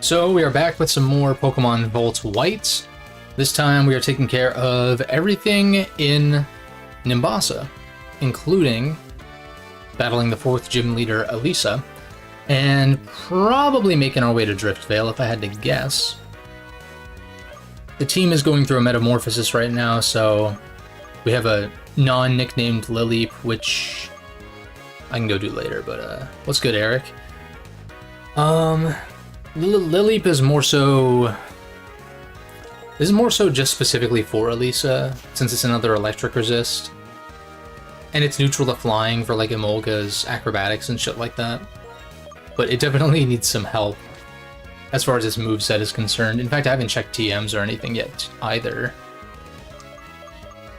So we are back with some more Pokemon Volt White. This time we are taking care of everything in Nimbasa, including battling the 4th gym leader, Elisa, and probably making our way to Driftvale if I had to guess. The team is going through a metamorphosis right now, so we have a non-nicknamed Lileep, which I can go do later, but what's good, Eric? Lileep is more so... This is more so just specifically for Elisa, since it's another electric resist. And it's neutral to flying for like Emolga's acrobatics and shit like that. But it definitely needs some help as far as its moveset is concerned. In fact, I haven't checked TMs or anything yet either.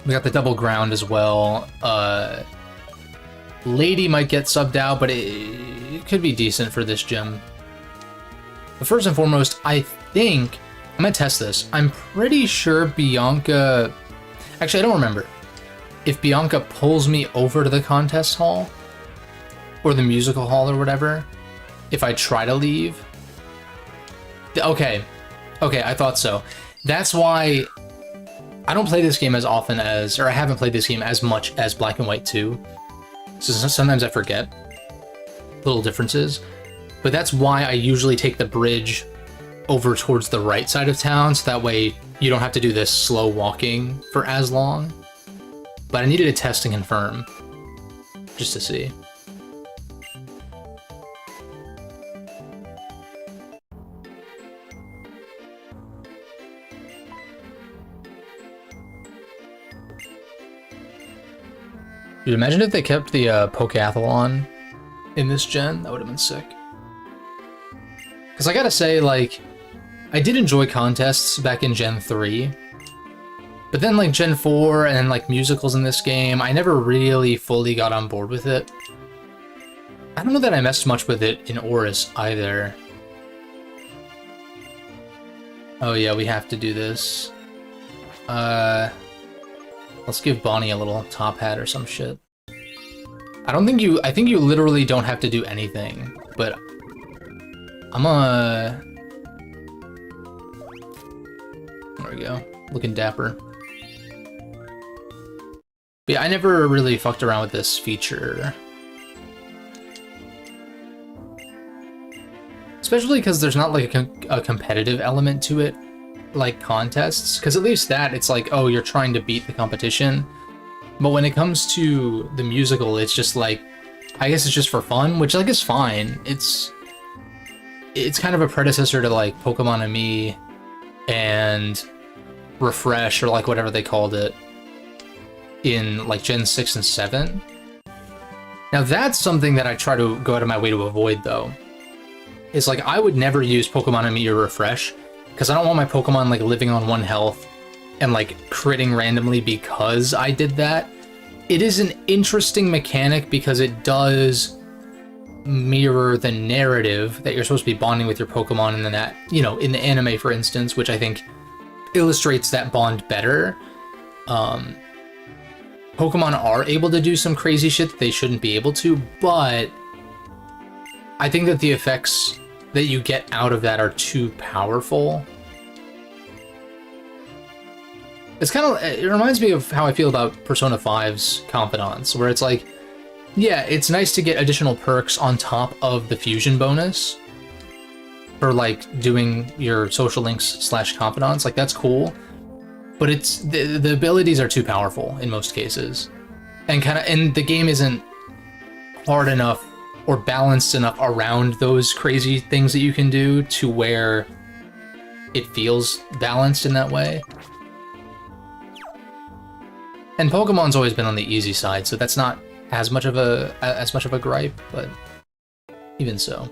We got the double ground as well. Lady might get subbed out, but it could be decent for this gym. But first and foremost, I think... I'm gonna test this. I'm pretty sure Bianca... Actually, I don't remember. If Bianca pulls me over to the contest hall, or the musical hall or whatever, if I try to leave... Okay, I thought so. That's why I don't play this game as often as... Or I haven't played this game as much as Black and White 2. So sometimes I forget little differences. But that's why I usually take the bridge over towards the right side of town, so that way you don't have to do this slow walking for as long. But I needed to test and confirm, just to see. Dude, imagine if they kept the Pokeathlon in this gen. That would have been sick. Because I gotta say, like, I did enjoy contests back in Gen 3. But then, like, Gen 4 and then, like, musicals in this game, I never really fully got on board with it. I don't know that I messed much with it in Oris either. Oh yeah, we have to do this. Let's give Bonnie a little top hat or some shit. I think you literally don't have to do anything, but I'm there we go. Looking dapper. But yeah, I never really fucked around with this feature. Especially because there's not like a competitive element to it, like contests. Because at least that, it's like, oh, you're trying to beat the competition. But when it comes to the musical, it's just like, I guess it's just for fun, which like is fine. It's kind of a predecessor to like Pokemon Ami and Refresh, or like whatever they called it in like Gen 6 and 7. Now that's something that I try to go out of my way to avoid though. It's like I would never use Pokemon Ami or Refresh because I don't want my Pokemon like living on 1 health and like critting randomly because I did that. It is an interesting mechanic because it does mirror the narrative that you're supposed to be bonding with your Pokemon, and then that, you know, in the anime, for instance, which I think illustrates that bond better. Pokemon are able to do some crazy shit that they shouldn't be able to, but I think that the effects that you get out of that are too powerful. It reminds me of how I feel about Persona 5's Confidants, where it's like, yeah, it's nice to get additional perks on top of the fusion bonus for like doing your social links / confidants. Like that's cool, but it's the abilities are too powerful in most cases, and the game isn't hard enough or balanced enough around those crazy things that you can do to where it feels balanced in that way. And Pokemon's always been on the easy side, so that's not as much of a gripe, but even so.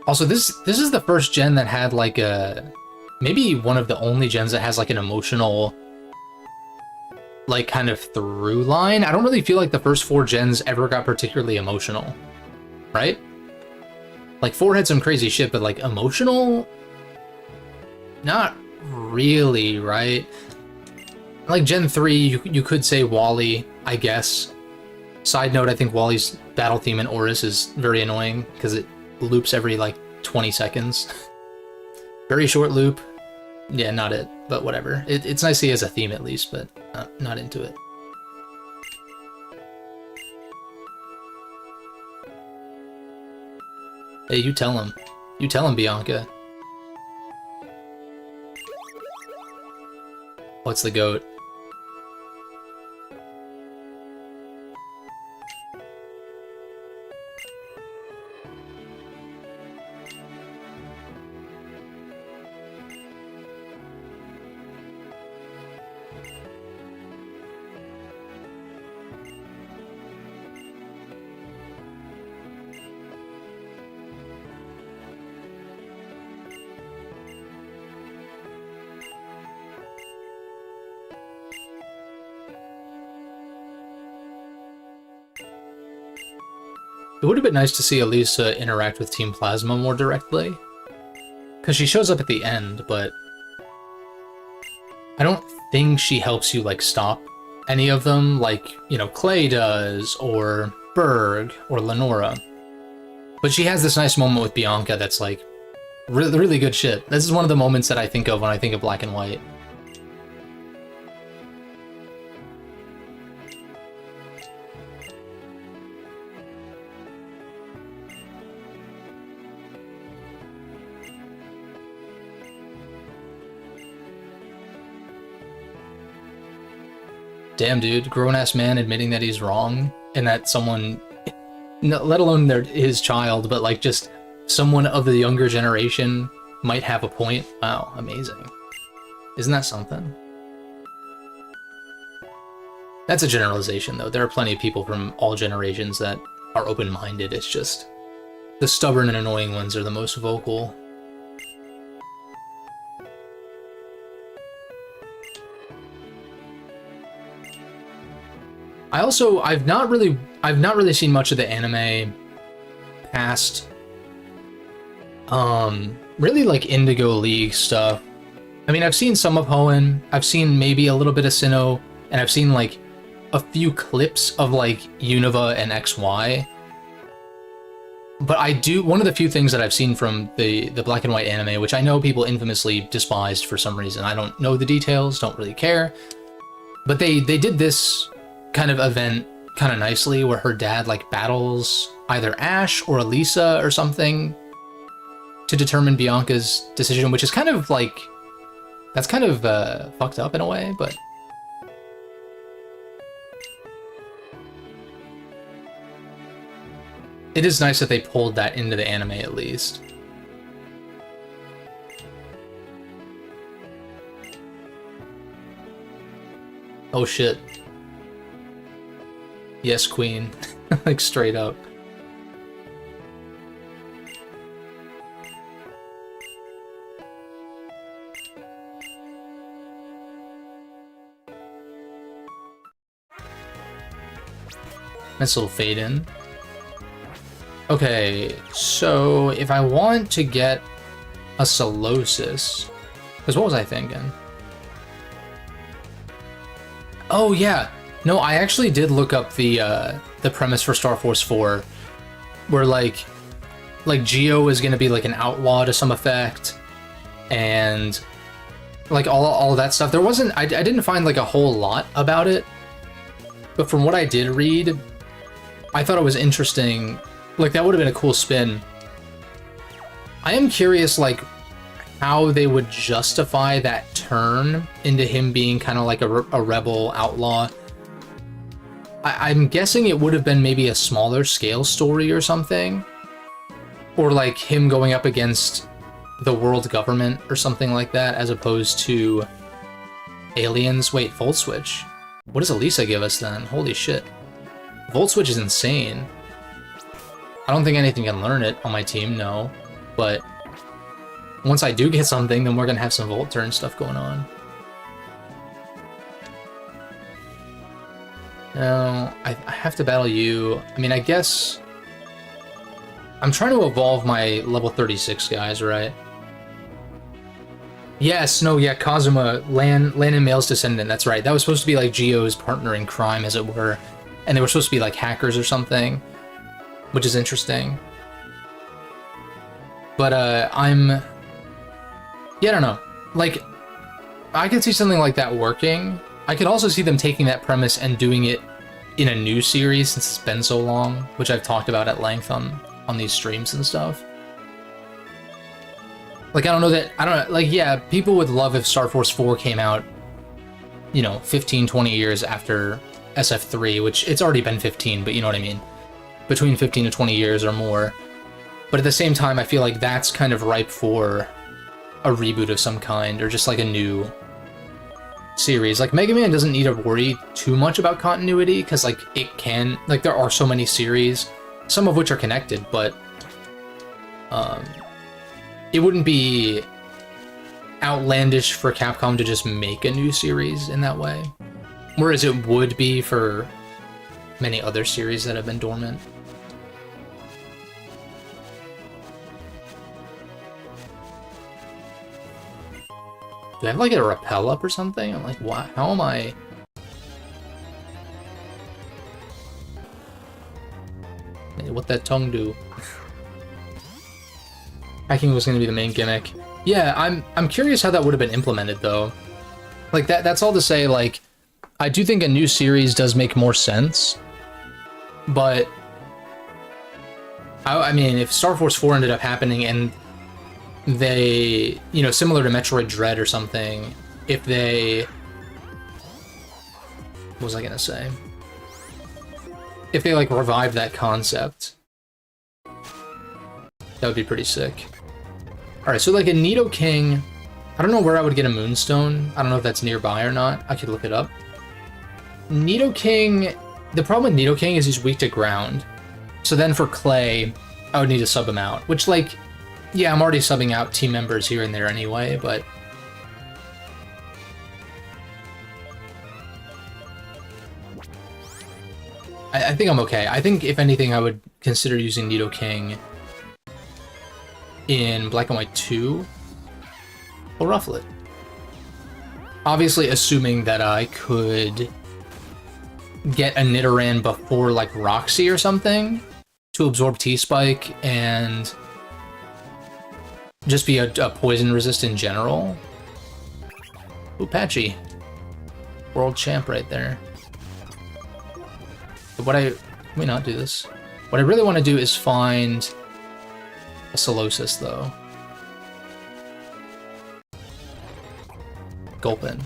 Also, this is the first gen that had like maybe one of the only gens that has like an emotional, like kind of through line. I don't really feel like the first 4 gens ever got particularly emotional, right? Like 4 had some crazy shit, but like emotional? Not really, right? Like Gen 3, you could say Wally, I guess. Side note, I think Wally's battle theme in Oris is very annoying because it loops every like 20 seconds. Very short loop. Yeah, not it, but whatever. It's nice to see as a theme at least, but not into it. Hey, you tell him. You tell him, Bianca. What's the goat? It would have been nice to see Elisa interact with Team Plasma more directly. Because she shows up at the end, but I don't think she helps you, like, stop any of them, like, you know, Clay does, or Berg, or Lenora. But she has this nice moment with Bianca that's, like, really, really good shit. This is one of the moments that I think of when I think of Black and White. Damn, dude, grown-ass man admitting that he's wrong, and that someone, let alone his child, but like just someone of the younger generation might have a point. Wow, amazing. Isn't that something? That's a generalization, though. There are plenty of people from all generations that are open-minded. It's just the stubborn and annoying ones are the most vocal. I've not really seen much of the anime past really like Indigo League stuff. I mean, I've seen some of Hoenn, I've seen maybe a little bit of Sinnoh, and I've seen like a few clips of like Unova and XY. But one of the few things that I've seen from the Black and White anime, which I know people infamously despised for some reason. I don't know the details, don't really care. But they did this kind of event kind of nicely where her dad like battles either Ash or Elisa or something to determine Bianca's decision, which is kind of like, that's kind of fucked up in a way, but it is nice that they pulled that into the anime at least. Oh shit. Yes, queen. Like, straight up. Nice little fade in. Okay, so if I want to get a Solosis, because what was I thinking? Oh yeah, no, I actually did look up the premise for Star Force 4, where like Geo is gonna be like an outlaw to some effect, and like all that stuff. There wasn't, I didn't find like a whole lot about it, but from what I did read, I thought it was interesting. Like, that would have been a cool spin. I am curious, like, how they would justify that turn into him being kind of like a rebel outlaw. I'm guessing it would have been maybe a smaller scale story or something. Or like him going up against the world government or something like that, as opposed to aliens. Wait, Volt Switch? What does Elisa give us then? Holy shit. Volt Switch is insane. I don't think anything can learn it on my team, no. But once I do get something, then we're gonna have some Volt turn stuff going on. No, I have to battle you. I mean, I guess I'm trying to evolve my level 36 guys, right? Yes, no, yeah, Kazuma, Lan and Male's descendant, that's right. That was supposed to be like Gio's partner in crime, as it were. And they were supposed to be like hackers or something, which is interesting. But yeah, I don't know. Like, I could see something like that working. I could also see them taking that premise and doing it in a new series since it's been so long, which I've talked about at length on these streams and stuff. Like, I don't know, like, yeah, people would love if Star Force 4 came out, you know, 15, 20 years after SF3, which it's already been 15, but you know what I mean. Between 15 to 20 years or more. But at the same time, I feel like that's kind of ripe for a reboot of some kind, or just like a new series. Like, Mega Man doesn't need to worry too much about continuity, because like there are so many series, some of which are connected, but it wouldn't be outlandish for Capcom to just make a new series in that way, whereas it would be for many other series that have been dormant. Do I have like a rappel up or something? I'm like, what? How am I? What that tongue do? Hacking was going to be the main gimmick. Yeah, I'm curious how that would have been implemented though. Like that's all to say, like, I do think a new series does make more sense, but I mean, if Star Force 4 ended up happening and they, you know, similar to Metroid Dread or something, if they, what was I gonna say? If they like revive that concept, that would be pretty sick. Alright, so like a Nidoking, I don't know where I would get a Moonstone. I don't know if that's nearby or not. I could look it up. Nidoking, the problem with Nidoking is he's weak to ground. So then for Clay, I would need to sub him out, which, like, yeah, I'm already subbing out team members here and there anyway, but I think I'm okay. I think, if anything, I would consider using Nidoking in Black and White 2 or Rufflet. Obviously, assuming that I could get a Nidoran before, like, Roxy or something to absorb T-Spike and just be a poison resist in general. Ooh, Patchy. World champ right there. But can we not do this? What I really want to do is find a Solosis, though. Gulpin.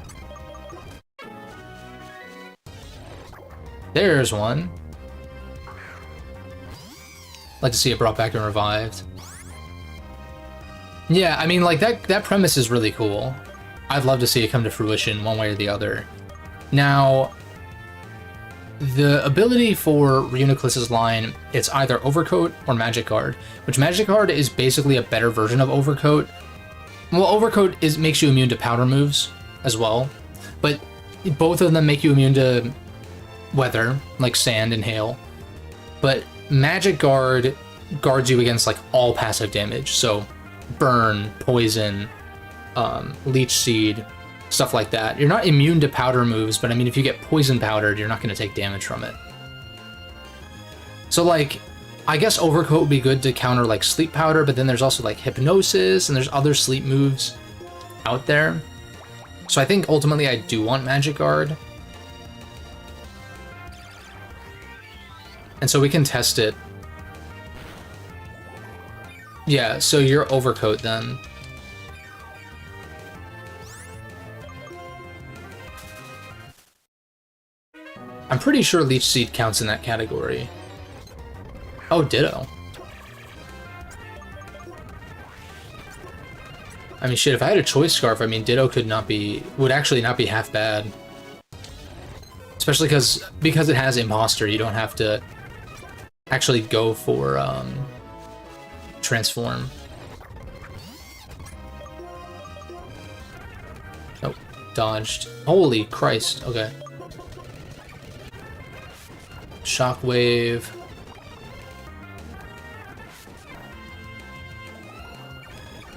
There's one. Like to see it brought back and revived. Yeah, I mean, like, that premise is really cool. I'd love to see it come to fruition one way or the other. Now, the ability for Reuniclus's line, it's either Overcoat or Magic Guard, which Magic Guard is basically a better version of Overcoat. Well, Overcoat makes you immune to powder moves as well, but both of them make you immune to weather, like sand and hail. But Magic Guard guards you against, like, all passive damage, so burn, poison, leech seed, stuff like that. You're not immune to powder moves, but I mean, if you get poison powdered, you're not going to take damage from it. So, like, I guess Overcoat would be good to counter, like, sleep powder, but then there's also, like, hypnosis, and there's other sleep moves out there. So I think ultimately I do want Magic Guard. And so we can test it. Yeah, so you're Overcoat then. I'm pretty sure Leech Seed counts in that category. Oh, Ditto. I mean, shit, if I had a Choice Scarf, I mean, Ditto would actually not be half bad. Especially because it has Imposter, you don't have to actually go for, Transform. Oh, dodged. Holy Christ, okay. Shockwave.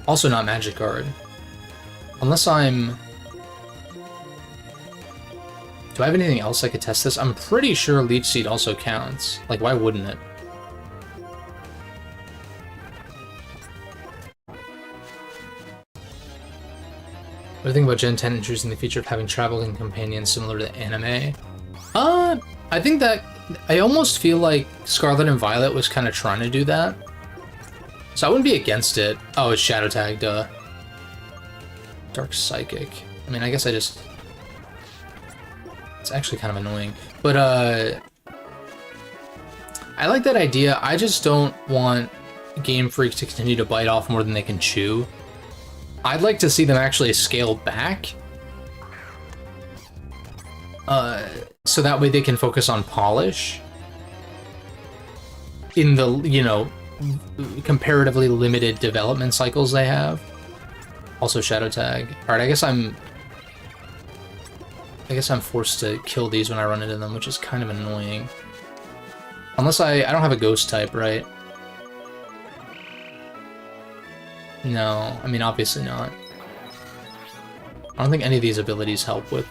Also not Magic Guard. Unless I'm... Do I have anything else I could test this? I'm pretty sure Leech Seed also counts. Like, why wouldn't it? What do you think about Gen 10 introducing the feature of having traveling companions similar to anime? I think that... I almost feel like Scarlet and Violet was kind of trying to do that. So I wouldn't be against it. Oh, it's Shadow Tag, duh. Dark Psychic. I mean, I guess I just... It's actually kind of annoying. But, I like that idea. I just don't want Game Freak to continue to bite off more than they can chew. I'd like to see them actually scale back. So that way they can focus on polish. In the, you know, comparatively limited development cycles they have. Also Shadow Tag. Alright, I guess I'm forced to kill these when I run into them, which is kind of annoying. Unless I don't have a ghost type, right? No, I mean, obviously not. I don't think any of these abilities help with,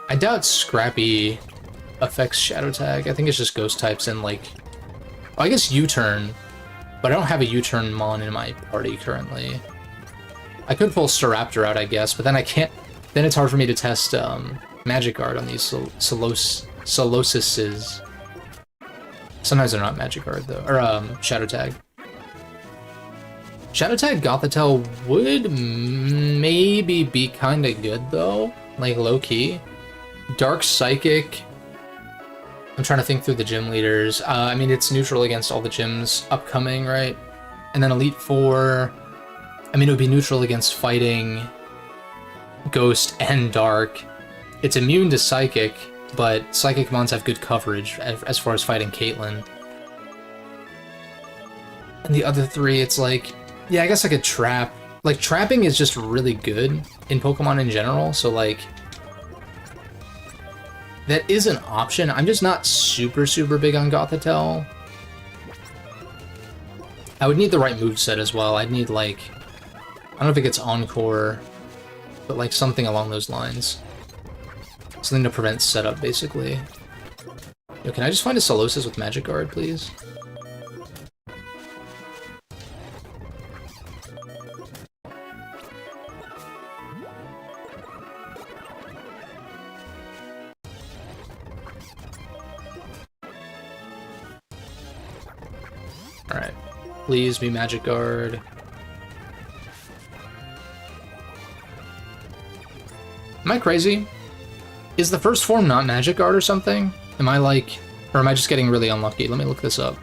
I doubt Scrappy affects Shadow Tag. I think it's just ghost types and, like... Oh, I guess U-Turn, but I don't have a U-Turn Mon in my party currently. I could pull Staraptor out, I guess, but then I can't... Then it's hard for me to test, Magic Guard on these Solosises. Sometimes they're not Magic Guard, though. Or, Shadow Tag. Shadow Tag Gothitelle would maybe be kinda good, though. Like, low-key. Dark Psychic... I'm trying to think through the gym leaders. I mean, it's neutral against all the gyms upcoming, right? And then Elite Four... I mean, it would be neutral against fighting... Ghost and Dark. It's immune to Psychic, but Psychic Mons have good coverage as far as fighting Caitlyn. And the other three, it's like... Yeah, I guess I could trap. Like, trapping is just really good in Pokemon in general, so, like... That is an option. I'm just not super, super big on Gothitelle. I would need the right moveset as well. I'd need, like... I don't know if it gets Encore, but, like, something along those lines. Something to prevent setup, basically. Yo, can I just find a Solosis with Magic Guard, please? Alright. Please be Magic Guard. Am I crazy? Is the first form not Magic Guard or something? Am I like... Or am I just getting really unlucky? Let me look this up.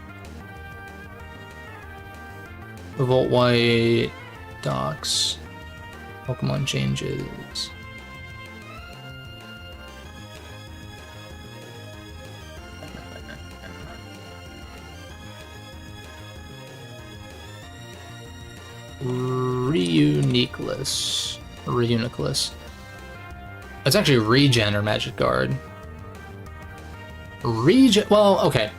Volt White... Docs... Pokemon changes... Reuniclus. It's actually Regen or Magic Guard. Well, okay.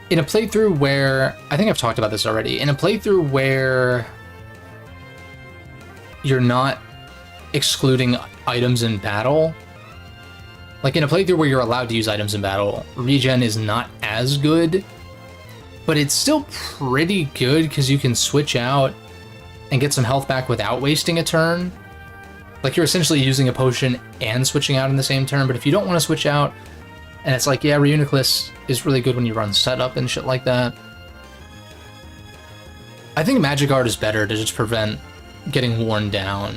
In a playthrough where... I think I've talked about this already. In a playthrough where... You're not excluding items in battle. Like, in a playthrough where you're allowed to use items in battle, Regen is not as good. But it's still pretty good, because you can switch out and get some health back without wasting a turn. Like, you're essentially using a potion and switching out in the same turn, but if you don't want to switch out, and it's like, yeah, Reuniclus is really good when you run setup and shit like that. I think Magic Guard is better to just prevent getting worn down,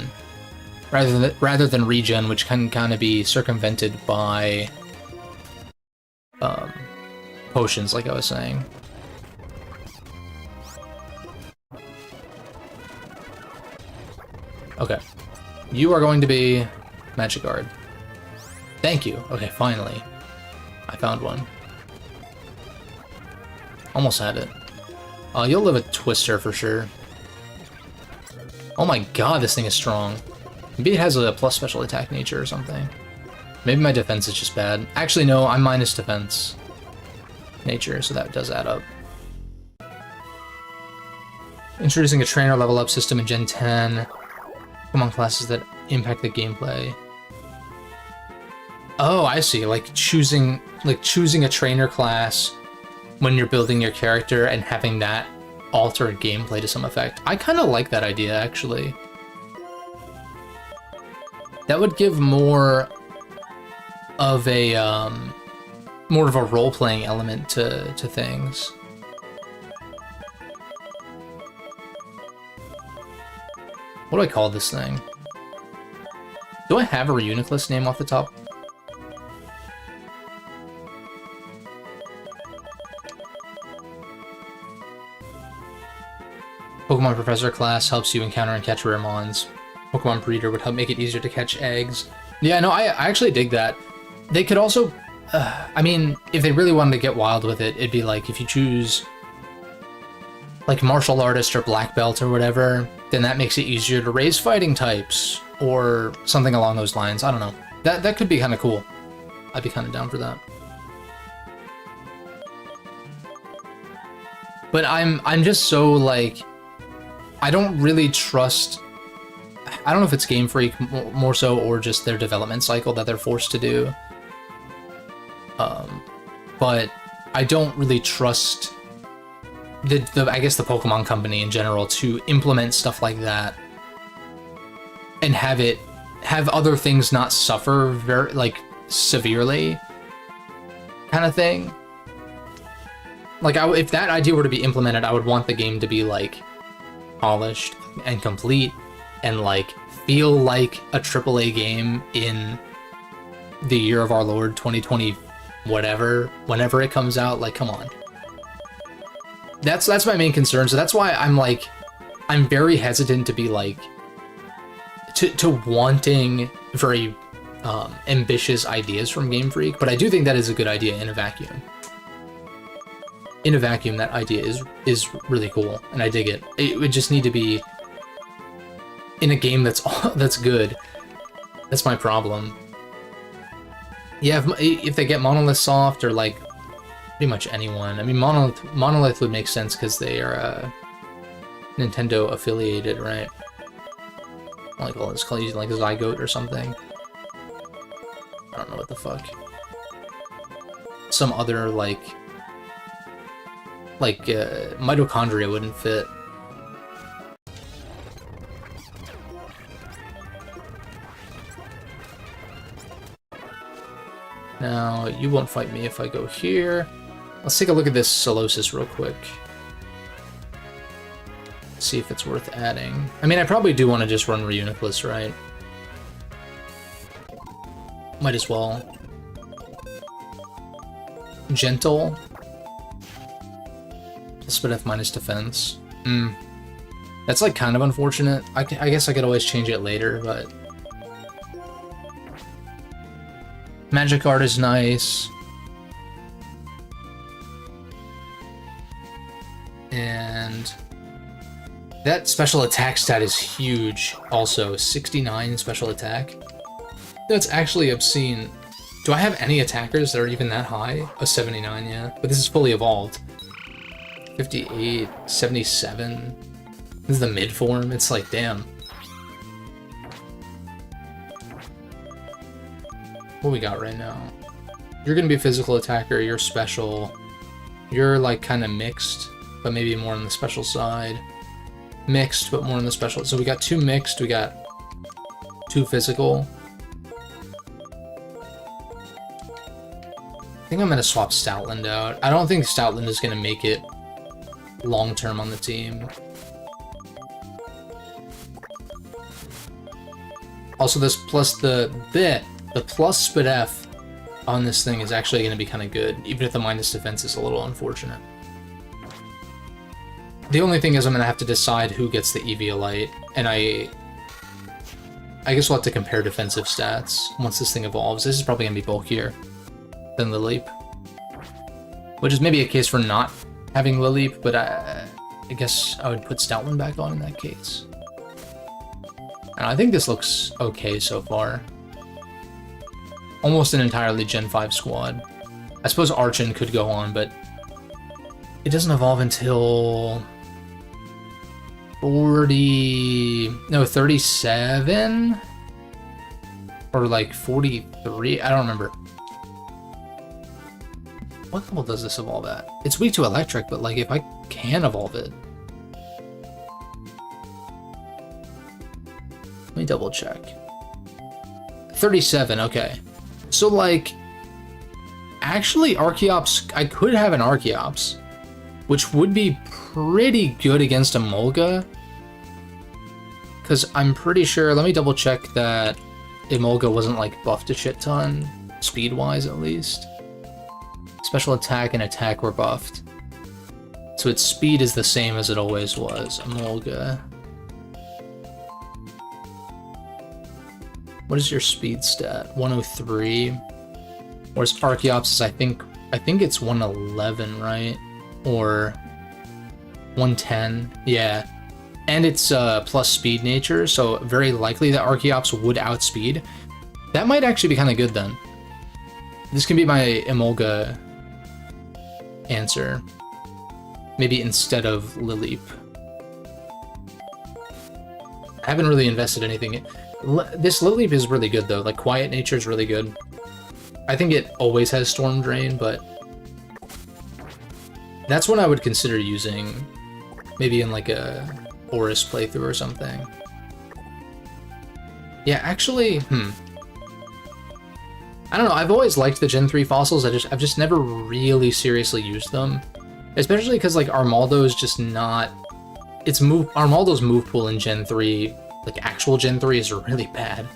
rather than Regen, which can kind of be circumvented by potions, like I was saying. Okay. You are going to be Magic Guard. Thank you. Okay, finally. I found one. Almost had it. You'll live a Twister for sure. Oh my god, this thing is strong. Maybe it has a plus special attack nature or something. Maybe my defense is just bad. Actually, no, I'm minus defense nature, so that does add up. Introducing a trainer level up system in Gen 10. Pokemon classes that impact the gameplay. Oh, I see. Like choosing a trainer class when you're building your character and having that alter gameplay to some effect. I kind of like that idea, actually. That would give more of a role-playing element to things. What do I call this thing? Do I have a Reuniclus name off the top? Pokemon Professor class helps you encounter and catch rare mons. Pokemon Breeder would help make it easier to catch eggs. Yeah, no, I actually dig that. They could also... I mean, if they really wanted to get wild with it, it'd be like if you choose... like Martial Artist or Black Belt or whatever, then that makes it easier to raise fighting types, or something along those lines. I don't know. That could be kind of cool. I'd be kind of down for that. But I'm just so, like... I don't really trust... I don't know if it's Game Freak more so, or just their development cycle that they're forced to do. But I don't really trust I guess the Pokemon Company in general to implement stuff like that and have other things not suffer very, like, severely, kind of thing. Like, if that idea were to be implemented, I would want the game to be, like, polished and complete and, like, feel like a AAA game in the year of our Lord 2020 whatever, whenever it comes out. Like, come on. That's my main concern. So that's why I'm very hesitant to be like to wanting very ambitious ideas from Game Freak, but I do think that is a good idea in a vacuum. In a vacuum, that idea is really cool, and I dig it. It would just need to be in a game that's good. That's my problem. Yeah, if they get Monolith Soft or like pretty much anyone. I mean, Monolith would make sense because they are Nintendo affiliated, right? Like, well, it's called using like Zygote or something. I don't know what the fuck. Some other like mitochondria wouldn't fit. Now, you won't fight me if I go here. Let's take a look at this Solosis real quick. See if it's worth adding. I mean, I probably do want to just run Reuniclus, right? Might as well. Gentle. Split F minus defense. That's like kind of unfortunate. I guess I could always change it later, but... Magic Art is nice. And that special attack stat is huge also. 69 special attack. That's actually obscene. Do I have any attackers that are even that high? Oh, 79, yeah. But this is fully evolved. 58, 77. This is the mid form. It's like, damn. What we got right now? You're gonna be a physical attacker, you're special. You're like kind of mixed, but maybe more on the special side. Mixed, but more on the special. So we got 2 mixed, we got 2 physical. I think I'm gonna swap Stoutland out. I don't think Stoutland is gonna make it long-term on the team. Also, this plus the plus Spit F on this thing is actually going to be kind of good, even if the minus defense is a little unfortunate. The only thing is I'm going to have to decide who gets the Eviolite, and I guess we'll have to compare defensive stats once this thing evolves. This is probably going to be bulkier than Lileep, which is maybe a case for not having Lileep, but I guess I would put Stoutland back on in that case. And I think this looks okay so far. Almost an entirely Gen 5 squad. I suppose Archon could go on, but it doesn't evolve until 40... No, 37? Or like 43? I don't remember. What level does this evolve at? It's weak to electric, but like if I can evolve it. Let me double check. 37, okay. So like, actually Archeops, I could have an Archeops, which would be pretty good against a Emolga. Because I'm pretty sure, let me double check that Emolga wasn't like buffed a shit ton, speed-wise at least. Special attack and attack were buffed. So its speed is the same as it always was, Emolga. What is your speed stat? 103. Whereas Archeops is, I think it's 111, right? Or 110, yeah. And it's plus speed nature, so very likely that Archeops would outspeed. That might actually be kind of good then. This can be my Emolga answer. Maybe instead of Lileep. I haven't really invested anything. This Lileep is really good though, like Quiet Nature is really good. I think it always has Storm Drain, but that's what I would consider using, maybe in like a Forest playthrough or something. Yeah, actually, I don't know, I've always liked the Gen 3 fossils, I've just never really seriously used them. Especially because like Armaldo is just not, Armaldo's move pool in Gen 3, like actual Gen 3 is really bad.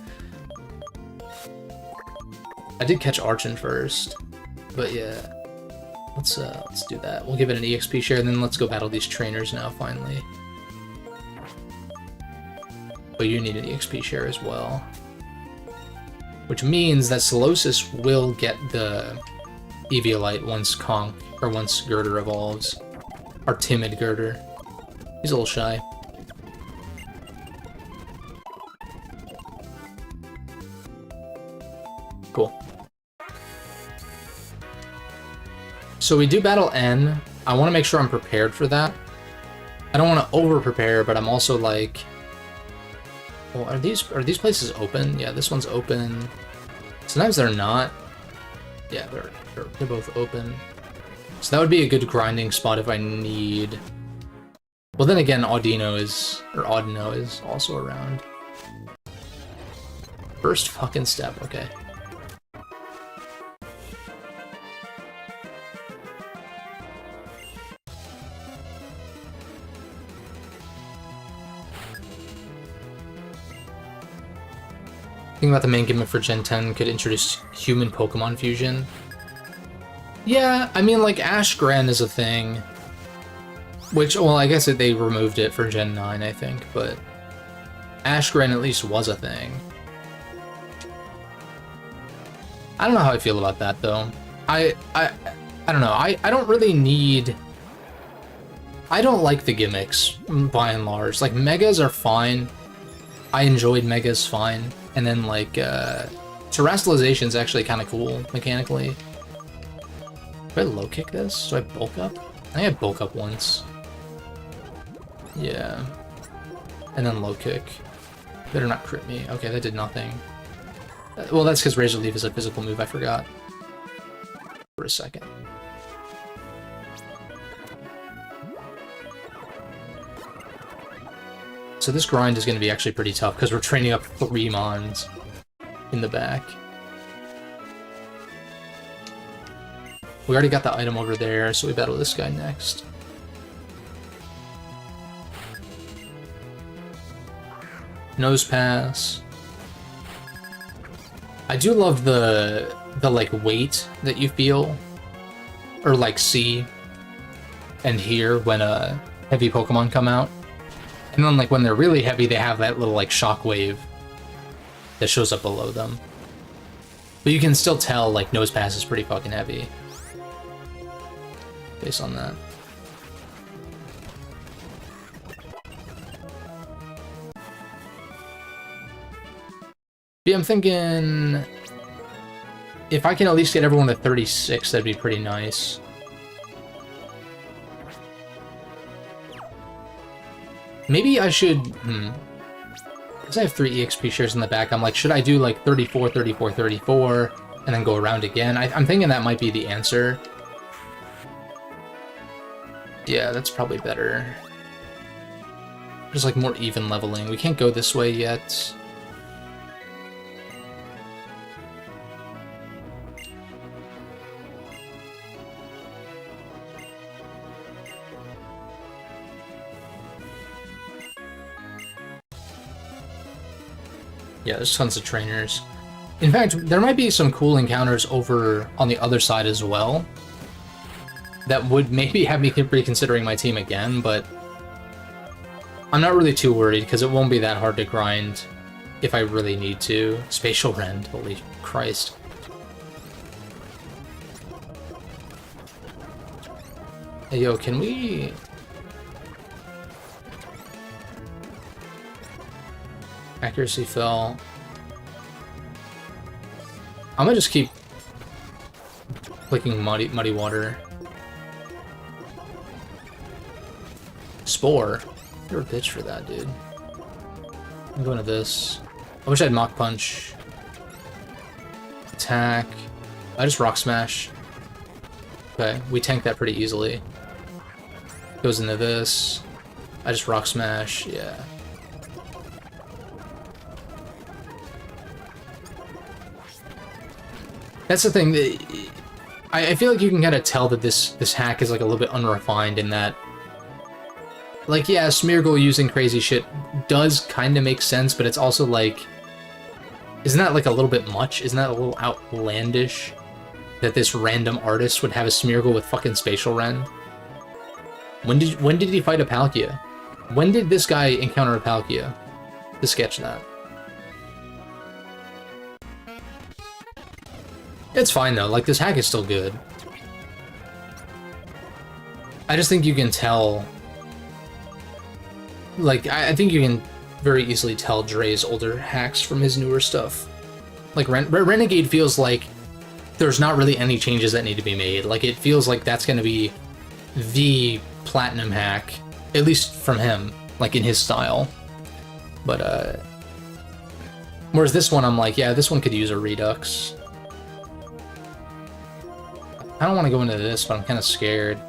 I did catch Archon first, but yeah, let's do that. We'll give it an EXP share, and then let's go battle these trainers now, finally. But you need an EXP share as well. Which means that Solosis will get the Eviolite once once Girder evolves. Our timid Girder. He's a little shy. Cool. So we do battle N. I want to make sure I'm prepared for that. I don't want to over-prepare, but I'm also like... Well, are these places open? Yeah, this one's open. Sometimes they're not. Yeah, they're both open. So that would be a good grinding spot if I need... Well, then again, Audino is also around. First fucking step, okay. Thinking about the main gimmick for Gen 10 could introduce human Pokemon fusion. Yeah, I mean, like, Ashgren is a thing. Which, well, I guess they removed it for Gen 9, I think, but... Ashgren at least was a thing. I don't know how I feel about that, though. I don't know, I don't really need... I don't like the gimmicks, by and large. Like, Megas are fine. I enjoyed Megas fine. And then, like, Terrestrialization is actually kind of cool, mechanically. Do I low kick this? Do I bulk up? I think I bulk up once. Yeah. And then low kick. Better not crit me. Okay, that did nothing. Well, that's because Razor Leaf is a physical move, I forgot. For a second. So this grind is going to be actually pretty tough, because we're training up 3 Mons in the back. We already got the item over there, so we battle this guy next. Nose Pass. I do love the like weight that you feel, or like see and hear when heavy Pokemon come out. And then like when they're really heavy, they have that little like shockwave that shows up below them. But you can still tell like Nose Pass is pretty fucking heavy based on that. Yeah, I'm thinking if I can at least get everyone to 36, that'd be pretty nice. Maybe I should, because I have 3 EXP shares in the back, I'm like, should I do like 34, 34, 34, and then go around again? I'm thinking that might be the answer. Yeah, that's probably better. Just like more even leveling. We can't go this way yet. Yeah, there's tons of trainers. In fact, there might be some cool encounters over on the other side as well that would maybe have me reconsidering my team again, but I'm not really too worried because it won't be that hard to grind if I really need to. Spatial Rend, holy Christ. Hey, yo, can we... Accuracy fell. I'm gonna just keep clicking muddy water. Spore? You're a bitch for that, dude. I'm going to this. I wish I had Mach Punch. Attack. I just Rock Smash. Okay, we tanked that pretty easily. Goes into this. I just Rock Smash, yeah. That's the thing, I feel like you can kind of tell that this hack is like a little bit unrefined in that, like, yeah, Smeargle using crazy shit does kind of make sense, but it's also like, isn't that like a little bit much? Isn't that a little outlandish that this random artist would have a Smeargle with fucking Spatial Rend? When did he fight a Palkia? When did this guy encounter a Palkia? To sketch that. It's fine though, like this hack is still good. I just think you can tell, like, I think you can very easily tell Dre's older hacks from his newer stuff. Like, Renegade feels like there's not really any changes that need to be made. Like, it feels like that's gonna be the platinum hack, at least from him, like in his style. But, whereas this one, I'm like, yeah, this one could use a Redux. I don't want to go into this, but I'm kind of scared.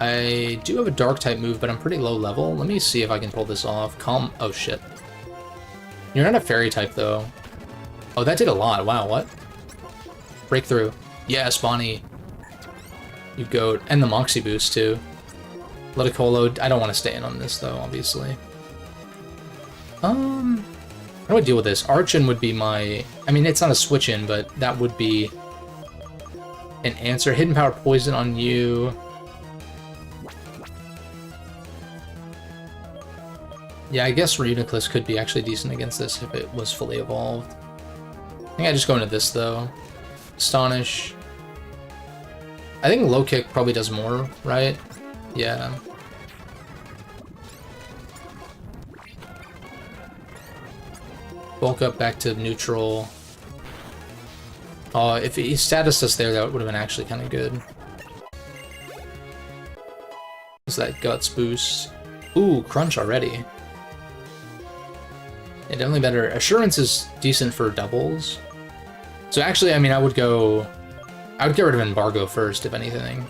I do have a Dark-type move, but I'm pretty low level. Let me see if I can pull this off. Calm... Oh, shit. You're not a Fairy-type, though. Oh, that did a lot. Wow, what? Breakthrough. Yeah, Spawny. You goat. And the Moxie boost, too. Ludicolo. I don't want to stay in on this, though, obviously. How do I deal with this? Archon would be my... I mean, it's not a switch-in, but that would be an answer. Hidden Power Poison on you. Yeah, I guess Reuniclus could be actually decent against this if it was fully evolved. I think I just go into this, though. Astonish. I think Low Kick probably does more, right? Yeah. Bulk up back to neutral. If he statused us there, that would have been actually kind of good. Is that Guts boost? Ooh, Crunch already. Yeah, definitely better. Assurance is decent for doubles. So actually, I mean, I would get rid of Embargo first, if anything.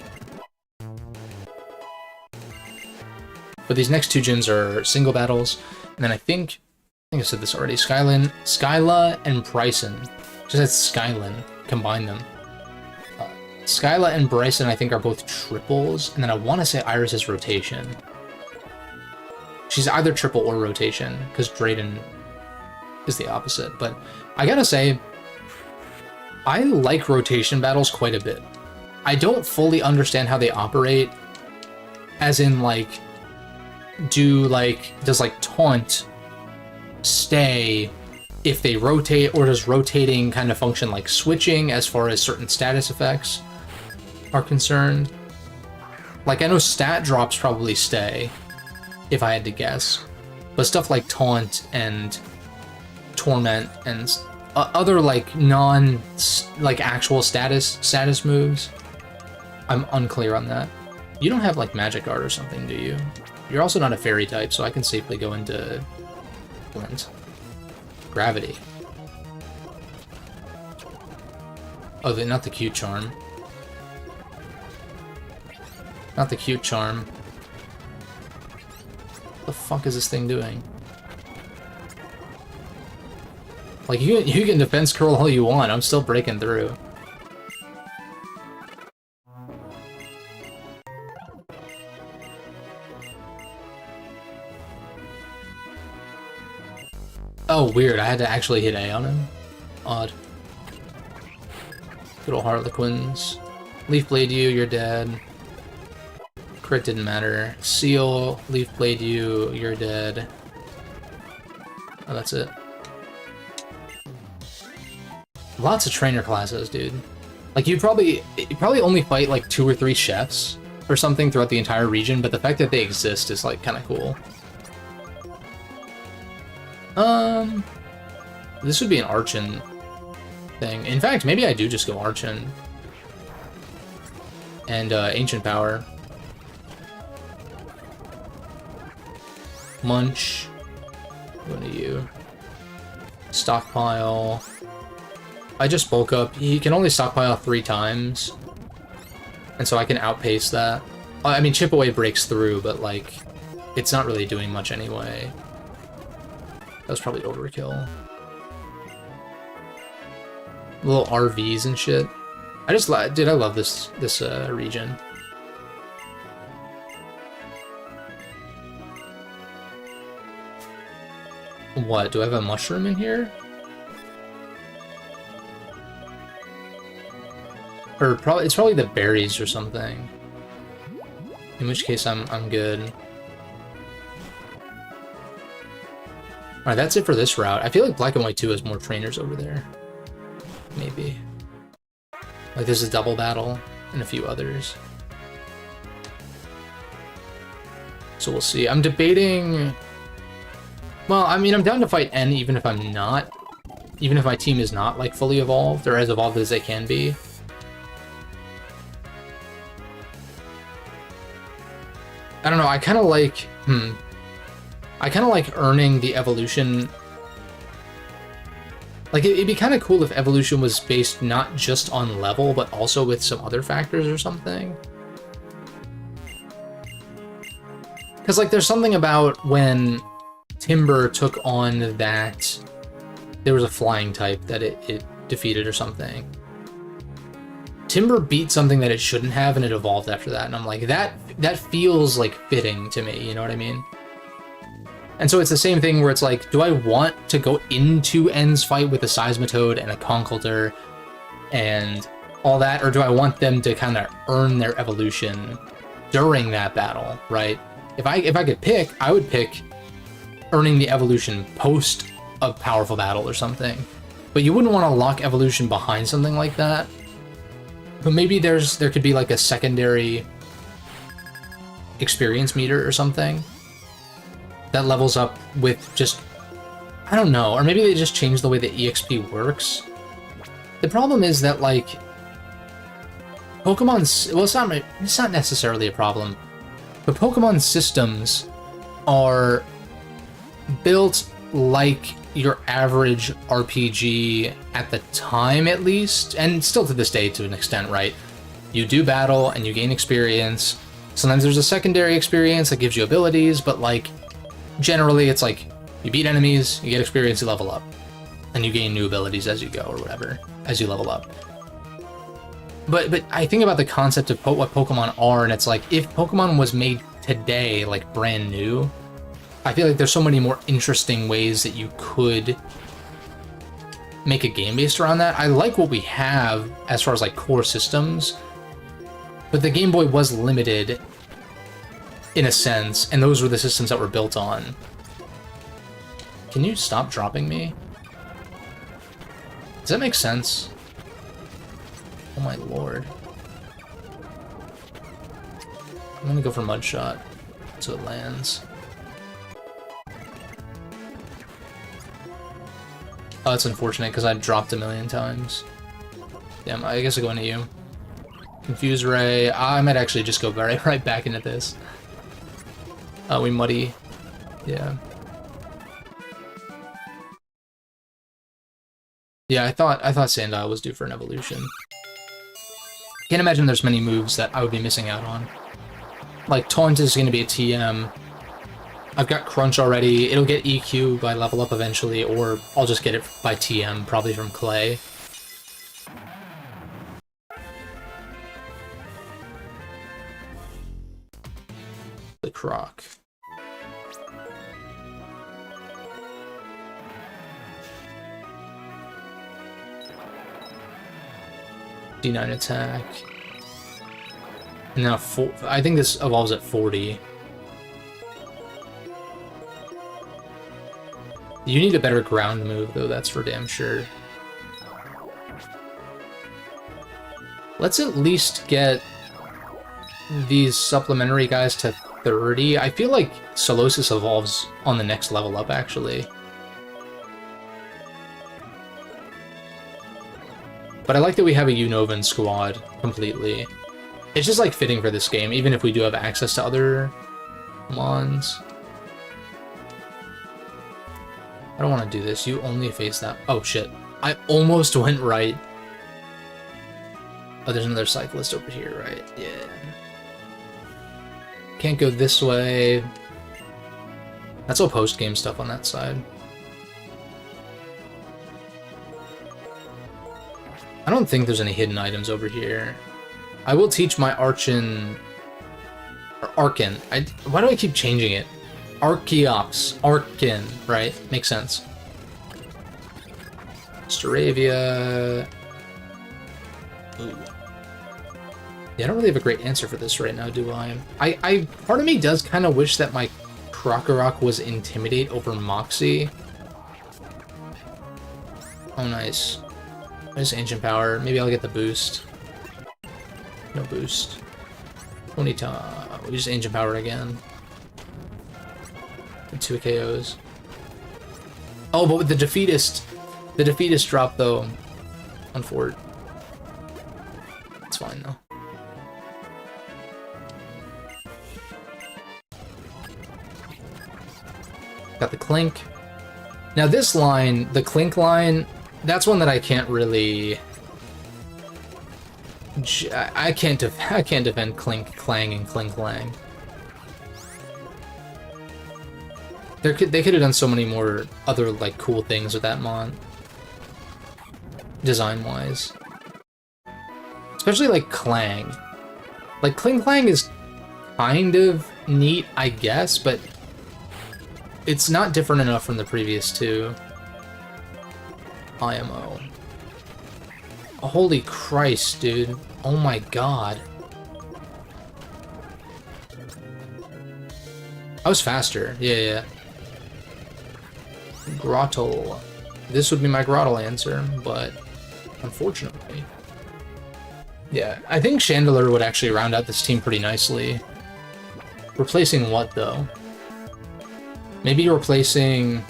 But these next two gyms are single battles, and then I think I said this already. Skyla and Bryson. Just said Skylin. Combine them. Skyla and Bryson, I think, are both triples, and then I want to say Iris is rotation. She's either triple or rotation, because Drayden is the opposite. But I gotta say, I like rotation battles quite a bit. I don't fully understand how they operate, as in, like, does, like, taunt stay if they rotate, or does rotating kind of function like switching as far as certain status effects are concerned? Like, I know stat drops probably stay, if I had to guess, but stuff like taunt and torment and other like actual status moves, I'm unclear on that. You don't have like magic art or something, do you? You're also not a fairy type, so I can safely go into Flint. Gravity. Oh, not the cute charm. Not the cute charm. What the fuck is this thing doing? Like, you can defense curl all you want, I'm still breaking through. Oh, weird, I had to actually hit A on him? Odd. Good old Harlequins. Leaf Blade you, you're dead. Crit didn't matter. Seal, Leaf Blade you, you're dead. Oh, that's it. Lots of trainer classes, dude. Like, you probably only fight like 2 or 3 chefs or something throughout the entire region, but the fact that they exist is like kind of cool. This would be an Archon thing. In fact, maybe I do just go Archon. And Ancient Power. Munch. What are you? Stockpile. I just bulk up. He can only stockpile 3 times. And so I can outpace that. I mean, Chip Away breaks through, but like, it's not really doing much anyway. That was probably overkill. Little RVs and shit. Dude, I love this region. What, do I have a mushroom in here? Or it's probably the berries or something. In which case I'm good. Alright, that's it for this route. I feel like Black and White 2 has more trainers over there. Maybe. Like there's a double battle and a few others. So we'll see. I'm debating... Well, I mean, I'm down to fight N even if I'm not. Even if my team is not, like, fully evolved, or as evolved as they can be. I don't know, I kind of like... I kind of like earning the evolution... Like, it'd be kind of cool if evolution was based not just on level, but also with some other factors or something. Because, like, there's something about when Timber took on that... There was a flying type that it defeated or something. Timber beat something that it shouldn't have, and it evolved after that. And I'm like, that feels, like, fitting to me, you know what I mean? And so it's the same thing where it's like, do I want to go into N's fight with a Seismitoad and a Conkeldurr and all that, or do I want them to kind of earn their evolution during that battle, right? If I could pick, I would pick earning the evolution post a powerful battle or something. But you wouldn't want to lock evolution behind something like that. But maybe there could be like a secondary experience meter or something that levels up with just, I don't know, or maybe they just change the way that EXP works. The problem is that, like, Pokemon's, well, it's not necessarily a problem, but Pokemon systems are built like your average RPG at the time, at least, and still to this day to an extent, right? You do battle and you gain experience. Sometimes there's a secondary experience that gives you abilities, but like, generally it's like, you beat enemies, you get experience, you level up. And you gain new abilities as you go, or whatever, as you level up. But I think about the concept of what Pokemon are, and it's like, if Pokemon was made today, like brand new, I feel like there's so many more interesting ways that you could make a game based around that. I like what we have as far as like core systems, but the Game Boy was limited in a sense, and those were the systems that were built on. Can you stop dropping me? Does that make sense? Oh my lord. I'm gonna go for Mud Shot so it lands. Oh, that's unfortunate because I dropped a million times. Damn, I guess I go into you. Confuse Ray. I might actually just go right back into this. We muddy. Yeah. Yeah, I thought Sandile was due for an evolution. Can't imagine there's many moves that I would be missing out on. Like, Taunt is going to be a TM. I've got Crunch already. It'll get EQ by level up eventually, or I'll just get it by TM, probably from Clay. The Croc. D9 attack. And now I think this evolves at 40. You need a better ground move, though, that's for damn sure. Let's at least get these supplementary guys to 30. I feel like Solosis evolves on the next level up, actually. But I like that we have a Unovan squad completely. It's just like fitting for this game, even if we do have access to other mons. I don't want to do this. You only face that. Oh shit. I almost went right. Oh, there's another cyclist over here, right? Yeah. Can't go this way. That's all post-game stuff on that side. I don't think there's any hidden items over here. I will teach my Archon... or Arkin. Why do I keep changing it? Archeops. Arkin, right? Makes sense. Staravia... Ooh. Yeah, I don't really have a great answer for this right now, do I? Part of me does kind of wish that my Krokorok was Intimidate over Moxie. Oh, nice. Nice Ancient Power. Maybe I'll get the boost. No boost. We just Ancient Power again. And 2 KOs. Oh, but with the Defeatist drop, though, on Fort. It's fine, though. Got the Clink. Now this line, the Clink line, that's one that I can't really... I can't defend Clink Clang and Clink Clang. They could have done so many more other like cool things with that mon, design-wise. Especially like Clang. Like Clink Clang is kind of neat, I guess, but it's not different enough from the previous two. IMO. Oh, holy Christ, dude. Oh my god. I was faster. Yeah. Grottle. This would be my Grottle answer, but unfortunately. Yeah, I think Chandelure would actually round out this team pretty nicely. Replacing what, though? Maybe replacing...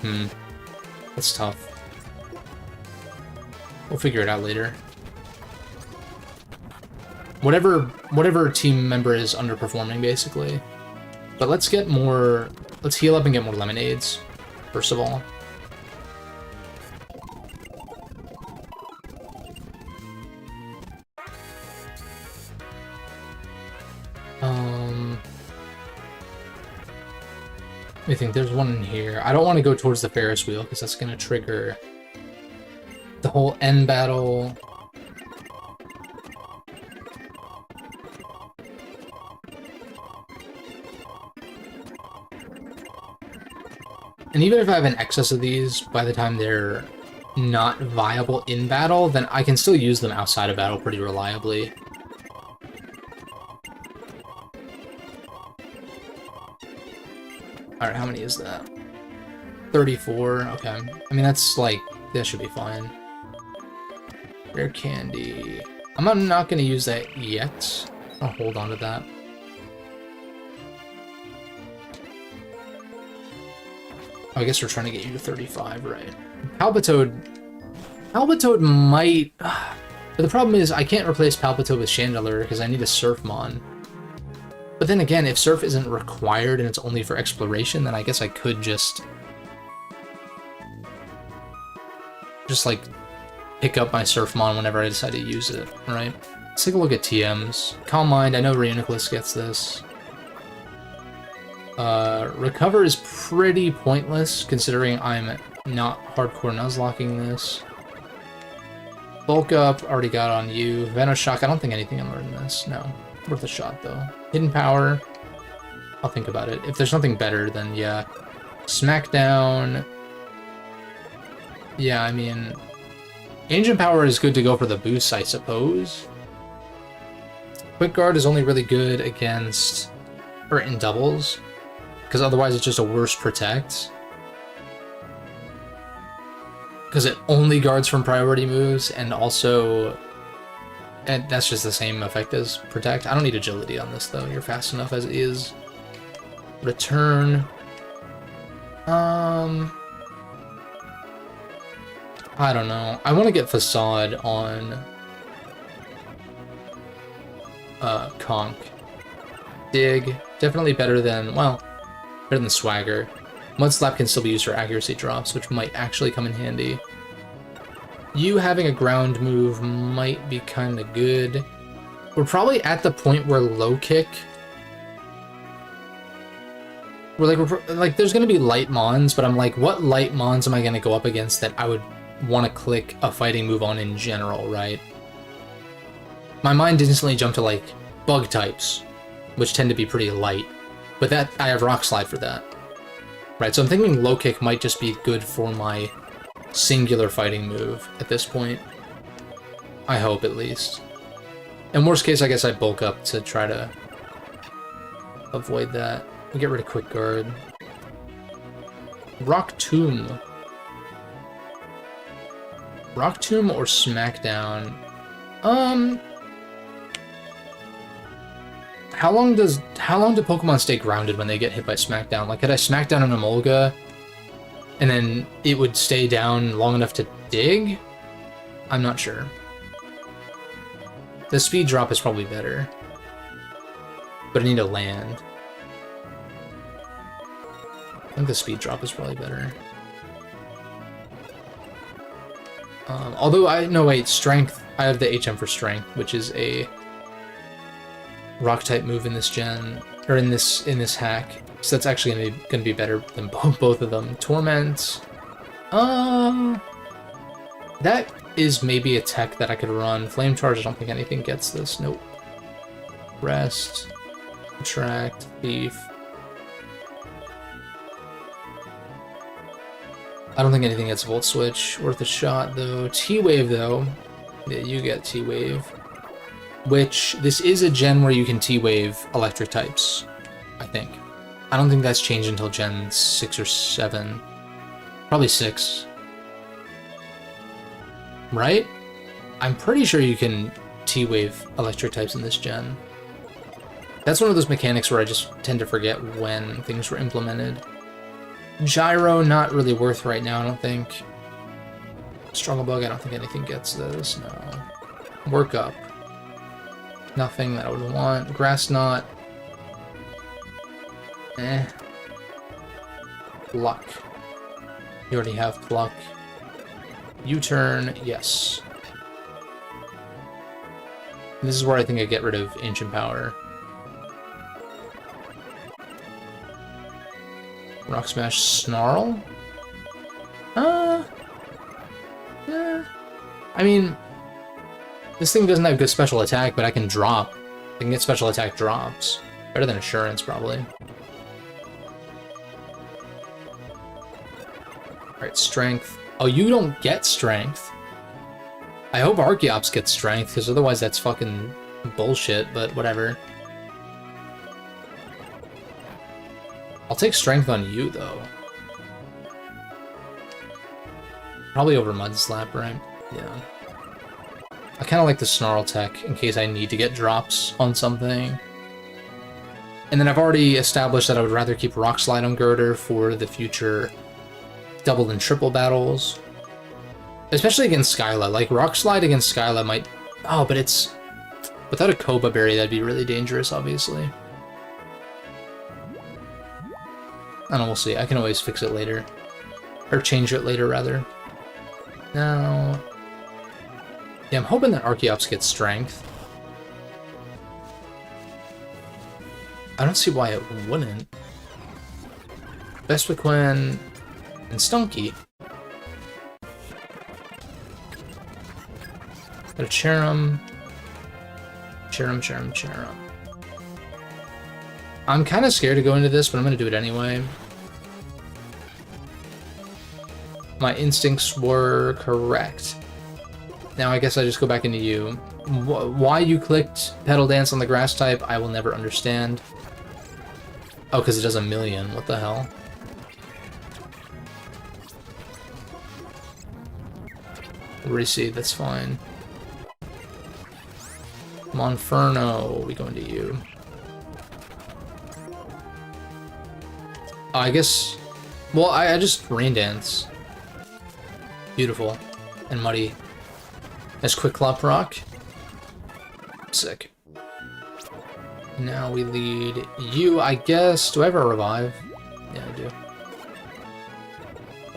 That's tough. We'll figure it out later. Whatever team member is underperforming, basically. But let's get more... Let's heal up and get more lemonades, first of all. I think there's one in here. I don't want to go towards the Ferris wheel because that's going to trigger the whole end battle. And even if I have an excess of these, by the time they're not viable in battle, then I can still use them outside of battle pretty reliably. Alright, how many is that? 34, okay. I mean, that's like, that should be fine. Rare candy. I'm not going to use that yet. I'll hold on to that. Oh, I guess we're trying to get you to 35, right? Palpitoad might... But the problem is, I can't replace Palpitoad with Chandelure because I need a Surfmon. But then again, if Surf isn't required and it's only for exploration, then I guess I could just like pick up my Surfmon whenever I decide to use it, right? Let's take a look at TMs. Calm Mind, I know Reuniclus gets this. Recover is pretty pointless, considering I'm not hardcore Nuzlocking this. Bulk Up, already got on you. Venoshock, I don't think anything can learn this. No. Worth a shot, though. Hidden Power, I'll think about it. If there's nothing better, then yeah. Smackdown, yeah, I mean, Ancient Power is good to go for the boost, I suppose. Quick Guard is only really good against, or in doubles, because otherwise it's just a worse protect. Because it only guards from priority moves, and also, and that's just the same effect as protect. I don't need agility on this though, you're fast enough as is. Return. I don't know. I want to get Facade on Conk. Dig, definitely better than, well, better than Swagger. Mudslap can still be used for accuracy drops, which might actually come in handy. You having a ground move might be kind of good. We're probably at the point where low kick. We're like there's gonna be light mons, but I'm like, what light mons am I gonna go up against that I would want to click a fighting move on in general, right? My mind instantly jumped to like bug types, which tend to be pretty light, but that I have Rock Slide for that. Right, so I'm thinking low kick might just be good for my singular fighting move at this point. I hope, at least. In worst case, I guess I bulk up to try to avoid that. We get rid of Quick Guard. Rock Tomb. Rock Tomb or Smackdown? How long do Pokemon stay grounded when they get hit by Smackdown? Like, could I Smackdown an Emolga, and then it would stay down long enough to dig? I'm not sure. The speed drop is probably better, but I need to land. I think the speed drop is probably better. Although no wait, Strength. I have the HM for Strength, which is a rock type move in this gen, or in this hack. So that's actually gonna be better than both of them. Torment. That is maybe a tech that I could run. Flame Charge, I don't think anything gets this. Nope. Rest. Attract. Thief. I don't think anything gets Volt Switch. Worth a shot, though. T-Wave, though. Yeah, you get T-Wave. Which, this is a gen where you can T-Wave electric types, I think. I don't think that's changed until Gen 6 or 7. Probably 6. Right? I'm pretty sure you can T-Wave electric types in this gen. That's one of those mechanics where I just tend to forget when things were implemented. Gyro, not really worth right now, I don't think. Strugglebug, I don't think anything gets this, no. Work Up. Nothing that I would want. Grass Knot. Eh. Pluck. You already have Pluck. U-turn, yes. This is where I think I get rid of Ancient Power. Rock Smash Snarl? I mean, this thing doesn't have good special attack, but I can drop. I can get special attack drops. Better than Assurance, probably. Alright, Strength. Oh, you don't get Strength. I hope Archeops gets Strength, because otherwise that's fucking bullshit, but whatever. I'll take Strength on you, though. Probably over Mudslap, right? Yeah. I kind of like the Snarl tech, in case I need to get drops on something. And then I've already established that I would rather keep Rock Slide on Girder for the future double and triple battles. Especially against Skyla. Like, Rock Slide against Skyla might... Oh, but it's... Without a Koba Berry, that'd be really dangerous, obviously. I don't know, we'll see. I can always fix it later. Or change it later, rather. Now... Yeah, I'm hoping that Archeops gets strength. I don't see why it wouldn't. Vespiquen and Stunky. Got a Cherim. Cherim. I'm kind of scared to go into this, but I'm going to do it anyway. My instincts were correct. Now I guess I just go back into you. Why you clicked Petal Dance on the grass type, I will never understand. Oh, because it does 1,000,000. What the hell? Reseed, that's fine. Monferno, we go into you. I guess... Well, I just Rain Dance. Beautiful. And Muddy. That's Quick Claw proc. Sick. Now we lead you, I guess. Do I have a revive? Yeah, I do.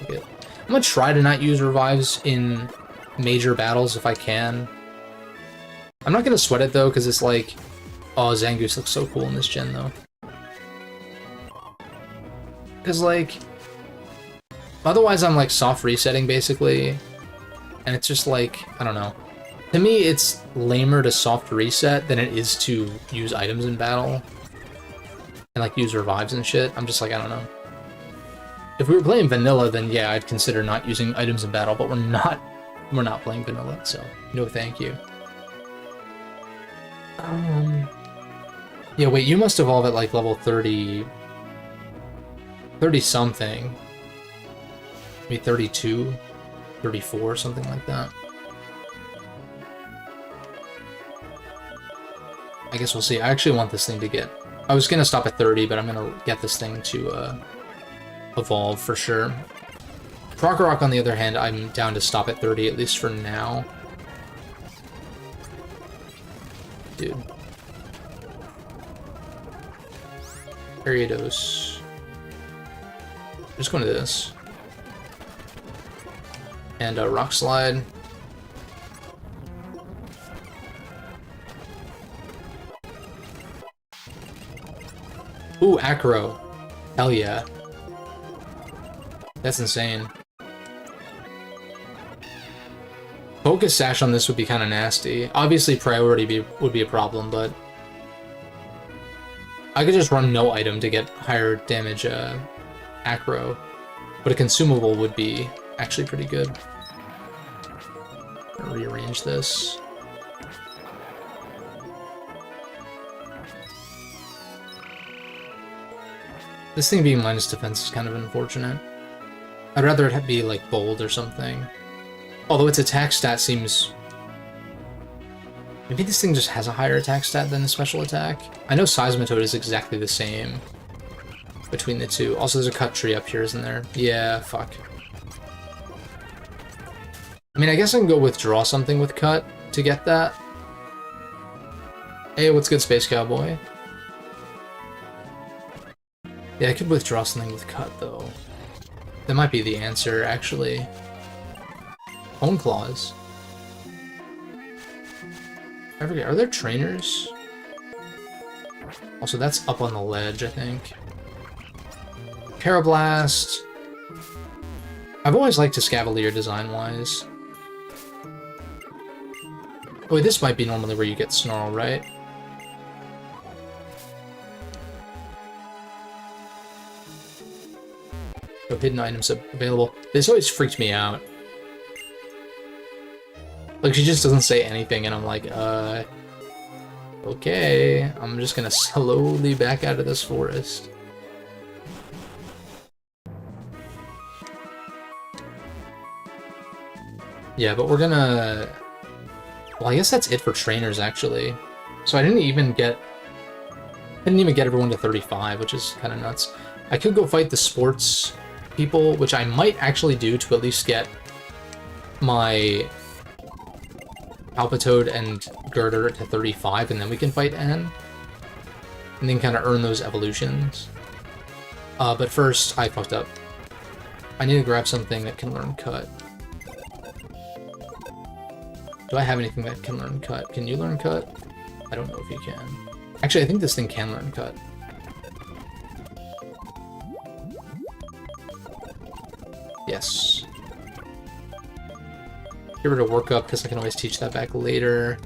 Okay. I'm gonna try to not use revives in major battles if I can. I'm not gonna sweat it though, because it's like... Oh, Zangoose looks so cool in this gen though. Because like... Otherwise I'm like soft resetting basically. And it's just like, I don't know. To me, it's lamer to soft reset than it is to use items in battle. And like use revives and shit. I'm just like, I don't know. If we were playing vanilla, then yeah, I'd consider not using items in battle, but we're not playing vanilla, so no thank you. Yeah, wait, you must evolve at like level 30... 30 something. Maybe 32? 34, something like that. I guess we'll see. I actually want this thing to get... I was gonna stop at 30, but I'm gonna get this thing to evolve for sure. Krokorok, on the other hand, I'm down to stop at 30, at least for now. Dude. Ariados. Just going to this. And a Rock Slide. Ooh, Acro. Hell yeah. That's insane. Focus Sash on this would be kind of nasty. Obviously, priority would be a problem, but... I could just run no item to get higher damage Acro. But a consumable would be actually pretty good. I'll rearrange this. This thing being minus defense is kind of unfortunate. I'd rather it be like bold or something. Although its attack stat seems... Maybe this thing just has a higher attack stat than a special attack? I know Seismitoad is exactly the same between the two. Also, there's a cut tree up here, isn't there? Yeah, fuck. I mean, I guess I can go withdraw something with cut to get that. Hey, what's good, Space Cowboy? Yeah, I could withdraw something with cut, though. That might be the answer, actually. Bone Claws. I forget, are there trainers? Also, that's up on the ledge, I think. Parablast. I've always liked Escavalier design-wise. Oh, wait, this might be normally where you get Snarl, right? No hidden items available. This always freaked me out. Like, she just doesn't say anything, and I'm like, okay, I'm just gonna slowly back out of this forest. Yeah, but we're gonna... Well, I guess that's it for trainers, actually. So I didn't even get everyone to 35, which is kind of nuts. I could go fight the sports people, which I might actually do to at least get my Palpitoad and Girder to 35, and then we can fight N. And then kind of earn those evolutions. But first, I fucked up. I need to grab something that can learn cut. Do I have anything that can learn cut? Can you learn cut? I don't know if you can. Actually, I think this thing can learn cut. Yes. Give her to work up because I can always teach that back later.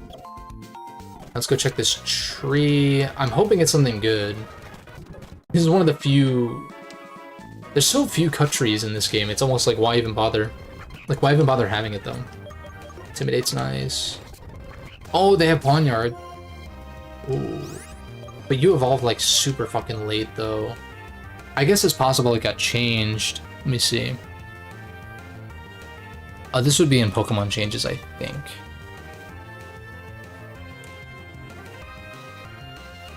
Let's go check this tree. I'm hoping it's something good. This is one of the few... There's so few cut trees in this game, it's almost like, why even bother? Like, why even bother having it, though? Intimidate's nice. Oh, they have Pawnyard. Ooh. But you evolved, like, super fucking late, though. I guess it's possible it got changed. Let me see. This would be in Pokemon changes, I think.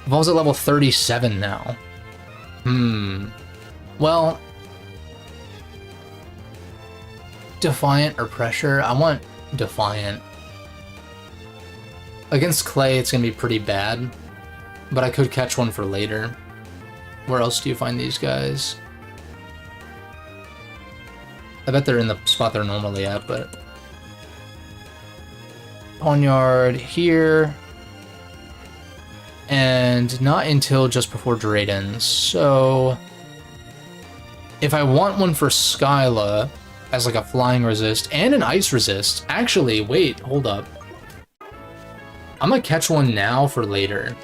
Evolves at level 37 now. Well... Defiant or Pressure? I want Defiant. Against Clay, it's gonna be pretty bad. But I could catch one for later. Where else do you find these guys? I bet they're in the spot they're normally at, but... Pawnyard here. And not until just before Drayden's. So... if I want one for Skyla, as like a flying resist, and an ice resist... Actually, wait, hold up. I'm gonna catch one now for later.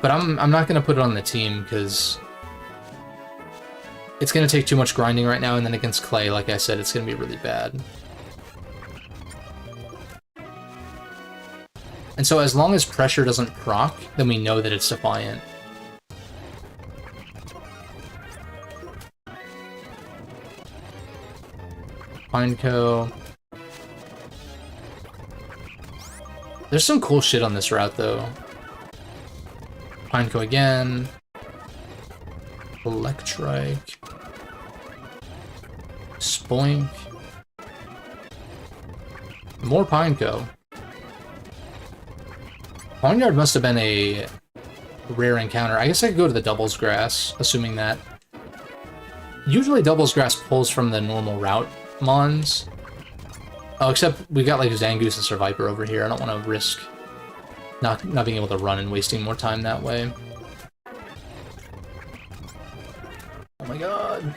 But I'm not gonna put it on the team, because... it's gonna take too much grinding right now, and then against Clay, like I said, it's gonna be really bad. And so as long as Pressure doesn't proc, then we know that it's Defiant. Pineco. There's some cool shit on this route, though. Pineco again. Electrike. Spoink. More Pineco. Pawnyard must have been a rare encounter. I guess I could go to the Doubles Grass, assuming that. Usually Doubles Grass pulls from the normal route mons. Oh, except we got like Zangoose and Survivor over here. I don't want to risk not being able to run and wasting more time that way. Oh my god.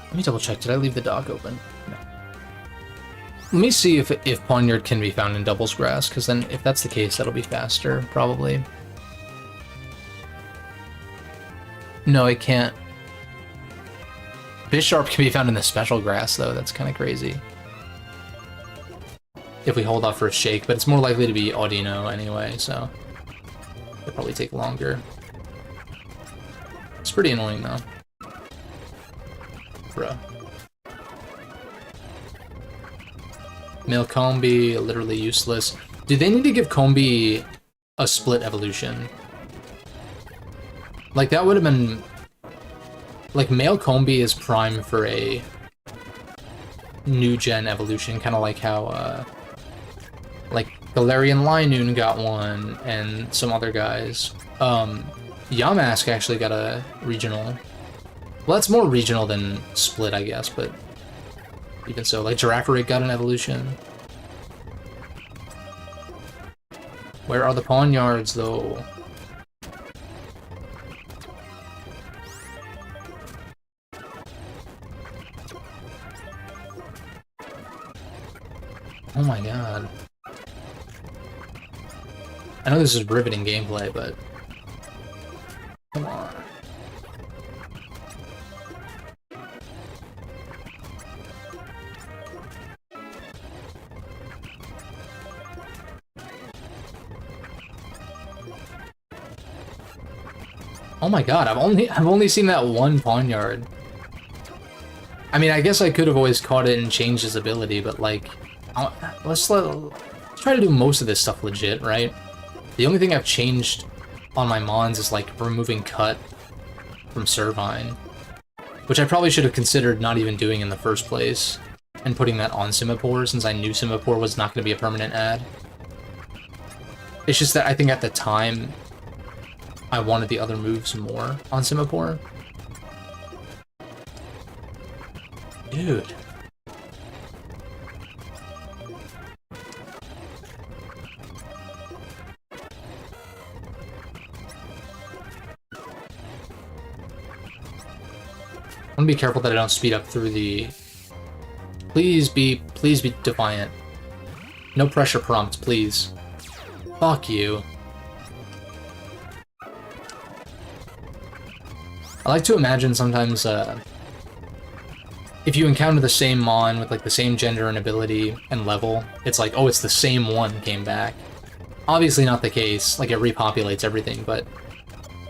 Let me double check. Did I leave the dock open? No. Let me see if Pawnyard can be found in Doubles Grass, because then if that's the case, that'll be faster, probably. No, it can't. Bisharp can be found in the Special Grass, though. That's kind of crazy. If we hold off for a Shake, but it's more likely to be Audino anyway, so it'll probably take longer. It's pretty annoying, though. Bruh. Male Combi, literally useless. Do they need to give Combi a split evolution? Like, that would have been... Like, male Combi is prime for a new-gen evolution, kind of like how, like, Galarian Linoon got one, and some other guys. Yamask actually got a regional. Well, that's more regional than split, I guess, but even so, like, Girafarig got an evolution. Where are the Pawnyards, though? Oh my god. I know this is riveting gameplay, but... Come on. Oh my god, I've only seen that one Pawnyard. I mean, I guess I could have always caught it and changed his ability, but like... Let's try to do most of this stuff legit, right? The only thing I've changed on my Mons is, like, removing Cut from Servine, which I probably should have considered not even doing in the first place, and putting that on Simipour, since I knew Simipour was not going to be a permanent add. It's just that I think at the time, I wanted the other moves more on Simipour. Dude. I want to be careful that I don't speed up through the... Please be defiant. No pressure prompt, please. Fuck you. I like to imagine sometimes, if you encounter the same Mon with, like, the same gender and ability and level, it's like, oh, it's the same one came back. Obviously not the case, like, it repopulates everything, but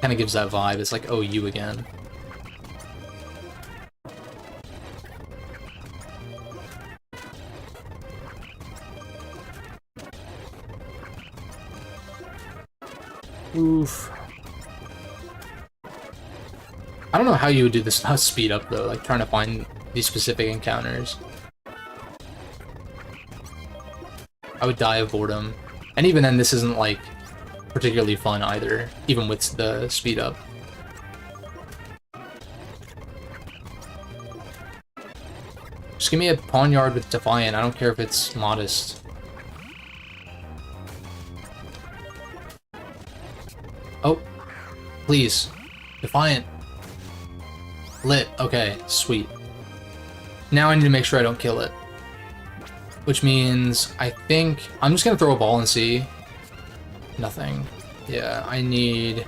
kind of gives that vibe. It's like, oh, you again. Oof. I don't know how you would do this not speed up though, like trying to find these specific encounters. I would die of boredom. And even then, this isn't like particularly fun either, even with the speed up. Just give me a Pawnyard with Defiant, I don't care if it's modest. Oh, please. Defiant. Lit. Okay, sweet. Now I need to make sure I don't kill it. Which means, I think... I'm just gonna throw a ball and see. Nothing. Yeah, I need...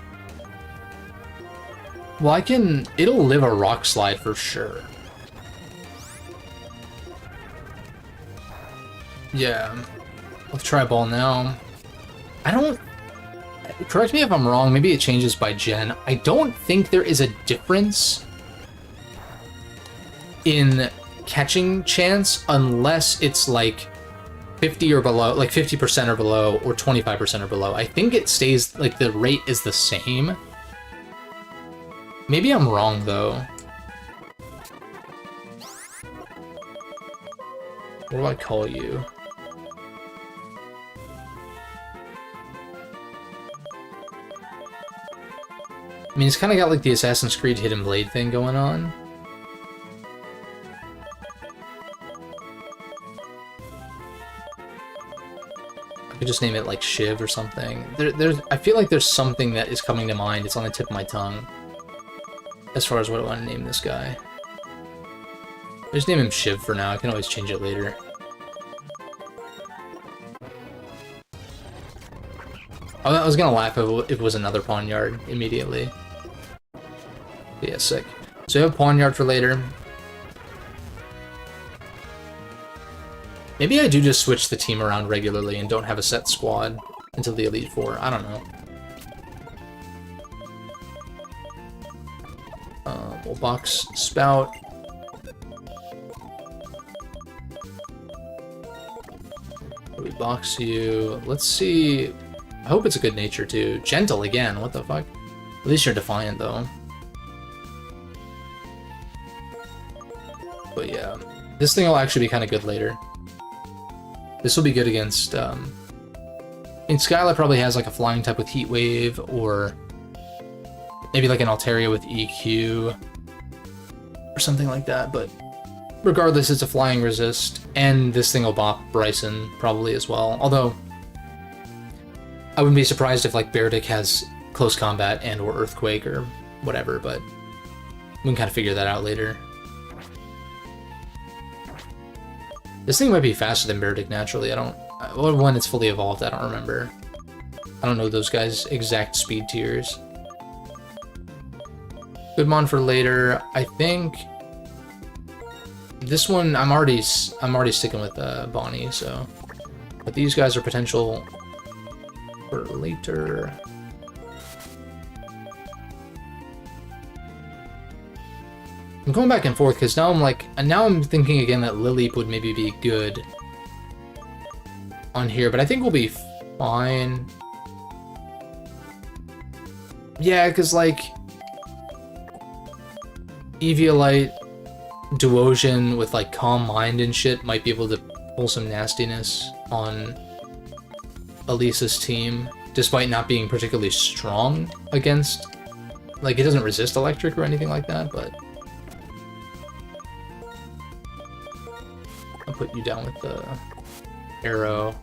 Well, I can... It'll live a Rock Slide for sure. Yeah. Let's try a ball now. I don't... Correct me if I'm wrong, maybe it changes by gen. I don't think there is a difference in catching chance unless it's like 50 or below, like 50% or below, or 25% or below. I think it stays, like the rate is the same. Maybe I'm wrong though. What do I call you? I mean, it's kind of got like the Assassin's Creed Hidden Blade thing going on. I could just name it like Shiv or something. I feel like there's something that is coming to mind. It's on the tip of my tongue. As far as what I want to name this guy. I just name him Shiv for now. I can always change it later. I was gonna laugh if it was another Pawnyard immediately. Yeah, sick. So we have Pawnyard for later. Maybe I do just switch the team around regularly and don't have a set squad until the Elite Four. I don't know. We'll box Spout. We box you. Let's see. I hope it's a good nature too. Gentle again. What the fuck? At least you're Defiant though. But yeah, this thing will actually be kind of good later. This will be good against, and Skyla probably has like a flying type with Heat Wave, or maybe like an Altaria with EQ, or something like that, but regardless, it's a flying resist, and this thing will bop Bryson probably as well, although I wouldn't be surprised if like Berdic has close combat and or Earthquake or whatever, but we can kind of figure that out later. This thing might be faster than Berdic naturally, or when it's fully evolved, I don't remember. I don't know those guys' exact speed tiers. Good mon for later. I think this one I'm already sticking with Bonnie, so. But these guys are potential for later. I'm going back and forth because now I'm thinking again that Lileep would maybe be good on here, but I think we'll be fine. Yeah, because like Eviolite, Duosion with like Calm Mind and shit might be able to pull some nastiness on Elisa's team. despite not being particularly strong against... Like, it doesn't resist electric or anything like that, but... I'll put you down with the arrow.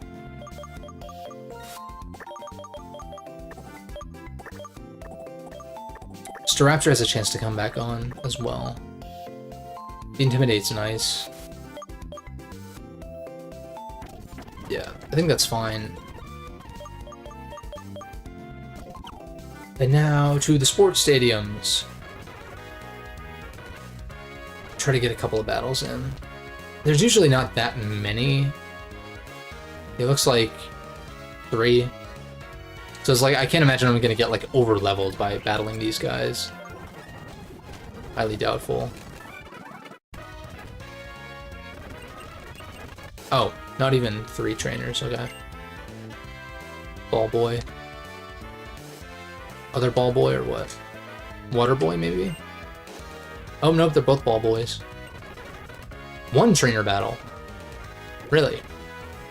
Staraptor has a chance to come back on as well. The Intimidate's nice. Yeah, I think that's fine. And now to the sports stadiums. Try to get a couple of battles in. There's usually not that many. It looks like 3. So it's like, I can't imagine I'm gonna get like over leveled by battling these guys. Highly doubtful. Oh, not even 3 trainers, okay. Ball boy. Other ball boy or what? Water boy maybe? Oh nope, they're both ball boys. 1 trainer battle. Really?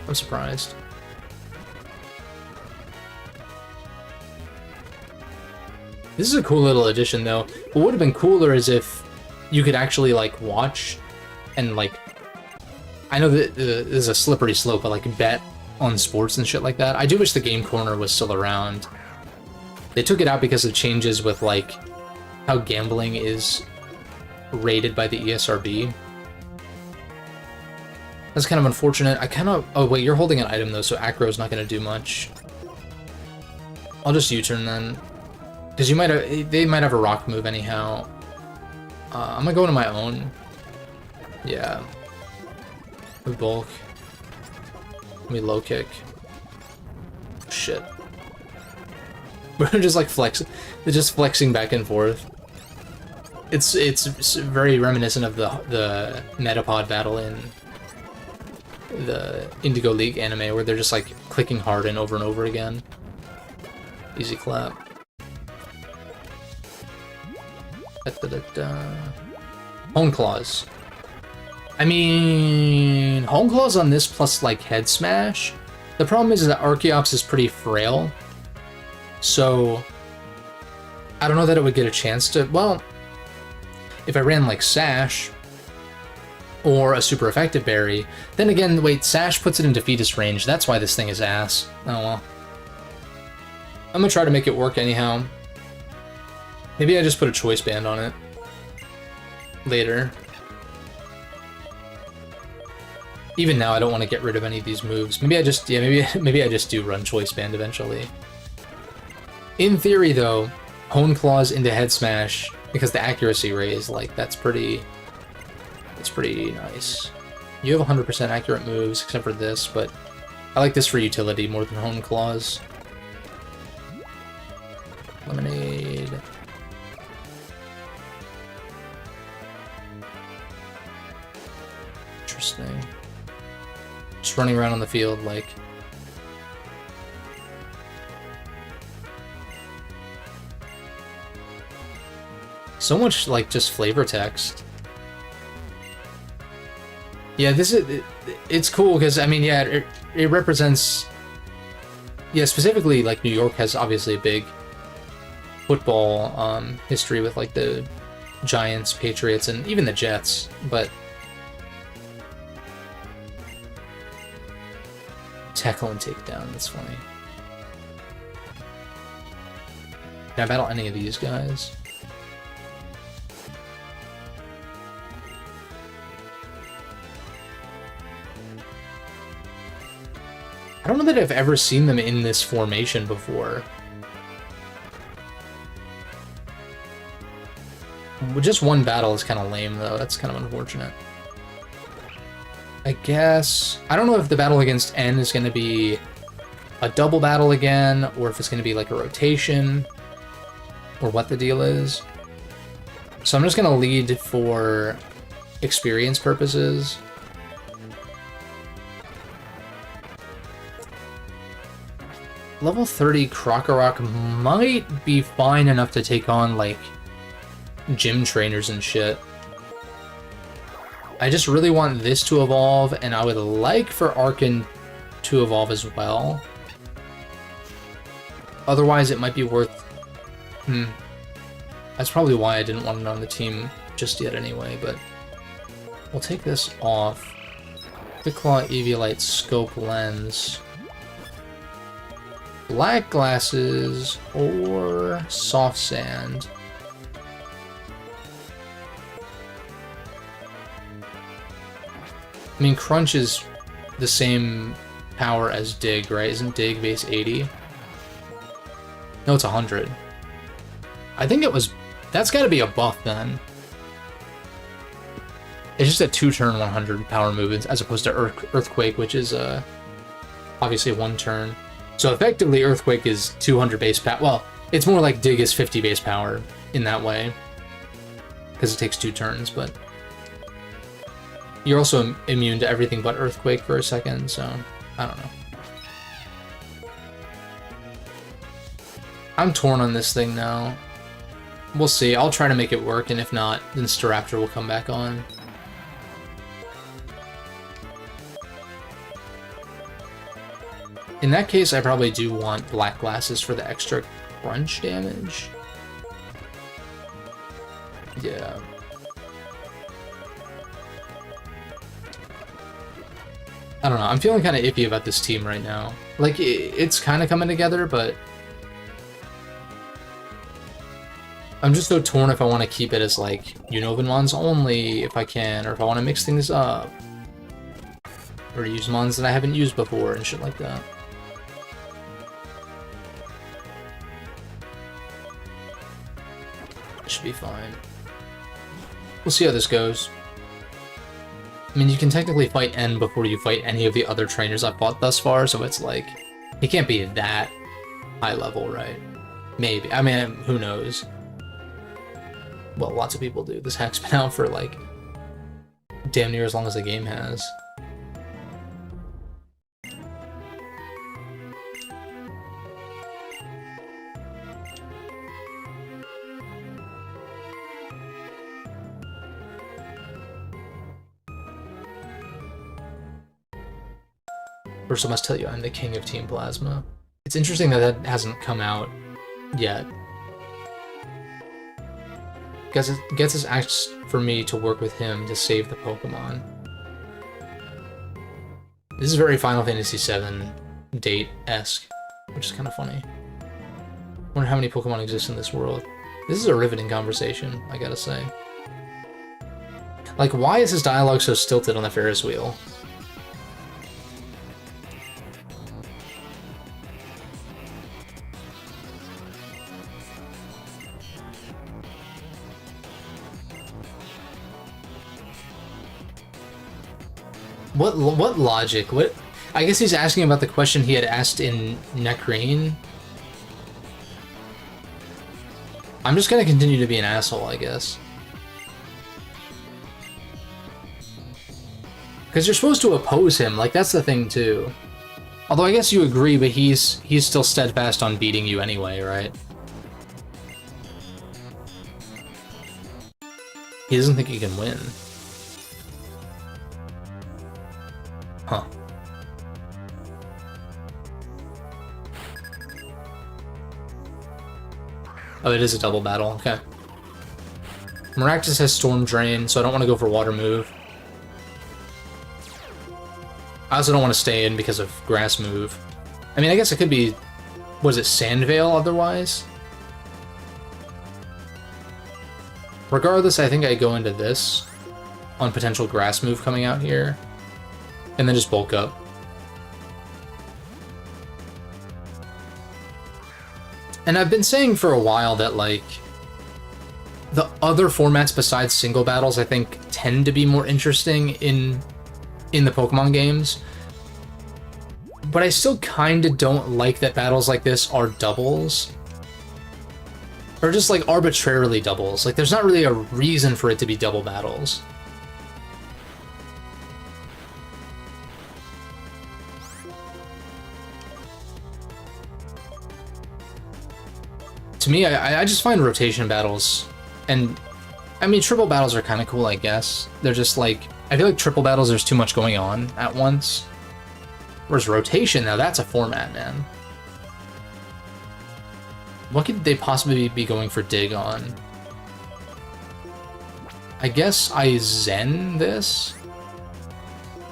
I'm surprised. This is a cool little addition, though. What would have been cooler is if you could actually, like, watch and, like... I know that this is a slippery slope, but, like, bet on sports and shit like that. I do wish the Game Corner was still around. They took it out because of changes with, like, how gambling is rated by the ESRB. That's kind of unfortunate. I kind of... Oh, wait, you're holding an item, though, so Acro's not going to do much. I'll just U-turn, then. Because you might have, they might have a rock move anyhow. I'm gonna go into my own. Yeah. We bulk. We low kick. Shit. We're just like flexing. They're just flexing back and forth. It's very reminiscent of the Metapod battle in the Indigo League anime, where they're just like clicking hard and over again. Easy clap. Hone Claws. I mean, Hone Claws on this plus like Head Smash. The problem is that Archeops is pretty frail, so I don't know that it would get a chance to. Well, if I ran like Sash or a super effective berry, then again, wait, Sash puts it in defeatist range. That's why this thing is ass. Oh well. I'm gonna try to make it work anyhow. Maybe I just put a choice band on it later. Even now, I don't want to get rid of any of these moves. Maybe I just, yeah, maybe I just do run choice band eventually. In theory, though, Hone Claws into Head Smash, because the accuracy raise, like, that's pretty nice. You have 100% accurate moves, except for this, but I like this for utility more than Hone Claws. Lemonade. Interesting. Just running around on the field, like... So much, like, just flavor text. Yeah, this is... It's cool, because, I mean, yeah, it represents... Yeah, specifically, like, New York has obviously a big football history with, like, the Giants, Patriots, and even the Jets, but... Tackle and takedown, that's funny. Can I battle any of these guys? I don't know that I've ever seen them in this formation before. Just one battle is kind of lame, though. That's kind of unfortunate. I guess... I don't know if the battle against N is going to be a double battle again, or if it's going to be like a rotation, or what the deal is. So I'm just going to lead for experience purposes. Level 30 Krokorok might be fine enough to take on, like, gym trainers and shit. I just really want this to evolve, and I would like for Arkin to evolve as well. Otherwise, it might be worth... That's probably why I didn't want it on the team just yet anyway, but... We'll take this off. Quick Claw, Eviolite, Scope, Lens. Black Glasses, or Soft Sand. I mean, Crunch is the same power as Dig, right? Isn't Dig base 80? No, it's 100. I think it was... That's gotta be a buff, then. It's just a 2-turn 100 power movements, as opposed to Earthquake, which is obviously 1 turn. So effectively, Earthquake is 200 base power. Well, it's more like Dig is 50 base power in that way, because it takes 2 turns, but... You're also immune to everything but Earthquake for a second, so I don't know. I'm torn on this thing now. We'll see. I'll try to make it work, and if not, then Staraptor will come back on. In that case, I probably do want Black Glasses for the extra crunch damage. Yeah. I don't know, I'm feeling kind of iffy about this team right now. Like, it's kind of coming together, but... I'm just so torn if I want to keep it as, like, Unova Mons only, if I can, or if I want to mix things up. Or use Mons that I haven't used before, and shit like that. Should be fine. We'll see how this goes. I mean, you can technically fight N before you fight any of the other trainers I've fought thus far, so it's like... He can't be that high level, right? Maybe. I mean, who knows? Well, lots of people do. This hack's been out for, like, damn near as long as the game has. First, I must tell you, I'm the king of Team Plasma. It's interesting that that hasn't come out yet. Guess it gets his asked for me to work with him to save the Pokemon. This is very Final Fantasy VII date-esque, which is kind of funny. Wonder how many Pokemon exist in this world. This is a riveting conversation, I gotta say. Like, why is his dialogue so stilted on the Ferris wheel? What logic? What? I guess he's asking about the question he had asked in Necrane. I'm just gonna continue to be an asshole, I guess. Because you're supposed to oppose him, like, that's the thing, too. Although I guess you agree, but he's still steadfast on beating you anyway, right? He doesn't think he can win. Huh. Oh, it is a double battle, okay. Maractus has Storm Drain, so I don't want to go for Water Move. I also don't want to stay in because of Grass Move. I mean, I guess it could be... Was it Sand Veil otherwise? Regardless, I think I go into this on potential Grass Move coming out here. And then just bulk up. And I've been saying for a while that, like, the other formats besides single battles, I think, tend to be more interesting in the Pokemon games. But I still kind of don't like that battles like this are doubles. Or just, like, arbitrarily doubles. Like, there's not really a reason for it to be double battles. To me, I just find rotation battles, and I mean, triple battles are kind of cool, I guess. They're just like, I feel like triple battles, there's too much going on at once. Whereas rotation, now that's a format, man. What could they possibly be going for dig on? I guess I Zen this,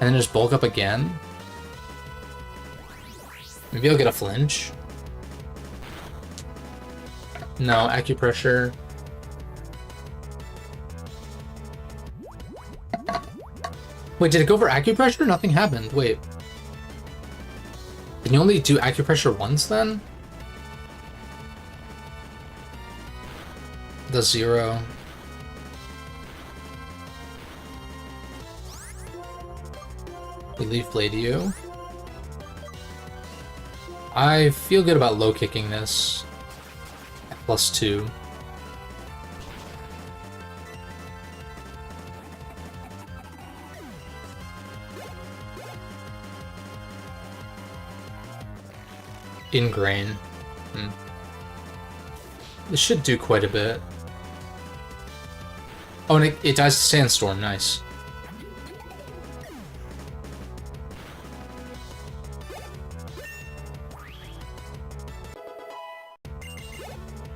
and then just bulk up again. Maybe I'll get a flinch. No, acupressure. Wait, did it go for acupressure? Nothing happened. Wait. Can you only do acupressure once then? The 0. Relief Blade you. I feel good about low kicking this at +2. Ingrain. This should do quite a bit. Oh, and it dies to Sandstorm. Nice.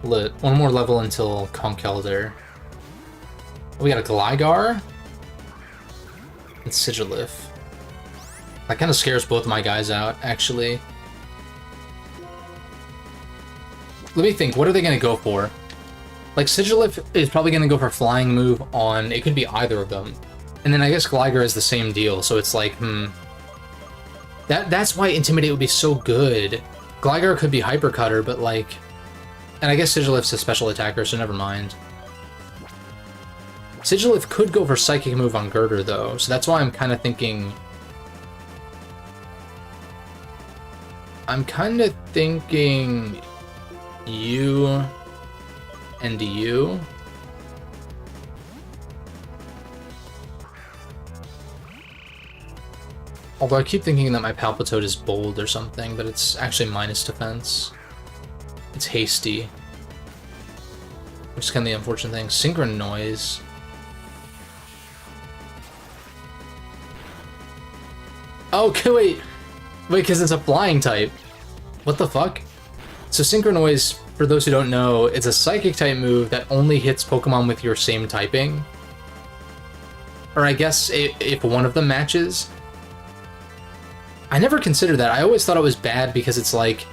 Lit. One more level until Conkeldurr. We got a Gligar and Sigilif. That kind of scares both my guys out, actually. Let me think, what are they going to go for? Like, Sigilif is probably going to go for Flying move on... It could be either of them. And then I guess Gligar is the same deal, so it's like, That's why Intimidate would be so good. Gligar could be Hyper Cutter, but like... And I guess Sigilif's a special attacker, so never mind. Sigilif could go for Psychic move on Girder, though, so that's why I'm kind of thinking... you and you. Although I keep thinking that my Palpitoad is bold or something, but it's actually minus defense. It's hasty. Which is kind of the unfortunate thing. Synchron Noise. Oh, okay, wait, because it's a flying type. What the fuck? So Synchron Noise, for those who don't know, it's a Psychic type move that only hits Pokemon with your same typing. Or I guess if one of them matches. I never considered that. I always thought it was bad because it's like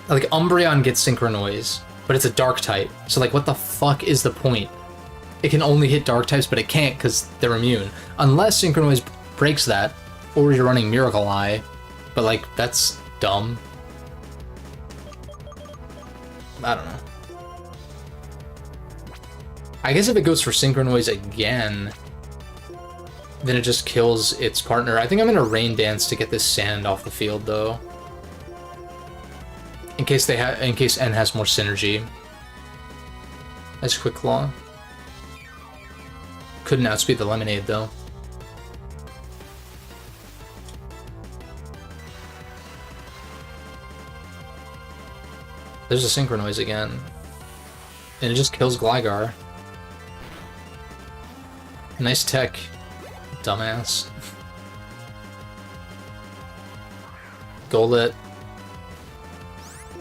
Umbreon gets Synchron Noise, but it's a Dark type. So like, what the fuck is the point? It can only hit Dark types, but it can't because they're immune. Unless Synchron Noise breaks that, or you're running Miracle Eye. But like, that's dumb. I don't know. I guess if it goes for Synchron Noise again, then it just kills its partner. I think I'm gonna Rain Dance to get this sand off the field, though. In case N has more synergy. Nice Quick Claw. Couldn't outspeed the Lemonade, though. There's a Synchron Noise again. And it just kills Gligar. Nice tech, dumbass. Golett.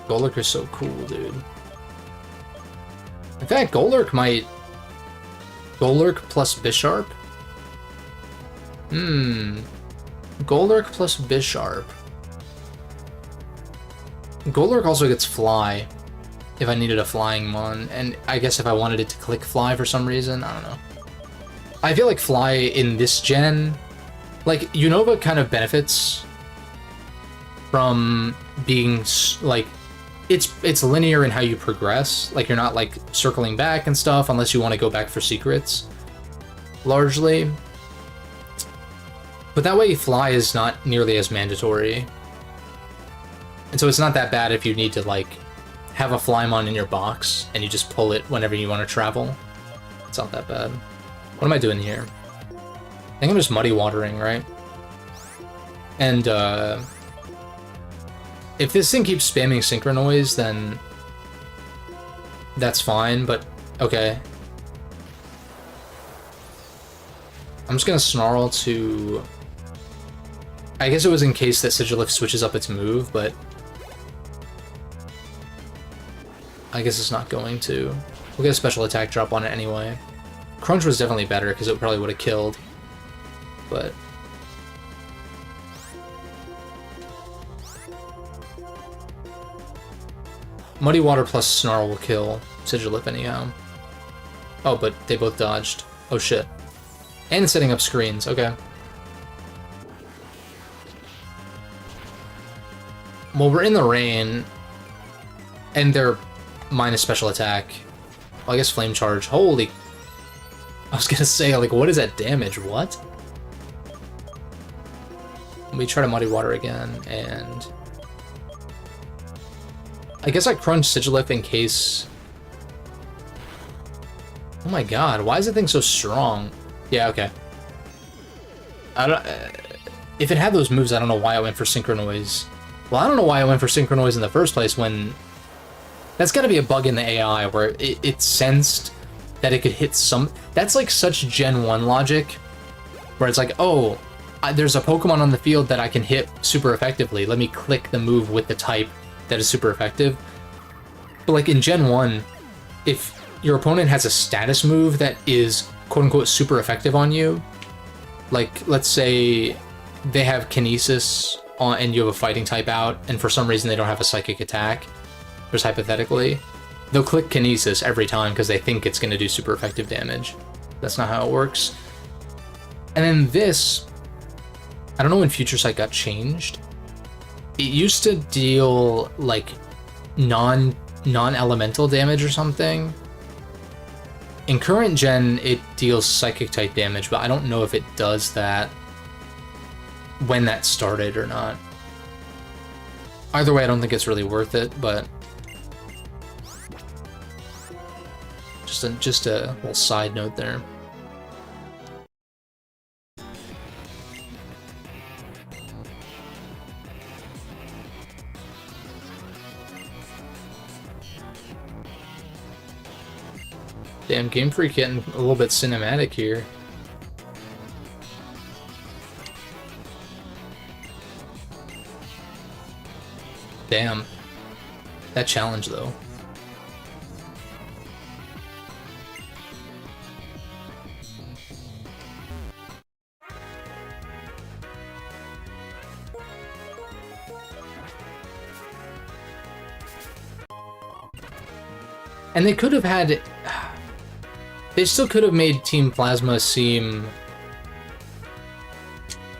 Golurk is so cool, dude. In fact, Golurk might... Golurk plus Bisharp? Golurk plus Bisharp. Golurk also gets Fly, if I needed a Flying Mon, and I guess if I wanted it to click Fly for some reason, I don't know. I feel like Fly in this gen... Like, Unova kind of benefits from being, like... It's linear in how you progress. Like, you're not, like, circling back and stuff, unless you want to go back for secrets. Largely. But that way, Fly is not nearly as mandatory. And so it's not that bad if you need to, like, have a Flymon in your box, and you just pull it whenever you want to travel. It's not that bad. What am I doing here? I think I'm just Muddy Watering, right? And, if this thing keeps spamming Synchron Noise, then that's fine, but okay. I'm just gonna Snarl to... I guess it was in case that Sigilif switches up its move, but... I guess it's not going to. We'll get a special attack drop on it anyway. Crunch was definitely better because it probably would have killed. But... Muddy Water plus Snarl will kill Sigilif anyhow. Oh, but they both dodged. Oh shit. And it's setting up screens, okay. Well, we're in the rain, and they're minus special attack. Well, I guess Flame Charge. Holy... I was gonna say, like, what is that damage? What? We try to Muddy Water again, and... I guess I Crunch Sigilif in case... Oh my god, why is that thing so strong? Yeah, okay. I don't... if it had those moves, I don't know why I went for Synchronoise. Well, I don't know why I went for Synchronoise in the first place when... That's gotta be a bug in the AI where it sensed that it could hit some... That's like such Gen 1 logic, where it's like, oh, there's a Pokemon on the field that I can hit super effectively. Let me click the move with the type that is super effective. But like in Gen 1, if your opponent has a status move that is quote-unquote super effective on you, like let's say they have Kinesis on and you have a fighting type out, and for some reason they don't have a psychic attack, just hypothetically, they'll click Kinesis every time because they think it's going to do super effective damage. That's not how it works. And then this, I don't know when Future Sight got changed. It used to deal like non-elemental damage or something. In current gen, it deals psychic type damage, but I don't know if it does that when that started or not. Either way, I don't think it's really worth it, but just a little side note there. Damn, Game Freak getting a little bit cinematic here. Damn. That challenge, though. And they could have had... They still could have made Team Plasma seem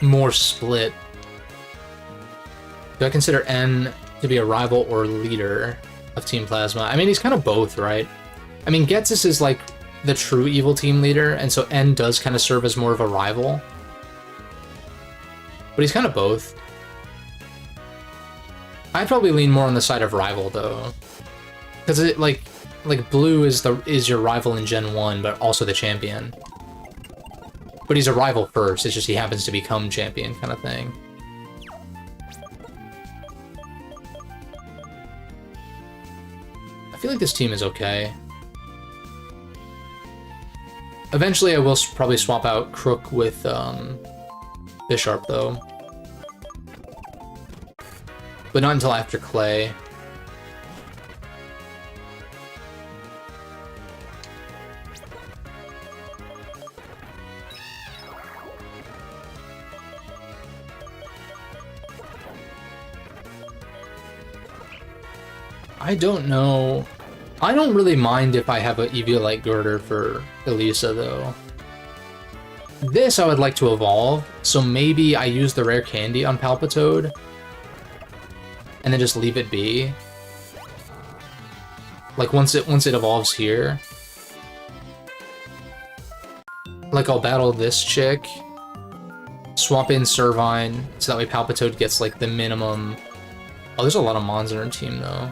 more split. Do I consider N to be a rival or leader of Team Plasma? I mean, he's kind of both, right? I mean, Ghetsis is like the true evil team leader, and so N does kind of serve as more of a rival. But he's kind of both. I'd probably lean more on the side of rival, though. Because it, like Blue is your rival in Gen 1, but also the champion. But he's a rival first, it's just he happens to become champion kind of thing. I feel like this team is okay. Eventually I will probably swap out Crook with Bisharp, though. But not until after Clay. I don't know. I don't really mind if I have an Eviolite Girder for Elisa, though. This I would like to evolve, so maybe I use the rare candy on Palpitoad, and then just leave it be. Like once it evolves here, like I'll battle this chick, swap in Servine, so that way Palpitoad gets like the minimum. Oh, there's a lot of Mons in our team though.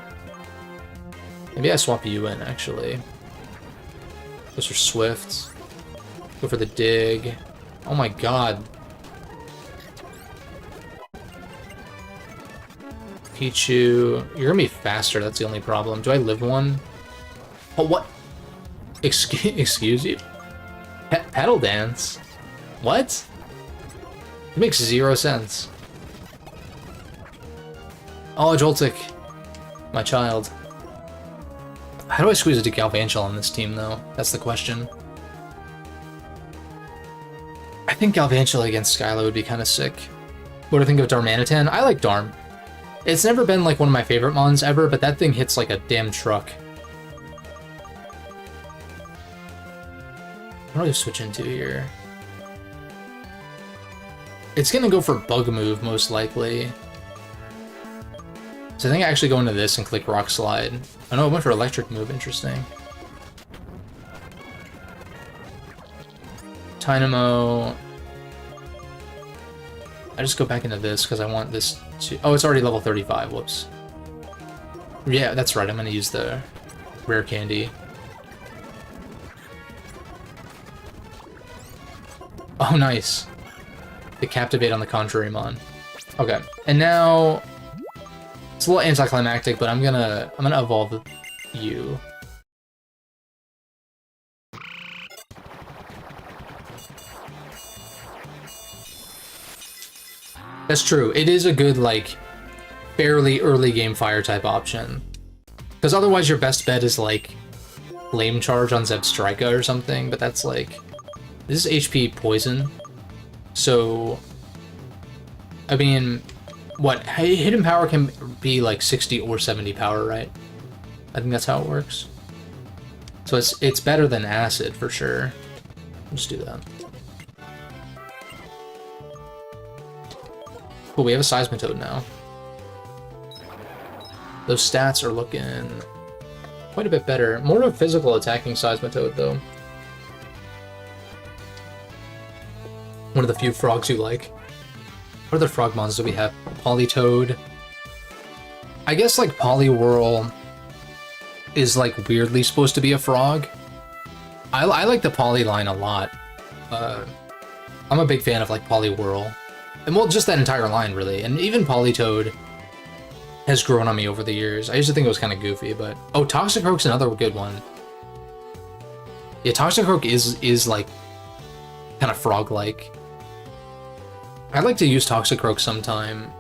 Maybe I swap you in, actually. Those are Swift. Go for the dig. Oh my god. Pichu. You're gonna be faster, that's the only problem. Do I live one? Oh, what? Excuse you? Pedal Dance? What? It makes 0 sense. Oh, Joltik. My child. How do I squeeze it to Galvantula on this team, though? That's the question. I think Galvantula against Skyla would be kind of sick. What do I think of Darmanitan? I like Darm. It's never been like one of my favorite mons ever, but that thing hits like a damn truck. What do I switch into here? It's gonna go for Bug Move, most likely. So I think I actually go into this and click Rock Slide. Oh no, I went for Electric Move, interesting. Dynamo. I just go back into this because I want this to... Oh, it's already level 35, whoops. Yeah, that's right, I'm gonna use the Rare Candy. Oh, nice. The Captivate on the Contrary Mon. Okay, and now... It's a little anticlimactic, but I'm gonna evolve you. That's true. It is a good, like, fairly early game fire type option. Because otherwise your best bet is, like, Flame Charge on Zebstrika or something, but that's, like... This is HP Poison. So... I mean... What? Hidden Power can be, like, 60 or 70 power, right? I think that's how it works. So it's better than Acid, for sure. Let's do that. Cool, we have a Seismitoad now. Those stats are looking quite a bit better. More of a physical attacking Seismitoad, though. One of the few frogs you like. What other frog mons do we have? Politoad. I guess, like, Poliwhirl is, like, weirdly supposed to be a frog. I like the Poly line a lot. I'm a big fan of, like, Poliwhirl. And, well, just that entire line, really. And even Politoad has grown on me over the years. I used to think it was kind of goofy, but... Oh, Toxicroak's another good one. Yeah, Toxicroak is like, kind of frog-like. I'd like to use Toxicroak sometime.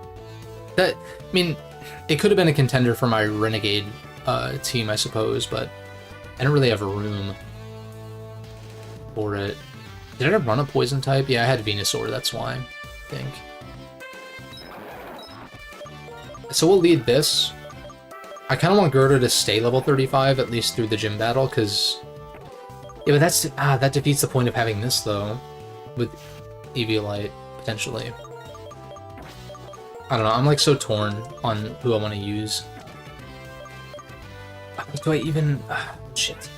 I mean, it could have been a contender for my Renegade team, I suppose, but I don't really have room for it. Did I run a Poison type? Yeah, I had Venusaur, that's why, I think. So we'll lead this. I kind of want Gerda to stay level 35, at least through the gym battle, because... Yeah, but that defeats the point of having this, though, with Eviolite, potentially. I don't know, I'm like so torn on who I want to use. Do I even... shit.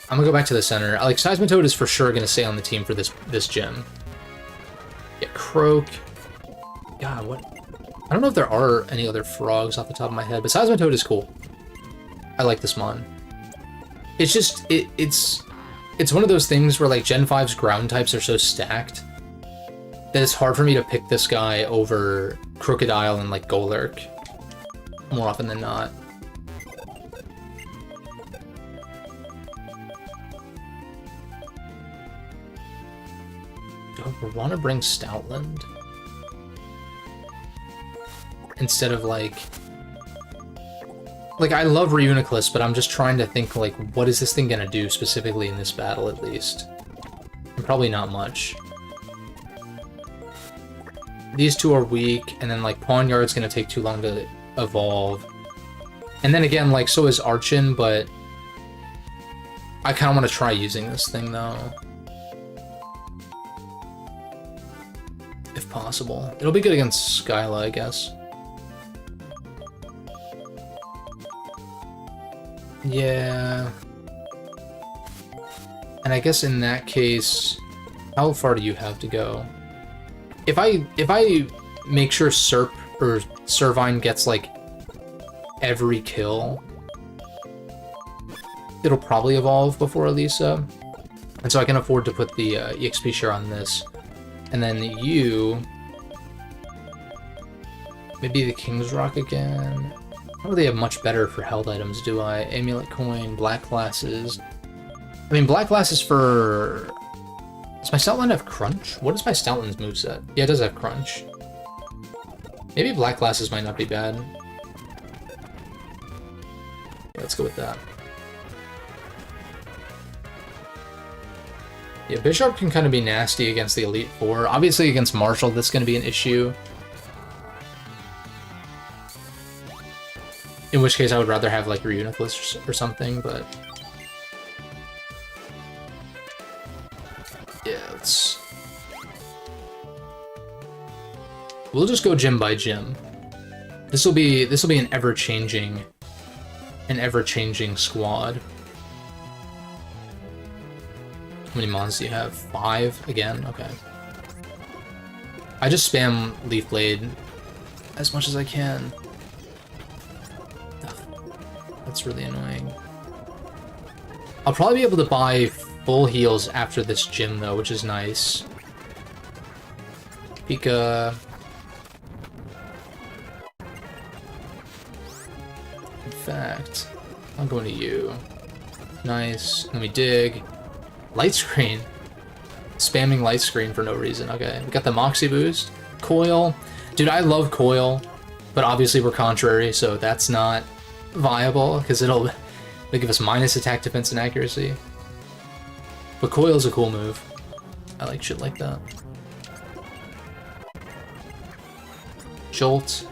I'm gonna go back to the center. Like, Seismitoad is for sure gonna stay on the team for this gym. Yeah, Croak. God, what... I don't know if there are any other frogs off the top of my head, but Seismitoad is cool. I like this mon. It's just... It's one of those things where, like, Gen 5's ground types are so stacked that it's hard for me to pick this guy over Crocodile and, like, Golurk more often than not. Do I want to bring Stoutland? Instead of, like... Like, I love Reuniclus, but I'm just trying to think, like, what is this thing gonna do specifically in this battle, at least? And probably not much. These two are weak, and then, like, Pawnyard's gonna take too long to evolve. And then again, like, so is Archon, but... I kinda want to try using this thing, though. If possible. It'll be good against Skyla, I guess. Yeah. And I guess in that case, how far do you have to go? If I make sure Serp or Servine gets like every kill, it'll probably evolve before Elisa. And so I can afford to put the EXP share on this. And then you... Maybe the King's Rock again. I don't really have much better for held items, do I? Amulet Coin, Black Glasses. I mean, Black Glasses for... Does my Stoutland have Crunch? What is my Stoutland's moveset? Yeah, it does have Crunch. Maybe Black Glasses might not be bad. Let's go with that. Yeah, Bishop can kind of be nasty against the Elite Four. Obviously, against Marshall, that's going to be an issue. In which case, I would rather have, like, Reunitless or something, but... yeah, let's... we'll just go gym by gym. This will be an ever-changing squad. How many mons do you have? 5 again? Okay. I just spam Leaf Blade as much as I can. That's really annoying. I'll probably be able to buy full heals after this gym though, which is nice. Pika. In fact, I'm going to you. Nice. Let me dig. Light screen. Spamming light screen for no reason. Okay, we got the Moxie boost. Coil. Dude, I love Coil, but obviously we're contrary, so that's not viable, because it'll give us minus attack, defense, and accuracy. But Coil's a cool move. I like shit like that. Jolt.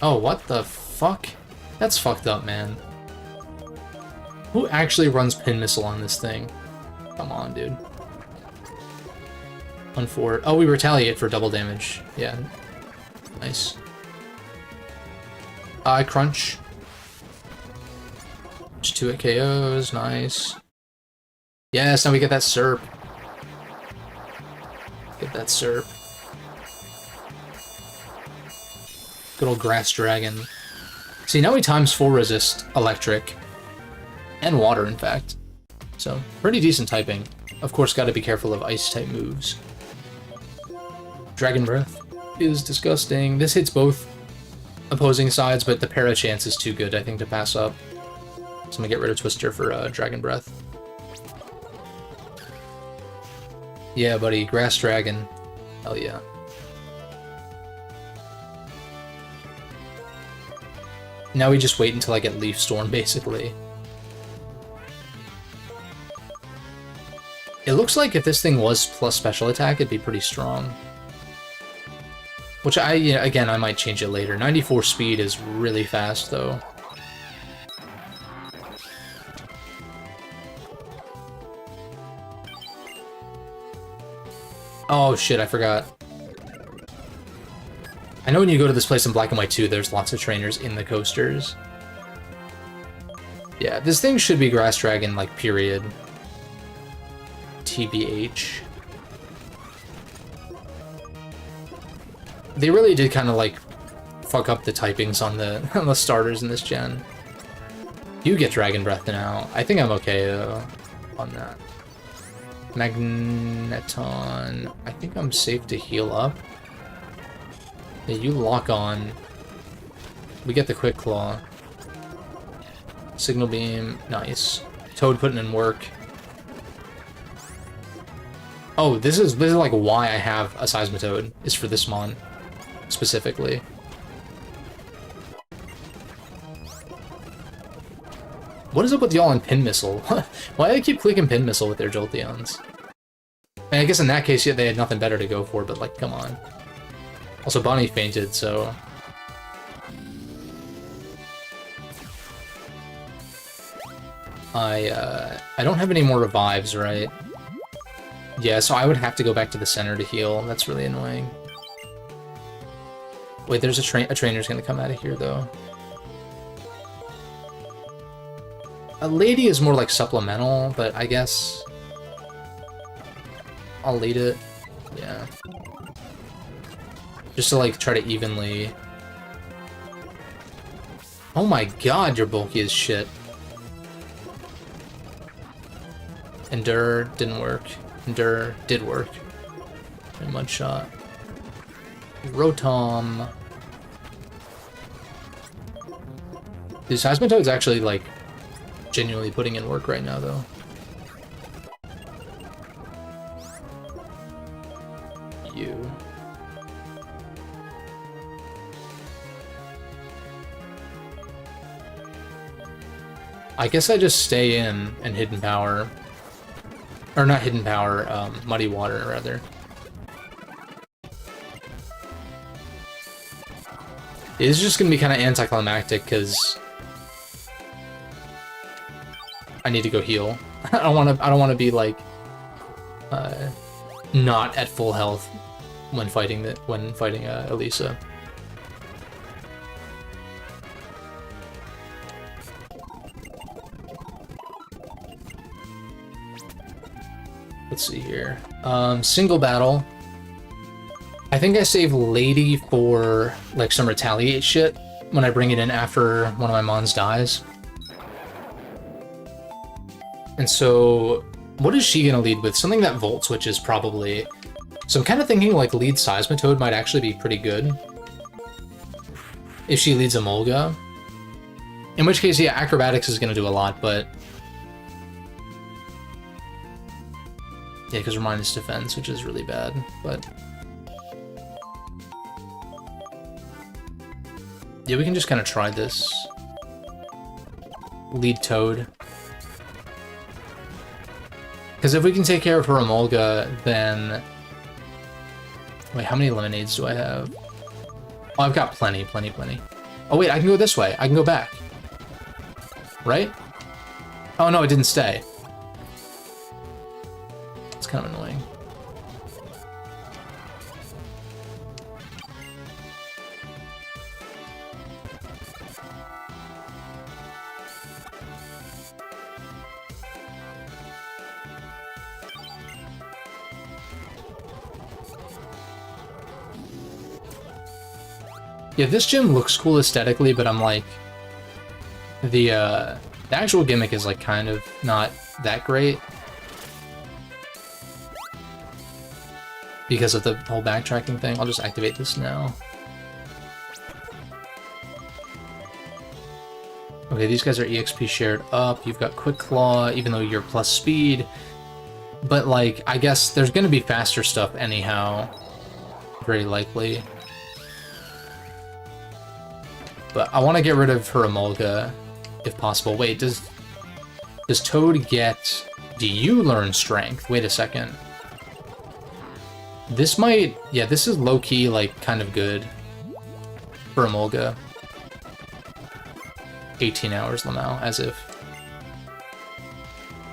Oh, what the fuck? That's fucked up, man. Who actually runs Pin Missile on this thing? Come on, dude. Unforward. Oh, we retaliate for double damage. Yeah. Nice. Crunch. Just 2 KOs. Nice. Yes, now we get that Serp. Get that Serp. Good old Grass Dragon. See, now we times 4 resist Electric. And Water, in fact. So, pretty decent typing. Of course, gotta be careful of Ice-type moves. Dragon Breath is disgusting. This hits both opposing sides, but the para chance is too good, I think, to pass up. So I'm gonna get rid of Twister for Dragon Breath. Yeah, buddy, Grass Dragon. Hell yeah. Now we just wait until I get Leaf Storm, basically. It looks like if this thing was plus special attack, it'd be pretty strong. Which again, I might change it later. 94 speed is really fast, though. Oh shit, I forgot. I know when you go to this place in Black and White 2, there's lots of trainers in the coasters. Yeah, this thing should be Grass Dragon, like, period. TBH. They really did kind of, like, fuck up the typings on the, on the starters in this gen. You get Dragon Breath now. I think I'm okay, though, on that. Magneton. I think I'm safe to heal up. Yeah, you lock on. We get the Quick Claw. Signal Beam. Nice. Toad putting in work. Oh, this is like why I have a Seismitoad, is for this mon, specifically. What is up with y'all in Pin Missile? Why do they keep clicking Pin Missile with their Jolteons? And I guess in that case, yeah, they had nothing better to go for, but like, come on. Also, Bonnie fainted, so... I don't have any more revives, right? Yeah, so I would have to go back to the center to heal. That's really annoying. Wait, there's a trainer's gonna come out of here, though. A lady is more like supplemental, but I guess... I'll lead it. Yeah. Just to, like, try to evenly... Oh my god, you're bulky as shit. Endure didn't work. Endure did work. And Mudshot. Rotom. Dude, Seismitoad's actually, like, genuinely putting in work right now, though. You. I guess I just stay in and Hidden Power. Or not Hidden Power, Muddy Water, rather. It's just gonna be kind of anticlimactic, because I need to go heal. I don't wanna be, like, not at full health when fighting Elisa. Let's see here. Single battle. I think I save Lady for, like, some retaliate shit when I bring it in after one of my mons dies. And so, what is she gonna lead with? Something that Volt switches, probably. So I'm kind of thinking, like, lead Seismitoad might actually be pretty good. If she leads Emolga. In which case, yeah, Acrobatics is gonna do a lot, but... yeah, because we're minus defense, which is really bad, but... yeah, we can just kind of try this. Lead Toad. Because if we can take care of her Emolga, then... wait, how many lemonades do I have? Oh, I've got plenty. Oh wait, I can go this way. I can go back. Right? Oh no, it didn't stay. It's kind of annoying. Yeah, this gym looks cool aesthetically, but I'm like, the actual gimmick is like kind of not that great because of the whole backtracking thing. I'll just activate this now. Okay, these guys are EXP shared up. You've got Quick Claw, even though you're plus speed. But like, I guess there's gonna be faster stuff anyhow. Very likely. But I want to get rid of her Emolga, if possible. Wait, does Toad get... do you learn Strength? Wait a second. This might... yeah, this is low-key, like, kind of good for Emolga. 18 hours, Lamau, as if.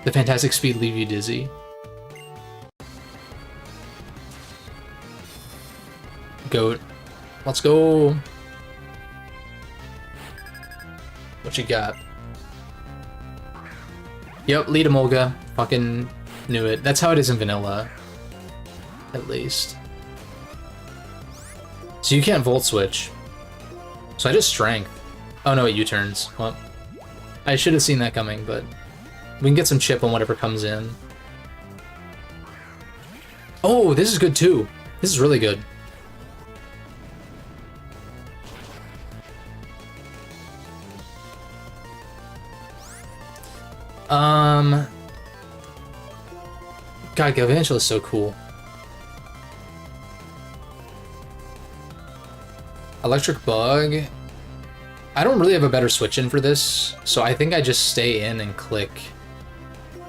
The Fantastic Speed leave you dizzy. Goat. Let's go! What you got? Yep, lead Emolga. Fucking knew it. That's how it is in vanilla. At least. So you can't Volt Switch. So I just Strength. Oh no, it U-turns. Well, I should have seen that coming, but we can get some chip on whatever comes in. Oh, this is good too. This is really good. God, Galvantula is so cool. Electric Bug. I don't really have a better switch in for this, so I think I just stay in and click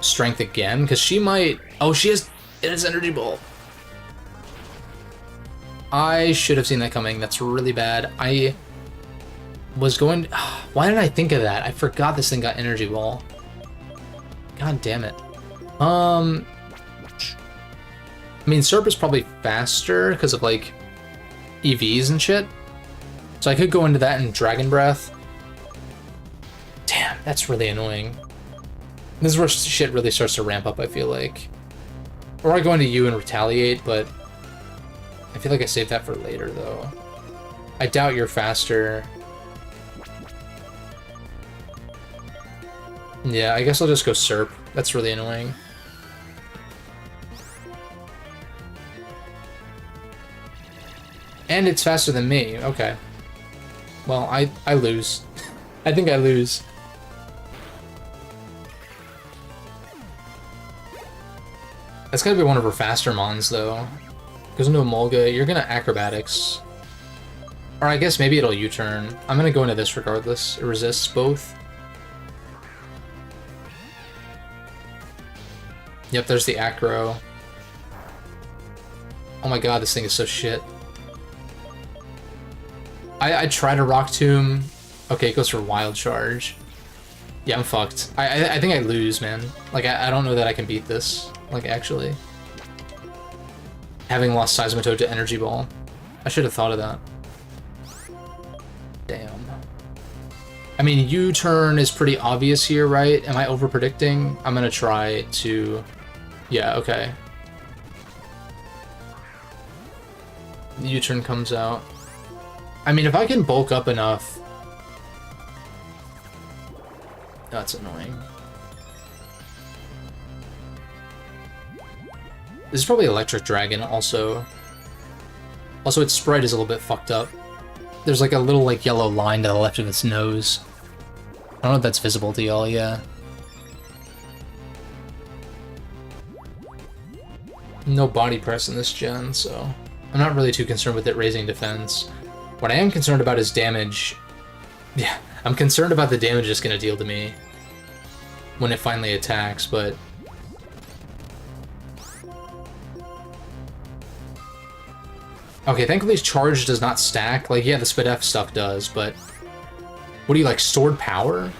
Strength again, because she might... oh, she has... it is Energy Ball. I should have seen that coming. That's really bad. I was going... why did I think of that? I forgot this thing got Energy Ball. God damn it. I mean, Serp is probably faster because of, like, EVs and shit. So I could go into that and Dragon Breath. Damn, that's really annoying. This is where shit really starts to ramp up, I feel like. Or I go into you and retaliate, but I feel like I saved that for later, though. I doubt you're faster. Yeah, I guess I'll just go Serp. That's really annoying. And it's faster than me. Okay. Well, I lose. I think I lose. That's gotta be one of her faster mons, though. Goes into Emolga. You're gonna Acrobatics. Or I guess maybe it'll U-turn. I'm gonna go into this regardless. It resists both. Yep, there's the acro. Oh my god, this thing is so shit. I try to Rock Tomb. Okay, it goes for Wild Charge. Yeah, I'm fucked. I think I lose, man. Like, I don't know that I can beat this. Like, actually. Having lost Seismitoad to Energy Ball. I should have thought of that. Damn. I mean, U-turn is pretty obvious here, right? Am I over-predicting? I'm gonna try to... Yeah, okay. The U-turn comes out. I mean, if I can bulk up enough... That's annoying. This is probably Electric Dragon, also. Also, its sprite is a little bit fucked up. There's like a little like yellow line to the left of its nose. I don't know if that's visible to y'all, yeah. No body press in this gen, so I'm not really too concerned with it raising defense. What I am concerned about is damage. Yeah, I'm concerned about the damage it's gonna deal to me when it finally attacks, but... Okay, thankfully charge does not stack. Like, yeah, the Spit F stuff does, but... What do you, like, stored power?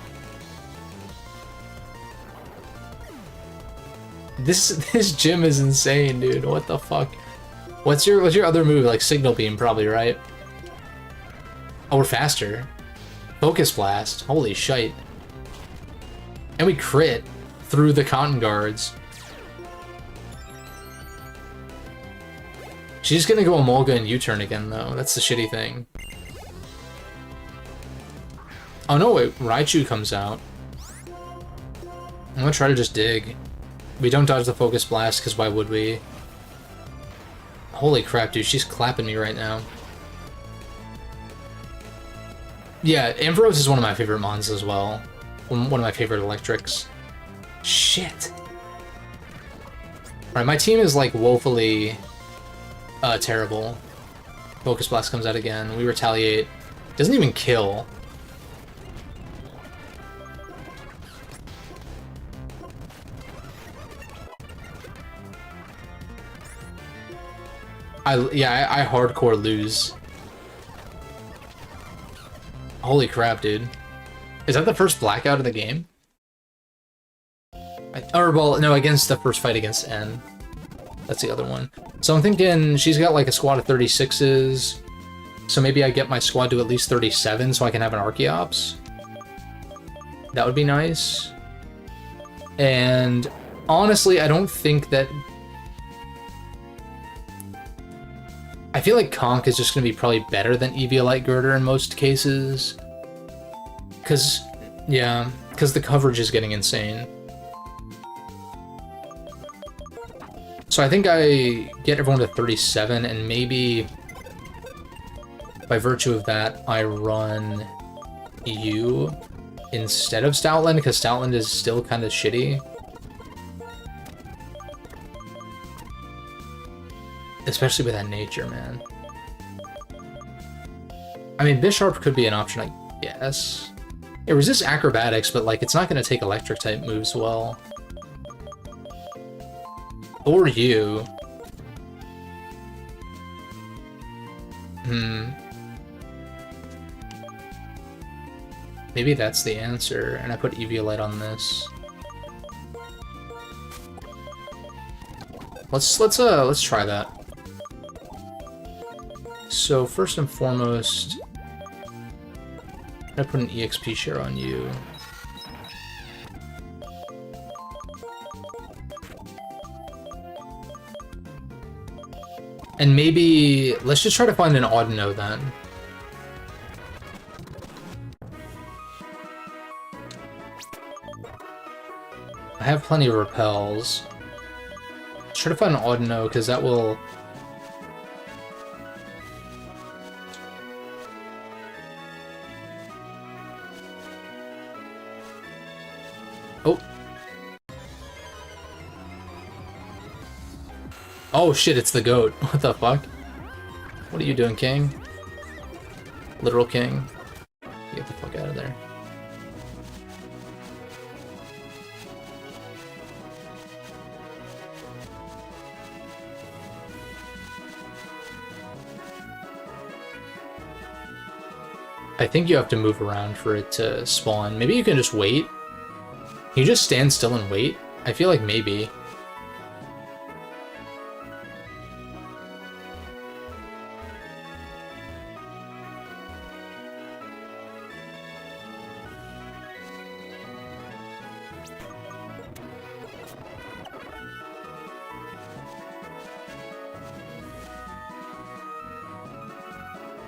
This gym is insane, dude. What the fuck? What's your other move? Like, Signal Beam, probably, right? Oh, we're faster. Focus Blast. Holy shite. And we crit through the Cotton Guards. She's gonna go Emolga and U-turn again, though. That's the shitty thing. Oh no, wait. Raichu comes out. I'm gonna try to just dig. We don't dodge the Focus Blast, because why would we? Holy crap, dude. She's clapping me right now. Yeah, Ampharos is one of my favorite mons as well. One of my favorite electrics. Shit. Alright, my team is like woefully terrible. Focus Blast comes out again. We retaliate. Doesn't even kill. I hardcore lose. Holy crap, dude. Is that the first blackout of the game? Or, well, no, against the first fight against N. That's the other one. So I'm thinking she's got like a squad of 36s. So maybe I get my squad to at least 37 so I can have an Archeops. That would be nice. And honestly, I don't think that... I feel like Conk is just going to be probably better than Eviolite Girder in most cases. Because, yeah, because the coverage is getting insane. So I think I get everyone to 37, and maybe by virtue of that, I run you instead of Stoutland, because Stoutland is still kind of shitty. Especially with that nature, man. I mean, Bisharp could be an option, I guess. It resists acrobatics, but like it's not going to take electric type moves well. Or you. Maybe that's the answer, and I put Eviolite on this. Let's try that. So first and foremost, I'm gonna put an EXP share on you. And maybe let's just try to find an Audino then. I have plenty of repels. Let's try to find an Audino because that will. Oh. Oh shit, it's the goat. What the fuck? What are you doing, King? Literal King? Get the fuck out of there. I think you have to move around for it to spawn. Maybe you can just wait. Can you just stand still and wait? I feel like maybe.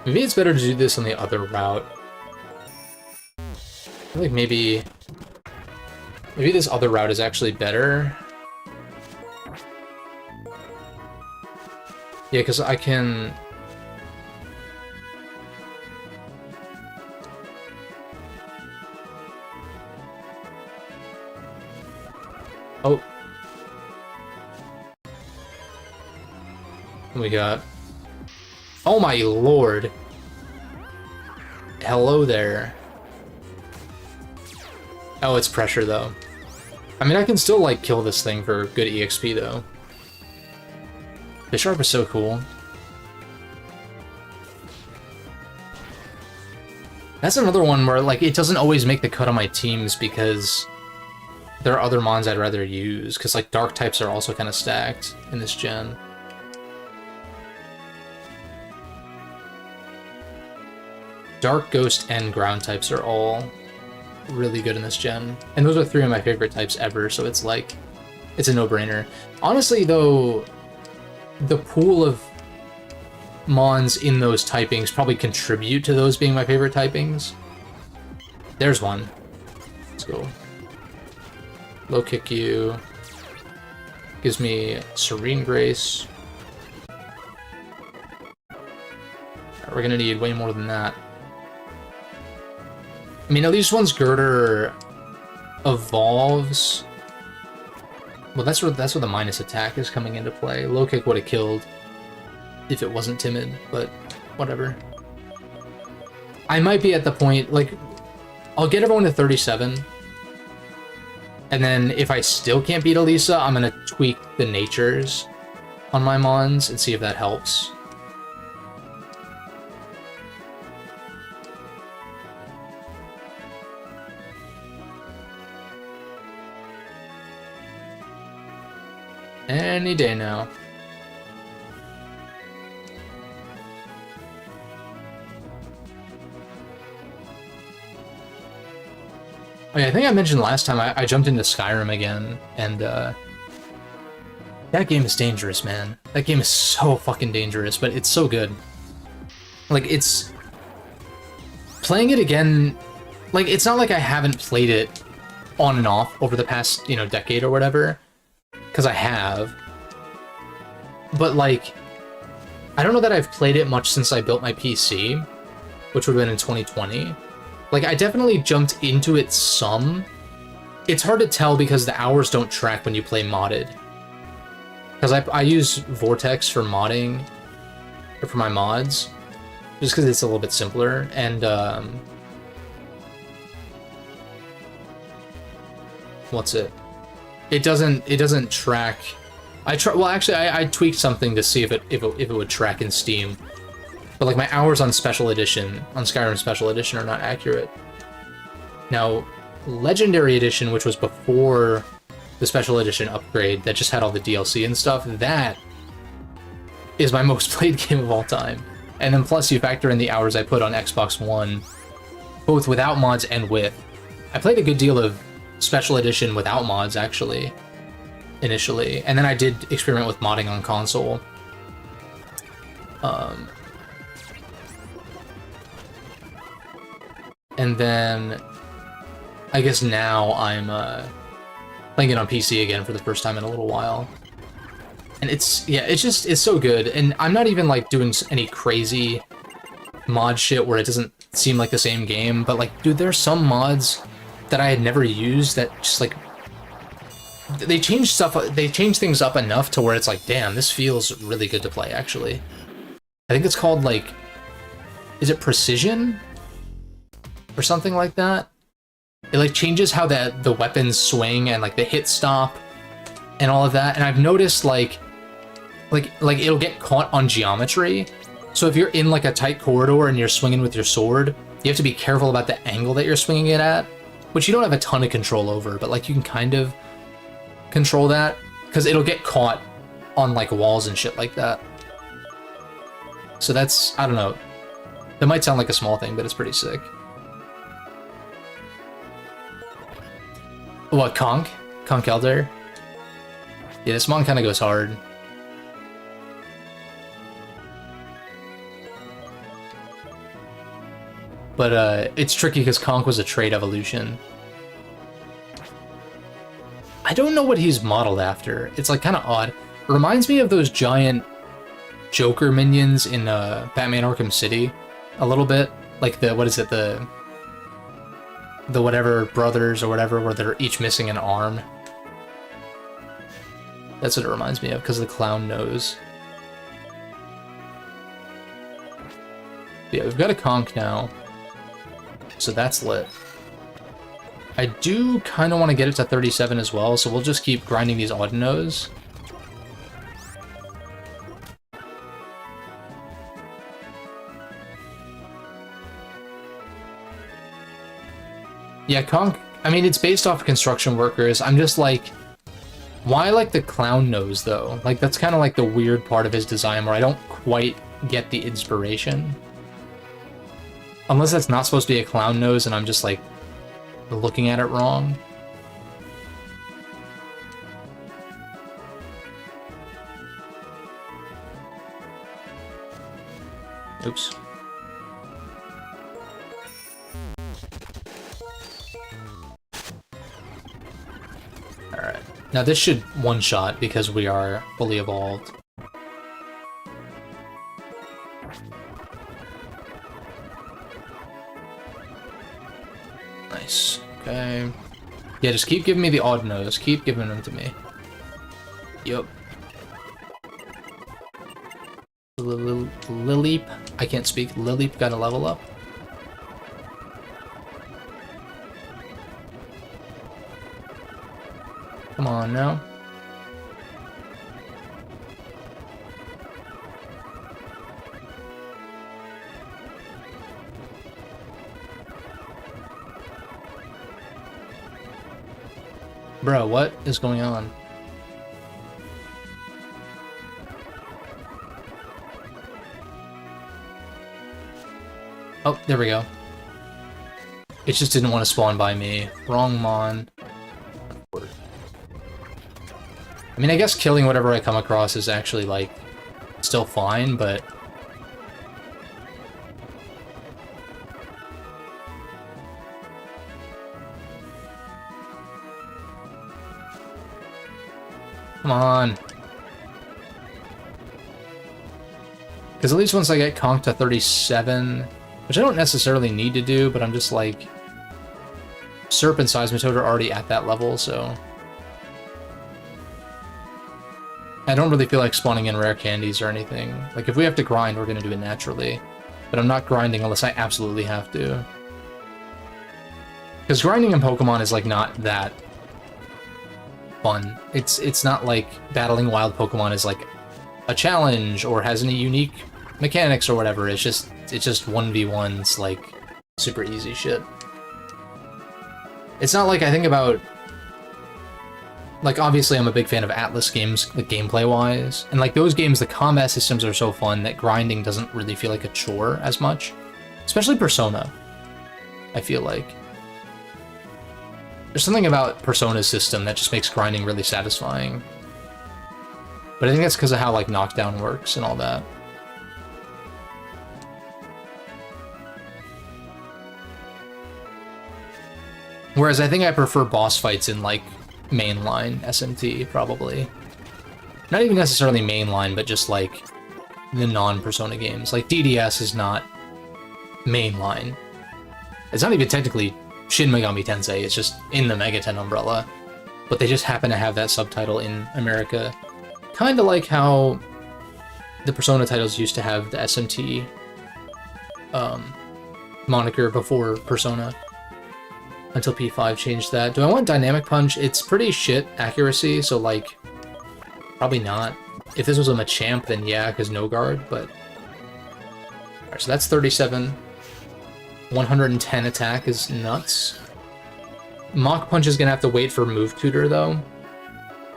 Maybe it's better to do this on the other route. I feel like maybe this other route is actually better. Yeah, because I can... Oh. What we got? Oh my lord. Hello there. Oh, it's pressure though. I mean, I can still like kill this thing for good EXP though. Bisharp is so cool. That's another one where like it doesn't always make the cut on my teams because there are other mons I'd rather use, because like dark types are also kind of stacked in this gen. Dark, Ghost, and Ground types are all really good in this gen. And those are 3 of my favorite types ever, so it's like, it's a no-brainer. Honestly, though, the pool of mons in those typings probably contribute to those being my favorite typings. There's one. Let's go. Low kick you. Gives me Serene Grace. We're gonna need way more than that. I mean, at least once Girder evolves... Well, that's where the minus attack is coming into play. Low kick would have killed if it wasn't timid, but whatever. I might be at the point, like, I'll get everyone to 37, and then if I still can't beat Elisa, I'm gonna tweak the natures on my mons and see if that helps. Any day now. Oh yeah, I think I mentioned last time I jumped into Skyrim again, and that game is dangerous, man. That game is so fucking dangerous, but it's so good. Like, it's... Playing it again... Like, it's not like I haven't played it on and off over the past, you know, decade or whatever. Because I have. But, like, I don't know that I've played it much since I built my PC, which would have been in 2020. Like, I definitely jumped into it some. It's hard to tell because the hours don't track when you play modded. Because I use Vortex for modding, or for my mods, just because it's a little bit simpler, and, what's it? It doesn't track. Well, actually, I tweaked something to see if it would track in Steam, but like my hours on Special Edition, on Skyrim Special Edition, are not accurate. Now, Legendary Edition, which was before the Special Edition upgrade that just had all the DLC and stuff, that is my most played game of all time. And then plus you factor in the hours I put on Xbox One, both without mods and with. I played a good deal of Special Edition without mods, actually, initially, and then I did experiment with modding on console. And then I guess now I'm playing it on PC again for the first time in a little while. And it's so good, and I'm not even like doing any crazy mod shit where it doesn't seem like the same game, but like, dude, there's some mods that I had never used that just like they change things up enough to where it's like, damn, this feels really good to play. Actually, I think it's called like, is it Precision or something like that? It like changes how the weapons swing and like the hit stop and all of that. And I've noticed like it'll get caught on geometry. So if you're in like a tight corridor and you're swinging with your sword, You have to be careful about the angle that you're swinging it at, which you don't have a ton of control over, but like you can kind of control that because it'll get caught on like walls and shit like that. So that's, I don't know. That might sound like a small thing, but it's pretty sick. What, Conk? Conk Elder? Yeah, this mon kind of goes hard. But it's tricky because Conk was a trait evolution. I don't know what he's modeled after. It's like kind of odd. It reminds me of those giant Joker minions in Batman Arkham City a little bit. Like the, what is it, the whatever brothers or whatever, where they're each missing an arm. That's what it reminds me of because of the clown nose. Yeah, we've got a Conk now. So that's lit. I do kind of want to get it to 37 as well, so we'll just keep grinding these Audinos. Yeah, Conk, I mean, it's based off construction workers. I'm just like, why like the clown nose though? Like that's kind of like the weird part of his design where I don't quite get the inspiration. Unless that's not supposed to be a clown nose and I'm just like looking at it wrong. Oops. Alright. Now this should one-shot because we are fully evolved. Nice. Okay. Yeah, just keep giving me the odd nose. Keep giving them to me. Yup. Lileep. I can't speak. Lileep got a level up. Come on now. Bro, what is going on? Oh, there we go. It just didn't want to spawn by me. Wrong mon. I mean, I guess killing whatever I come across is actually, like, still fine, but... Come on. Because at least once I get conked to 37, which I don't necessarily need to do, but I'm just like... Serp and Seismitoad are already at that level, so... I don't really feel like spawning in rare candies or anything. Like, if we have to grind, we're gonna do it naturally. But I'm not grinding unless I absolutely have to. Because grinding in Pokemon is, like, not that fun. It's not like battling wild Pokemon is, like, a challenge or has any unique mechanics or whatever. It's just 1v1s, like, super easy shit. It's not like I think about... Like, obviously, I'm a big fan of Atlas games, like, gameplay-wise. And, like, those games, the combat systems are so fun that grinding doesn't really feel like a chore as much. Especially Persona, I feel like. There's something about Persona's system that just makes grinding really satisfying. But I think that's because of how, like, knockdown works and all that. Whereas I think I prefer boss fights in, like, mainline SMT, probably. Not even necessarily mainline, but just, like, the non-Persona games. Like, DDS is not mainline. It's not even technically Shin Megami Tensei, it's just in the Megaten umbrella. But they just happen to have that subtitle in America. Kinda like how the Persona titles used to have the SMT moniker before Persona. Until P5 changed that. Do I want Dynamic Punch? It's pretty shit accuracy, so, like, probably not. If this was a Machamp, then yeah, because no guard, but... Alright, so that's 37. 110 attack is nuts. Mach Punch is gonna have to wait for Move Tutor though,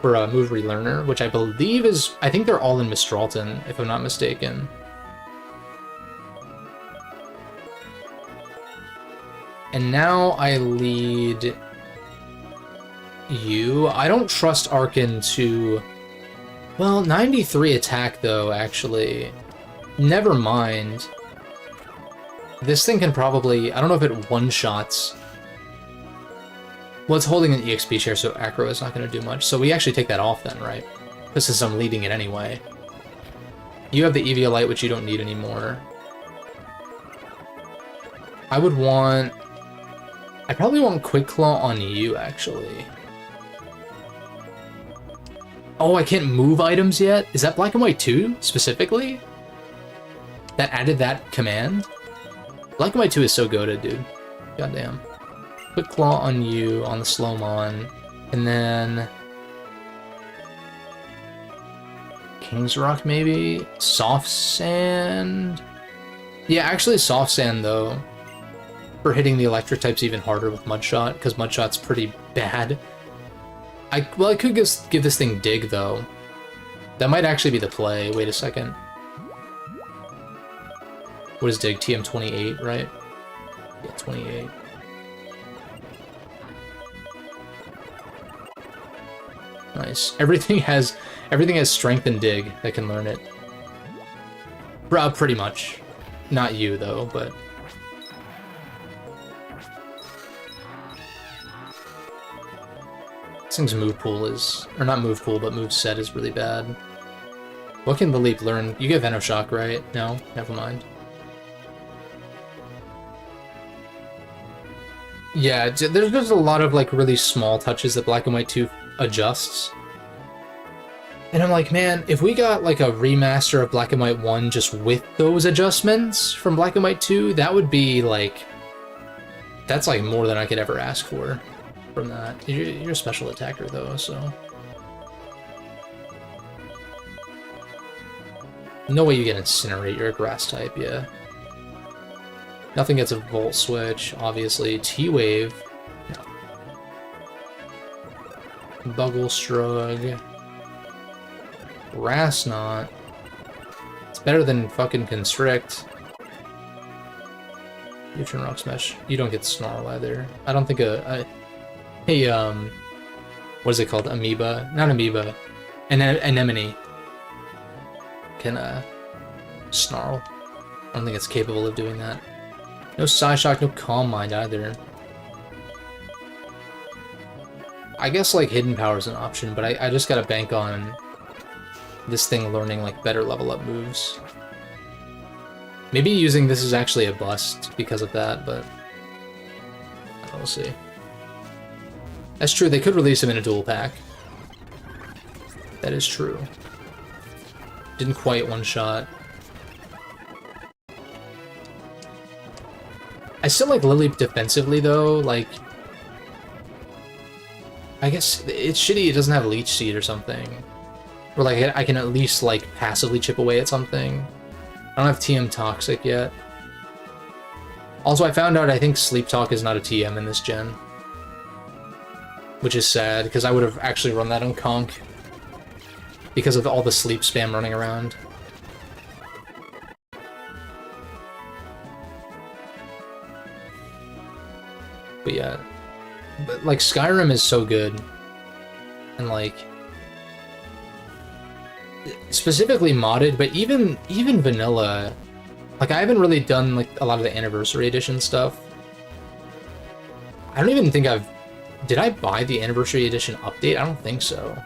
for a Move Relearner, which I believe is, I think they're all in Mistralton, if I'm not mistaken. And now I lead you. I don't trust Arkin to... Well, 93 attack, though, actually. Never mind. This thing can probably... I don't know if it one-shots. Well, it's holding an EXP share, so Acro is not going to do much. So we actually take that off then, right? Because since I'm leading it anyway. You have the Eviolite, which you don't need anymore. I would want... I probably want Quick Claw on you, actually. Oh, I can't move items yet? Is that Black and White 2, specifically? That added that command? Black and White 2 is so goated, dude. Goddamn. Quick Claw on you, on the Slowmon. And then... King's Rock, maybe? Soft Sand? Yeah, actually Soft Sand, though. For hitting the electric types even harder with Mudshot, because Mudshot's pretty bad. I could just give this thing Dig, though. That might actually be the play. Wait a second. What is Dig? TM28, right? Yeah, 28. Nice. Everything has Strength and Dig that can learn it. Pretty much. Not you, though, but... This thing's move pool is... Or not move pool, but move set is really bad. What can the Leap learn? You get Venoshock, right? No? Never mind. Yeah, there's just a lot of, like, really small touches that Black and White 2 adjusts. And I'm like, man, if we got, like, a remaster of Black and White 1 just with those adjustments from Black and White 2, that would be, like... That's, like, more than I could ever ask for. From that. You're a special attacker, though, so... No way you get Incinerate, you're a grass type, yeah. Nothing gets a Volt Switch, obviously. T-Wave. No. Buggle-Strug. Rasnot. It's better than fucking Constrict. You turn Rock Smash. You don't get Snarl either. I don't think Hey, what is it called? Amoeba? Not Amoeba. Anemone. Can, Snarl. I don't think it's capable of doing that. No Psyshock, no Calm Mind either. I guess, like, Hidden Power is an option, but I just gotta bank on this thing learning, like, better level up moves. Maybe using this is actually a bust because of that, but... we'll see. That's true, they could release him in a dual pack. That is true. Didn't quite one-shot. I still like Lileep defensively, though, like... I guess it's shitty it doesn't have Leech Seed or something. Or, like, I can at least, like, passively chip away at something. I don't have TM Toxic yet. Also, I found out I think Sleep Talk is not a TM in this gen. Which is sad, because I would have actually run that on Conk. Because of all the sleep spam running around. But yeah. But, like, Skyrim is so good. And, like... Specifically modded, but even vanilla... Like, I haven't really done, like, a lot of the Anniversary Edition stuff. I don't even think I've... Did I buy the Anniversary Edition update? I don't think so.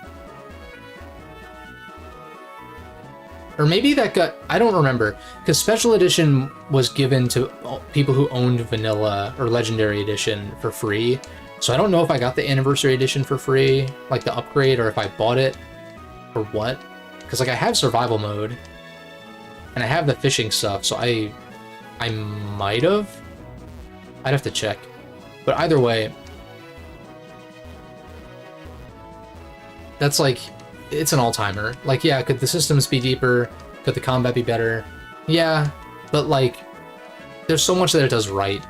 Or maybe that got... I don't remember. Because Special Edition was given to people who owned Vanilla or Legendary Edition for free. So I don't know if I got the Anniversary Edition for free, like the upgrade, or if I bought it, or what. Because, like, I have Survival Mode. And I have the fishing stuff, so I might have? I'd have to check. But either way... That's, like, it's an all-timer. Like, yeah, could the systems be deeper? Could the combat be better? Yeah, but, like, there's so much that it does right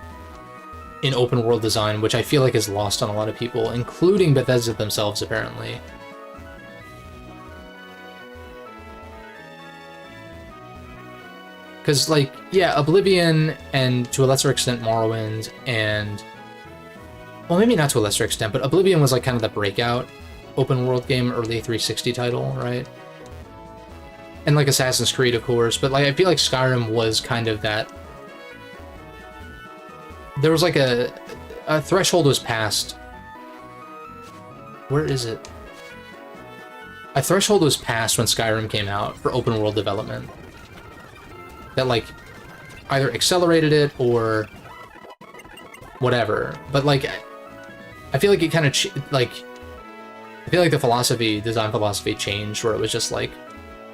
in open world design, which I feel like is lost on a lot of people, including Bethesda themselves, apparently. Because, like, yeah, Oblivion, and to a lesser extent Morrowind, and... well, maybe not to a lesser extent, but Oblivion was, like, kind of the breakout open world game, early 360 title, right? And, like, Assassin's Creed, of course, but, like, I feel like Skyrim was kind of that... there was, like, a threshold was passed. Where is it? A threshold was passed when Skyrim came out for open world development. That, like, either accelerated it or whatever. But, like, I feel like it kind of, I feel like the philosophy, design philosophy changed, where it was just, like,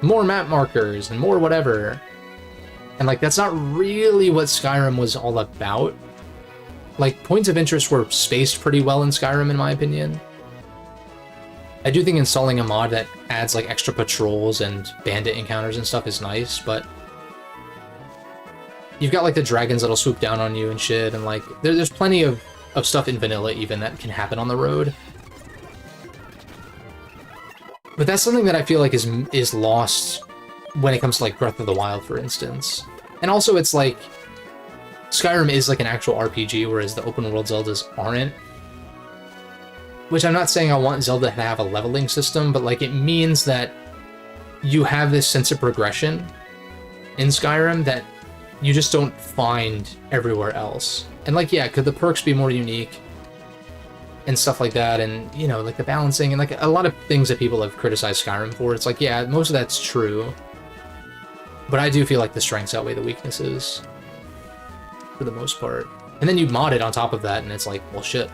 more map markers and more whatever. And, like, that's not really what Skyrim was all about. Like, points of interest were spaced pretty well in Skyrim, in my opinion. I do think installing a mod that adds, like, extra patrols and bandit encounters and stuff is nice, but... you've got, like, the dragons that'll swoop down on you and shit, and, like, there's plenty of stuff in vanilla, even, that can happen on the road. But that's something that I feel like is lost when it comes to, like, Breath of the Wild, for instance. And also, it's, like, Skyrim is, like, an actual RPG, whereas the open-world Zeldas aren't. Which I'm not saying I want Zelda to have a leveling system, but, like, it means that you have this sense of progression in Skyrim that you just don't find everywhere else. And, like, yeah, could the perks be more unique? And stuff like that, and, you know, like, the balancing, and, like, a lot of things that people have criticized Skyrim for, it's like, yeah, most of that's true. But I do feel like the strengths outweigh the weaknesses. For the most part. And then you mod it on top of that, and it's like, well, shit.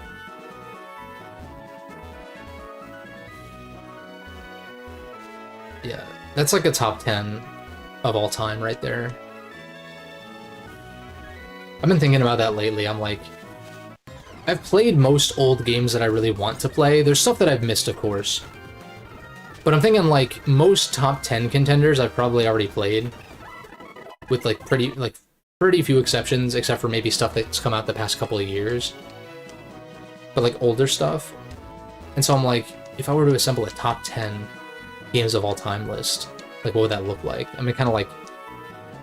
Yeah, that's like a top 10 of all time right there. I've been thinking about that lately. I'm like, I've played most old games that I really want to play. There's stuff that I've missed, of course. But I'm thinking, like, most top 10 contenders I've probably already played. With, like, pretty few exceptions, except for maybe stuff that's come out the past couple of years. But, like, older stuff. And so I'm like, if I were to assemble a top 10 games of all time list, like, what would that look like? I mean, kind of, like,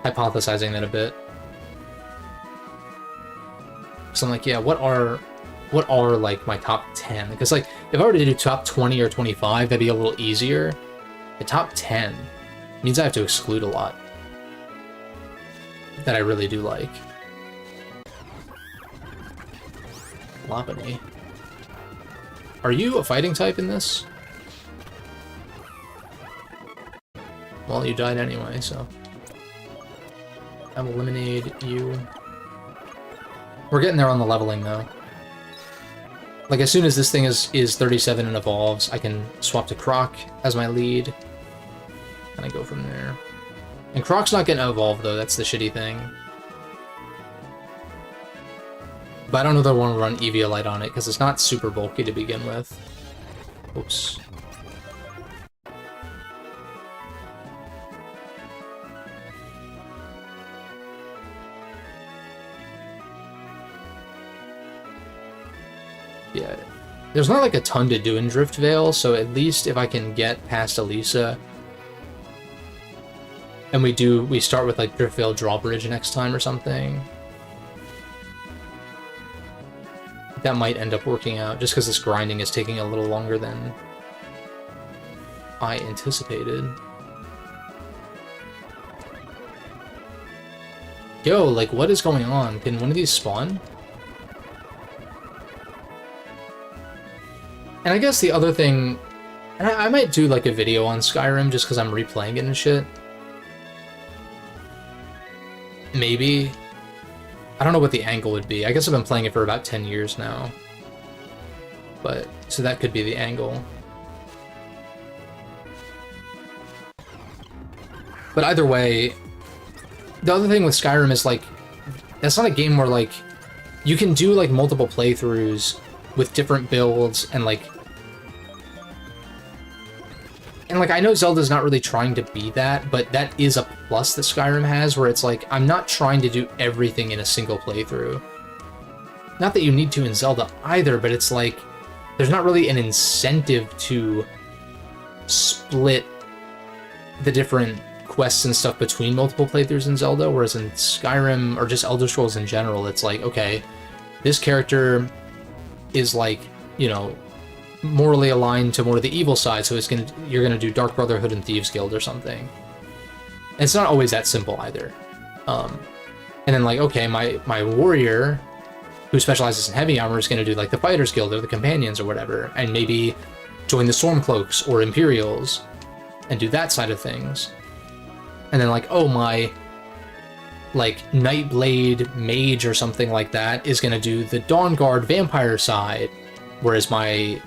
hypothesizing that a bit. So I'm like, yeah, what are like my top 10? Because, like, if I were to do top 20 or 25, that'd be a little easier. The top 10 means I have to exclude a lot that I really do like. Lopunny. Are you a fighting type in this? Well, you died anyway, so I will eliminate you. We're getting there on the leveling, though. Like, as soon as this thing is 37 and evolves, I can swap to Croc as my lead. And I go from there. And Croc's not getting evolved, though. That's the shitty thing. But I don't know that I want to run Eviolite on it, because it's not super bulky to begin with. Oops. Yeah, there's not like a ton to do in Drift Vale, so at least if I can get past Elisa, and we start with like Drift Vale Drawbridge next time or something, that might end up working out, just because this grinding is taking a little longer than I anticipated. Yo, like, what is going on? Can one of these spawn? And I guess the other thing, and I might do like a video on Skyrim just because I'm replaying it and shit. Maybe. I don't know what the angle would be. I guess I've been playing it for about 10 years now. But, so that could be the angle. But either way, the other thing with Skyrim is like, that's not a game where like, you can do like multiple playthroughs with different builds and like, I know Zelda's not really trying to be that, but that is a plus that Skyrim has, where it's like, I'm not trying to do everything in a single playthrough. not that you need to in Zelda either, but it's like there's not really an incentive to split the different quests and stuff between multiple playthroughs in Zelda, whereas in Skyrim or just Elder Scrolls in general, it's like, okay, this character is like, you know, morally aligned to more of the evil side, so you're gonna do Dark Brotherhood and Thieves Guild or something. And it's not always that simple either. And then like, okay, my warrior who specializes in heavy armor is gonna do like the Fighters Guild or the Companions or whatever, and maybe join the Stormcloaks or Imperials and do that side of things. And then like, oh, my like Nightblade mage or something like that is gonna do the Dawnguard vampire side, whereas my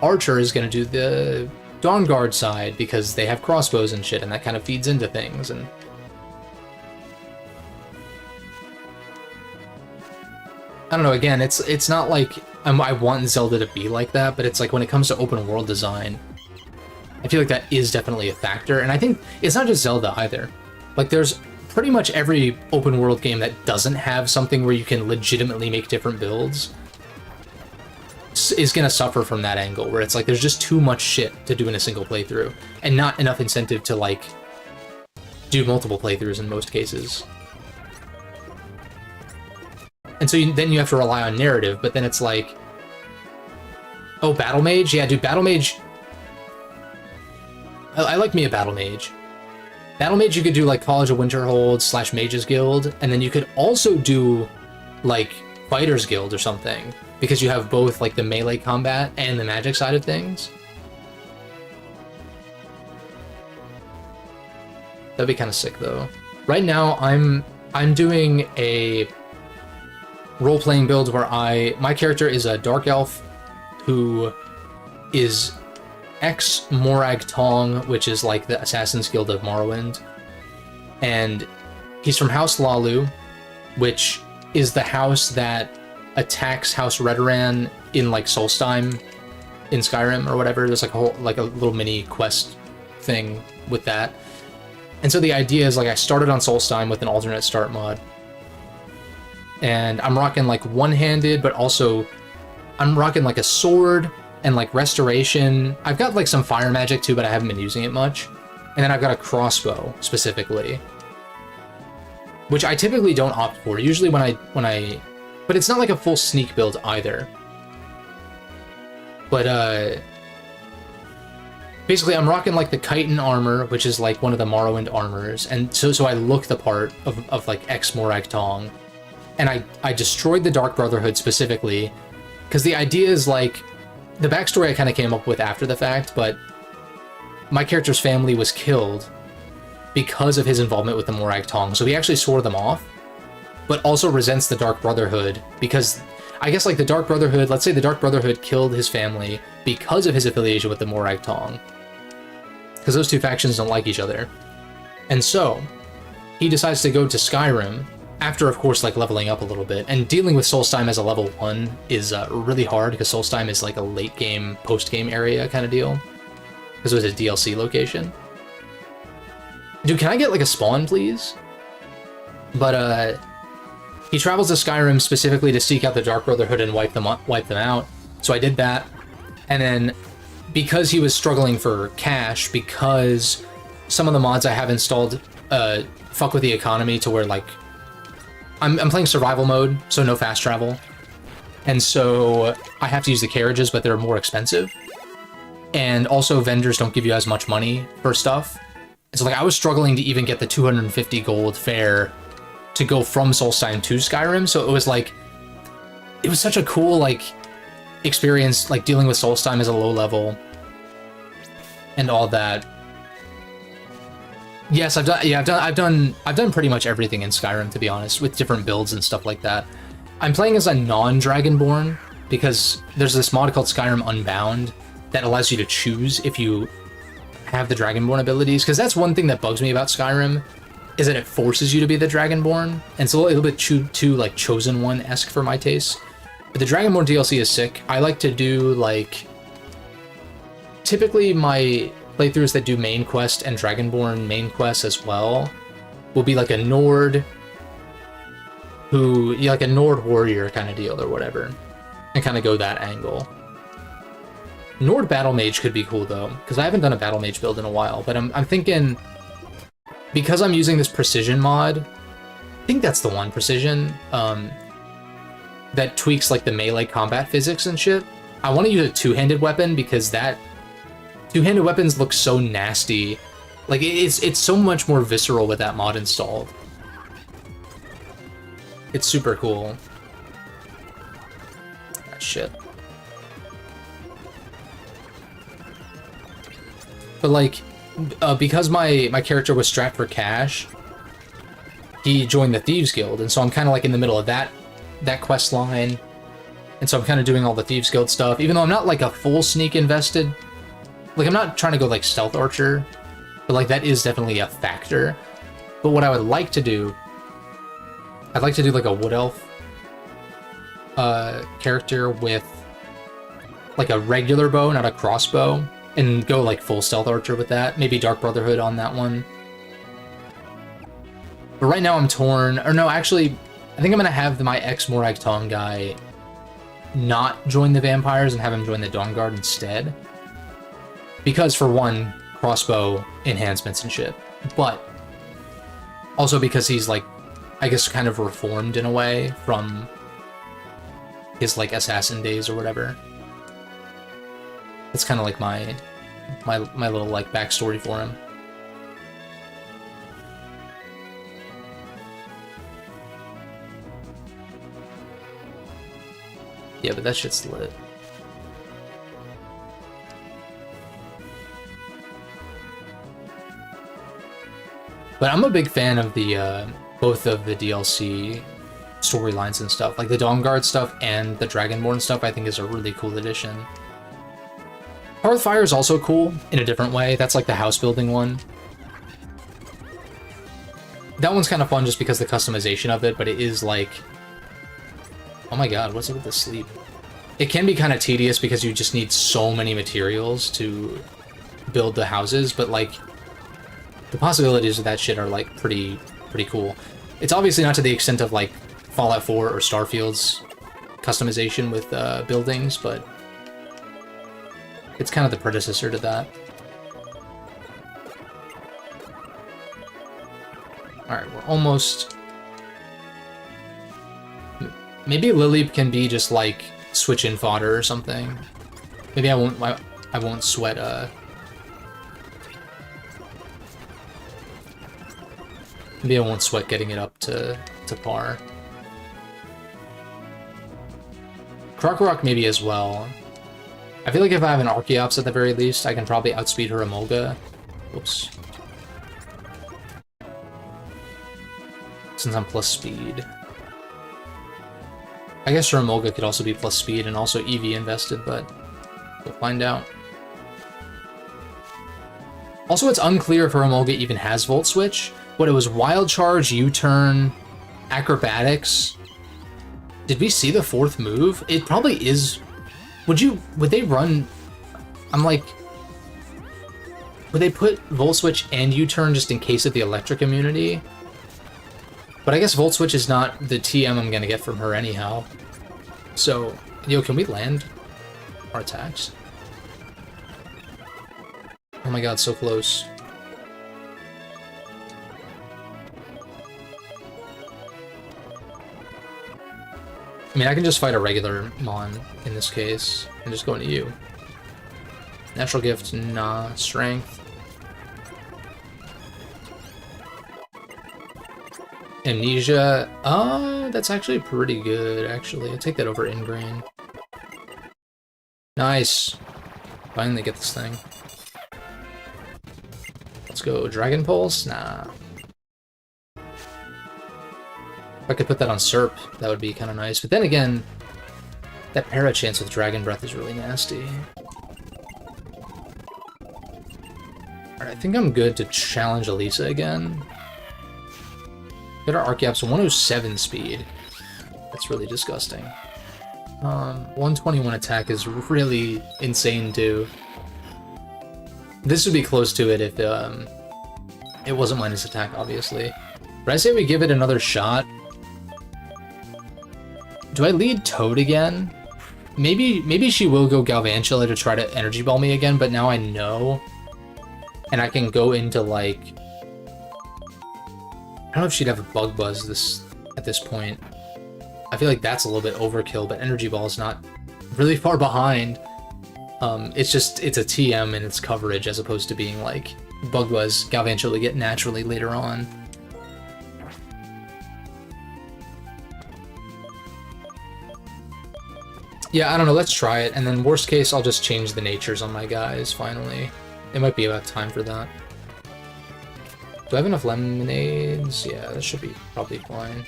archer is gonna do the Dawnguard side because they have crossbows and shit, and that kind of feeds into things. And I don't know, again, it's not like I want Zelda to be like that, but it's like when it comes to open world design, I feel like that is definitely a factor. And I think it's not just Zelda either. Like, there's pretty much every open world game that doesn't have something where you can legitimately make different builds is going to suffer from that angle, where it's like there's just too much shit to do in a single playthrough and not enough incentive to like do multiple playthroughs in most cases. And so then you have to rely on narrative, but then it's like, oh, Battle Mage? Yeah, dude, Battle Mage... I like me a Battle Mage. Battle Mage you could do like College of Winterhold / Mages Guild, and then you could also do like Fighters Guild or something, because you have both like the melee combat and the magic side of things. That'd be kind of sick though. Right now I'm doing a role-playing build where my character is a Dark Elf who is ex-Morag Tong, which is like the Assassin's Guild of Morrowind. And he's from House Lalu, which is the house that attacks House Redoran in like Solstheim in Skyrim or whatever. There's like a little mini quest thing with that. And so the idea is like I started on Solstheim with an alternate start mod. And I'm rocking like one-handed, but also I'm rocking like a sword and like restoration. I've got like some fire magic too, but I haven't been using it much. And then I've got a crossbow specifically, which I typically don't opt for. Usually when I, but it's not like a full sneak build either. But basically I'm rocking like the chitin armor, which is like one of the Morrowind armors, and so I look the part of like ex-Morag Tong. And I destroyed the Dark Brotherhood specifically, because the idea is like, the backstory I kind of came up with after the fact, but my character's family was killed because of his involvement with the Morag Tong, so he actually swore them off, but also resents the Dark Brotherhood, because I guess like the Dark Brotherhood, let's say the Dark Brotherhood killed his family because of his affiliation with the Morag Tong, because those two factions don't like each other. And so he decides to go to Skyrim, after, of course, like leveling up a little bit, and dealing with Solstheim as a level 1 is really hard, because Solstheim is like a late game, post game area kind of deal, because it was a DLC location. Dude, can I get like a spawn, please? But he travels to Skyrim specifically to seek out the Dark Brotherhood and wipe them out. So I did that, and then because he was struggling for cash, because some of the mods I have installed fuck with the economy to where like I'm playing survival mode, so no fast travel. And so I have to use the carriages, but they're more expensive. And also vendors don't give you as much money for stuff. And so like I was struggling to even get the 250 gold fare to go from Solstheim to Skyrim. So it was like, it was such a cool like experience, like dealing with Solstheim as a low level and all that. Yes, I've done pretty much everything in Skyrim, to be honest, with different builds and stuff like that. I'm playing as a non-Dragonborn because there's this mod called Skyrim Unbound that allows you to choose if you have the Dragonborn abilities, because that's one thing that bugs me about Skyrim, is that it forces you to be the Dragonborn, and it's a little bit too like Chosen One-esque for my taste. But the Dragonborn DLC is sick. I like to do like, typically my playthroughs that do main quest and Dragonborn main quests as well will be like a Nord, who, like a Nord warrior kind of deal or whatever, and kind of go that angle. Nord Battle Mage could be cool though, because I haven't done a Battle Mage build in a while, but I'm thinking, because I'm using this Precision mod, I think that's the one, Precision, that tweaks like the melee combat physics and shit. I want to use a two-handed weapon because that two-handed weapons look so nasty. Like it's so much more visceral with that mod installed. It's super cool. Ah, shit. But like, because my character was strapped for cash, he joined the Thieves Guild, and so I'm kind of like in the middle of that quest line, and so I'm kind of doing all the Thieves Guild stuff, even though I'm not like a full sneak invested. Like, I'm not trying to go like Stealth Archer, but like that is definitely a factor. But what I would like to do, I'd like to do like a Wood Elf character with like a regular bow, not a crossbow, and go like full Stealth Archer with that. Maybe Dark Brotherhood on that one. But right now I'm torn, or no, actually, I think I'm gonna have my ex-Morag Tong guy not join the vampires and have him join the Dawn Guard instead. Because for one, crossbow enhancements and shit, but also because he's like, I guess kind of reformed in a way from his like assassin days or whatever. That's kind of like my little like backstory for him. Yeah, but that shit's lit. But I'm a big fan of the both of the DLC storylines and stuff. Like the Dawnguard stuff and the Dragonborn stuff I think is a really cool addition. Hearthfire is also cool in a different way. That's like the house building one. That one's kind of fun just because the customization of it, but it is like... Oh my god, what's up with the sleep? It can be kind of tedious because you just need so many materials to build the houses, but like the possibilities of that shit are like pretty cool. It's obviously not to the extent of like Fallout 4 or Starfield's customization with buildings, but it's kind of the predecessor to that. Alright, we're almost... Maybe Lilip can be just like switch in fodder or something. Maybe I won't sweat maybe I won't sweat getting it up to par. Krokorok maybe as well. I feel like if I have an Archeops at the very least, I can probably outspeed her Emolga. Whoops. Since I'm plus speed. I guess her Emolga could also be plus speed and also EV invested, but we'll find out. Also, it's unclear if her Emolga even has Volt Switch. What, it was Wild Charge, U-Turn, Acrobatics. Did we see the fourth move? It probably is... Would they run... I'm like... Would they put Volt Switch and U-Turn just in case of the electric immunity? But I guess Volt Switch is not the TM I'm gonna get from her anyhow. So, yo, can we land our attacks? Oh my god, so close. I mean, I can just fight a regular Mon in this case, and just go into you. Natural Gift, nah. Strength. Amnesia, that's actually pretty good, actually. I'll take that over Ingrain. Nice. Finally get this thing. Let's go Dragon Pulse? Nah. If I could put that on Serp, that would be kind of nice. But then again, that Para chance with Dragon Breath is really nasty. Alright, I think I'm good to challenge Elisa again. Get our Archeops 107 speed. That's really disgusting. 121 attack is really insane too. This would be close to it if it wasn't minus attack, obviously. But I say we give it another shot. Do I lead Toad again? Maybe she will go Galvantula to try to Energy Ball me again, but now I know. And I can go into, like... I don't know if she'd have a Bug Buzz at this point. I feel like that's a little bit overkill, but Energy Ball is not really far behind. It's a TM in its coverage as opposed to being, like, Bug Buzz, Galvantula get naturally later on. Yeah, I don't know, let's try it, and then worst case, I'll just change the natures on my guys, finally. It might be about time for that. Do I have enough lemonades? Yeah, that should be probably fine.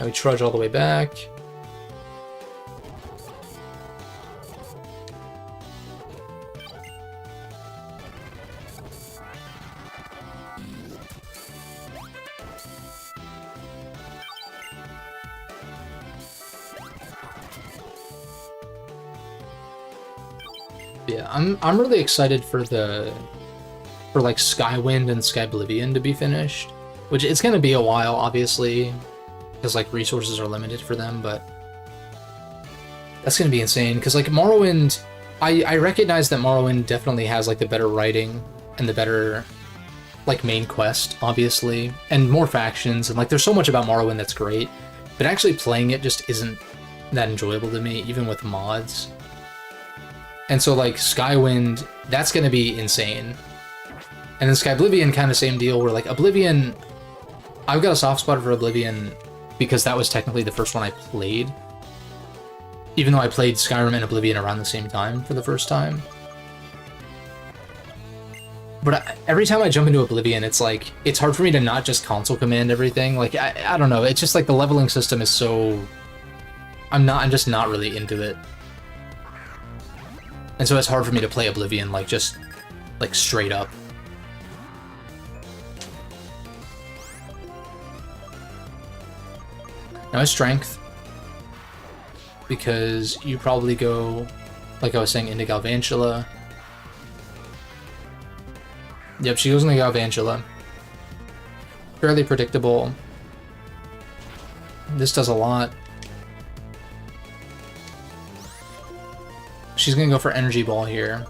Now we trudge all the way back. Yeah, I'm really excited for like Skywind and Skyblivion to be finished, which it's gonna be a while, obviously, because like resources are limited for them, but that's gonna be insane. Because like Morrowind, I recognize that Morrowind definitely has like the better writing and the better like main quest, obviously, and more factions, and like there's so much about Morrowind that's great, but actually playing it just isn't that enjoyable to me, even with mods. And so, like, Skywind, that's gonna be insane. And then Skyblivion, kind of same deal, where, like, Oblivion... I've got a soft spot for Oblivion because that was technically the first one I played. Even though I played Skyrim and Oblivion around the same time for the first time. But every time I jump into Oblivion, it's like, it's hard for me to not just console command everything. Like, I don't know, it's just like the leveling system is so... I'm just not really into it. And so it's hard for me to play Oblivion, like, just, like, straight up. Now my strength, because you probably go, like I was saying, into Galvantula. Yep, she goes into Galvantula. Fairly predictable. This does a lot. She's gonna go for Energy Ball here.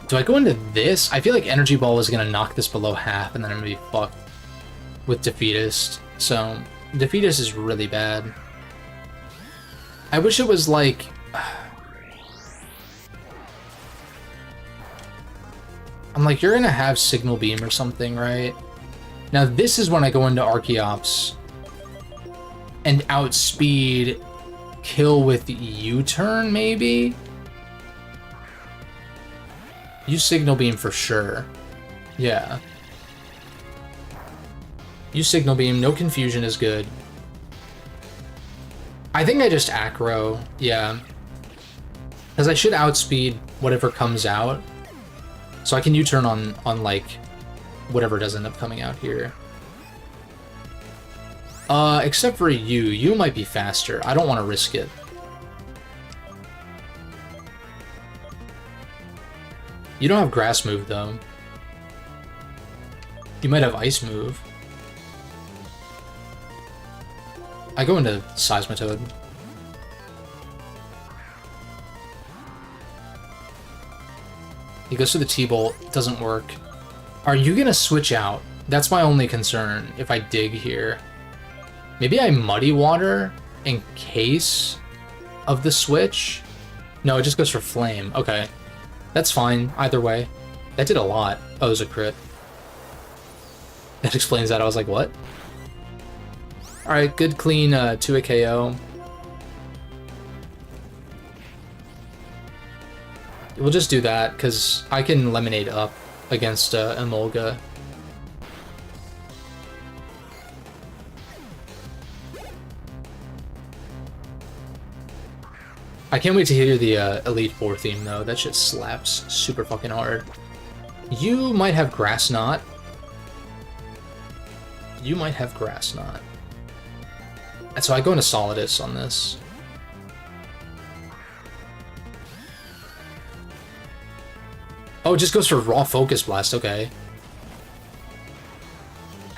Do I go into this? I feel like Energy Ball is gonna knock this below half, and then I'm gonna be fucked with Defeatist. So, Defeatist is really bad. I wish it was like... I'm like, you're gonna have Signal Beam or something, right? Now this is when I go into Archeops and outspeed, kill with U-turn, maybe? Use Signal Beam for sure. Yeah. Use Signal Beam, no confusion is good. I think I just Acro, yeah. Because I should outspeed whatever comes out. So I can U-turn on like, whatever does end up coming out here. Except for you. You might be faster. I don't want to risk it. You don't have Grass move, though. You might have Ice move. I go into Seismitoad. He goes to the T-Bolt. Doesn't work. Are you gonna switch out? That's my only concern if I dig here. Maybe I Muddy Water in case of the switch? No, it just goes for Flame. Okay. That's fine, either way. That did a lot. Oh, it was a crit. That explains that. I was like, what? Alright, good clean 2-hit KO. We'll just do that, because I can Lemonade up against Emolga. I can't wait to hear the Elite Four theme, though. That shit slaps super fucking hard. You might have Grass Knot. You might have Grass Knot. And so I go into Solidus on this. Oh, it just goes for raw Focus Blast, okay.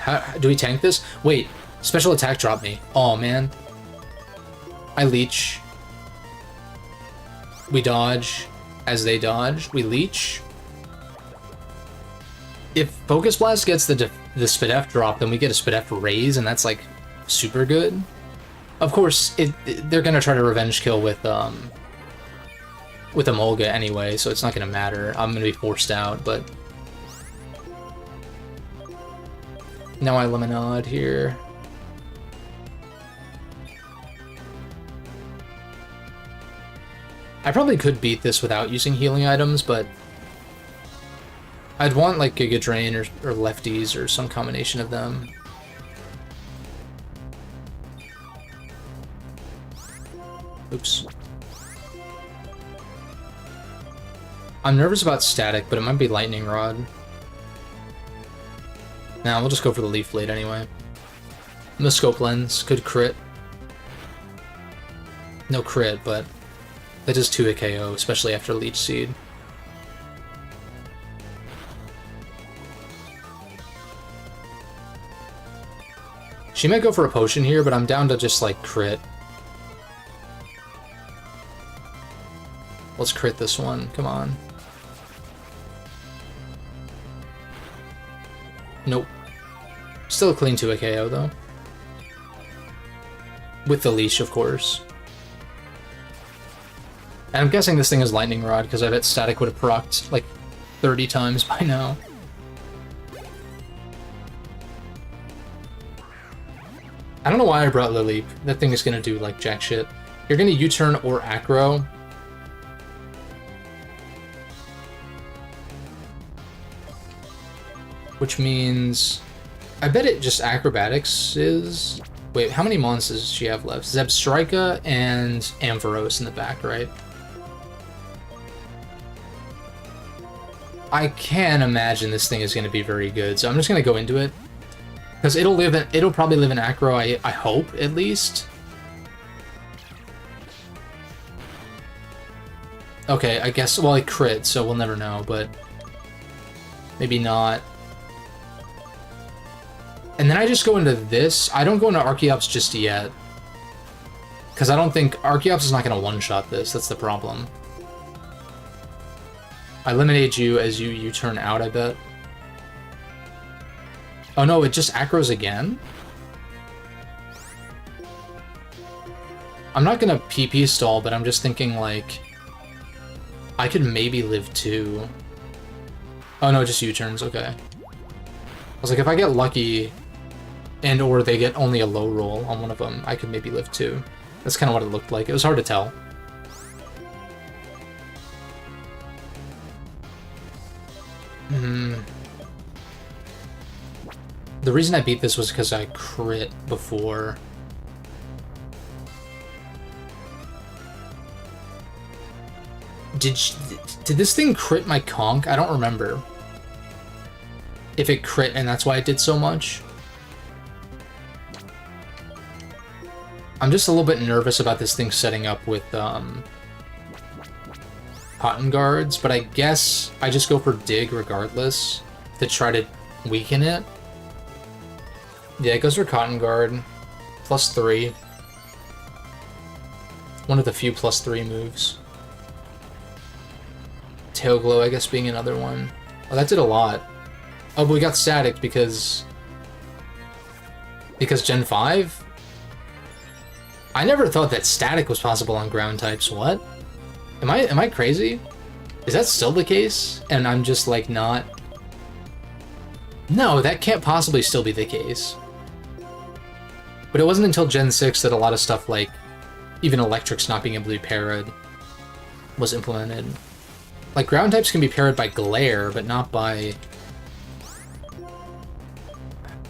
How, do we tank this? Wait, special attack dropped me. Oh, man. I leech. We dodge as they dodge. We leech. If Focus Blast gets the Spadef drop, then we get a Spadef raise, and that's, like, super good. Of course, they're gonna try to revenge kill with Emolga anyway, so it's not gonna matter. I'm gonna be forced out, but... Now I Lemonade here. I probably could beat this without using healing items, but... I'd want, like, Giga Drain or Lefties or some combination of them. Oops. I'm nervous about Static, but it might be Lightning Rod. Nah, we'll just go for the Leaf Blade anyway. The Scope Lens could crit. No crit, but that does 2-hit KO, especially after Leech Seed. She might go for a potion here, but I'm down to just, like, crit. Let's crit this one, come on. Nope. Still a clean 2-hit KO, though. With the leash, of course. And I'm guessing this thing is Lightning Rod, because I bet Static would have procced, like, 30 times by now. I don't know why I brought Lily. That thing is gonna do, like, jack shit. You're gonna U-turn or Acro. Which means... I bet it just Acrobatics is... Wait, how many mons does she have left? Zebstrika and Ampharos in the back, right? I can imagine this thing is going to be very good, so I'm just going to go into it. Because it'll probably live in Acro, I hope, at least. Okay, I guess, well, it crit, so we'll never know, but... Maybe not. And then I just go into this. I don't go into Archeops just yet. Because I don't think... Archeops is not going to one-shot this, that's the problem. I eliminate you as you U-turn out, I bet. Oh no, it just Acros again? I'm not gonna PP stall, but I'm just thinking, like... I could maybe live 2. Oh no, just U-turns, okay. I was like, if I get lucky, and or they get only a low roll on one of them, I could maybe live 2. That's kind of what it looked like. It was hard to tell. The reason I beat this was because I crit before. Did this thing crit my conch? I don't remember. If it crit and that's why it did so much. I'm just a little bit nervous about this thing setting up with Cotton Guards, but I guess I just go for Dig regardless to try to weaken it. Yeah, it goes for Cotton Guard. +3. One of the few +3 moves. Tail Glow, I guess, being another one. Oh, that did a lot. Oh, but we got Static because Gen 5? I never thought that Static was possible on ground types. What? Am I crazy? Is that still the case? And I'm just, like, not... No, that can't possibly still be the case. But it wasn't until Gen 6 that a lot of stuff like even Electrics not being able to be parried was implemented. Like, ground types can be parried by Glare, but not by...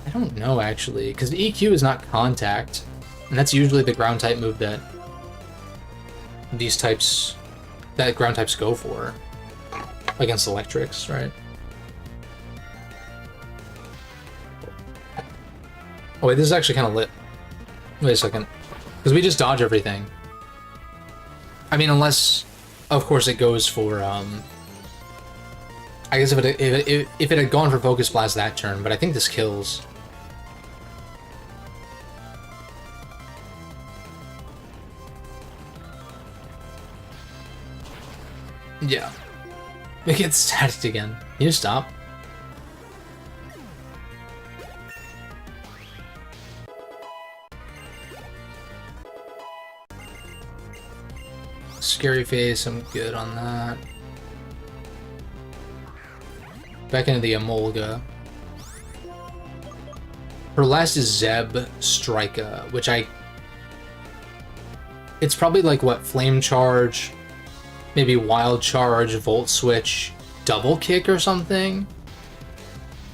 I don't know, actually, because the EQ is not Contact, and that's usually the ground type move that ground types go for against Electrics, right? Oh wait, this is actually kind of lit. Wait a second. Because we just dodge everything. I mean, unless, of course, it goes for, I guess if it had gone for Focus Blast that turn, but I think this kills. Yeah. It gets static again. Can you stop? Scary face, I'm good on that. Back into the Emolga. Her last is Zeb Strika, which it's probably like, what, Flame Charge, maybe Wild Charge, Volt Switch, Double Kick or something?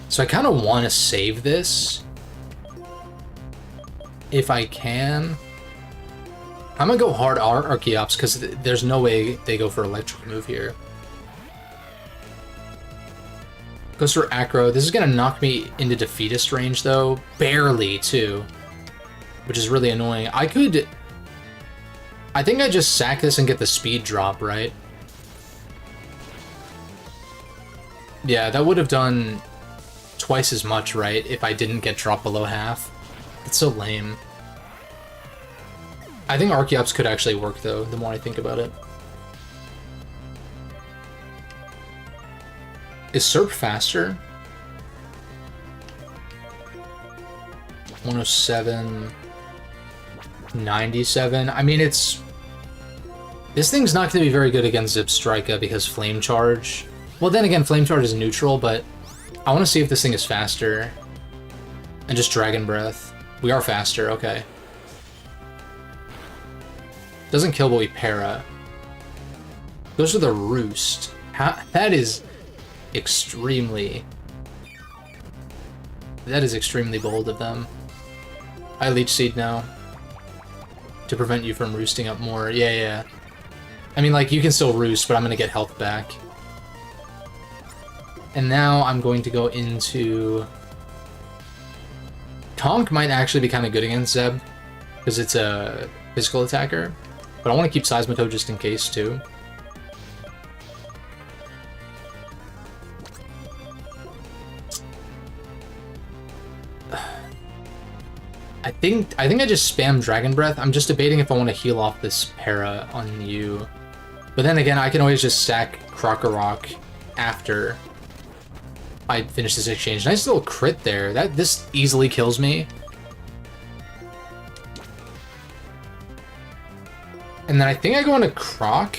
So I kind of want to save this. If I can. I'm gonna go hard Archeops, because there's no way they go for Electric move here. Goes for Acro. This is gonna knock me into Defeatist range, though. Barely, too. Which is really annoying. I think I just sack this and get the speed drop, right? Yeah, that would have done twice as much, right, if I didn't get dropped below half. It's so lame. I think Archeops could actually work, though, the more I think about it. Is Serp faster? 107... 97? I mean, it's... This thing's not going to be very good against Zebstrika because Flame Charge... Well, then again, Flame Charge is neutral, but I want to see if this thing is faster. And just Dragon Breath. We are faster, okay. Doesn't kill, but we para. Goes for the Roost. That is extremely... That is extremely bold of them. I Leech Seed now. To prevent you from roosting up more. Yeah. I mean, like, you can still roost, but I'm gonna get health back. And now I'm going to go into... Conk might actually be kind of good against Zeb, because it's a physical attacker. But I want to keep Seismitoad just in case, too. I think I just spam Dragon Breath. I'm just debating if I want to heal off this para on you. But then again, I can always just sack Krokorok after I finish this exchange. Nice little crit there. This easily kills me. And then I think I go into Croc.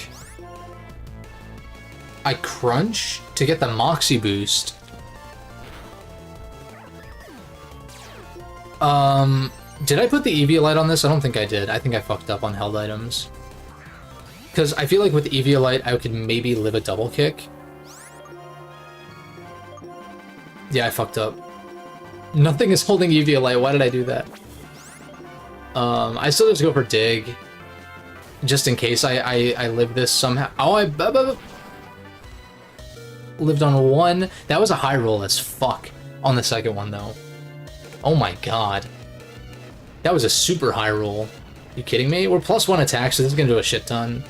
I Crunch to get the Moxie boost. Did I put the Eviolite on this? I don't think I did. I think I fucked up on held items. Because I feel like with Eviolite, I could maybe live a double kick. Yeah, I fucked up. Nothing is holding Eviolite. Why did I do that? I still just go for Dig. Just in case I live this somehow. Oh, I lived on one. That was a high roll as fuck on the second one, though. Oh my god. That was a super high roll. You kidding me? We're +1 attack, so this is gonna do a shit ton.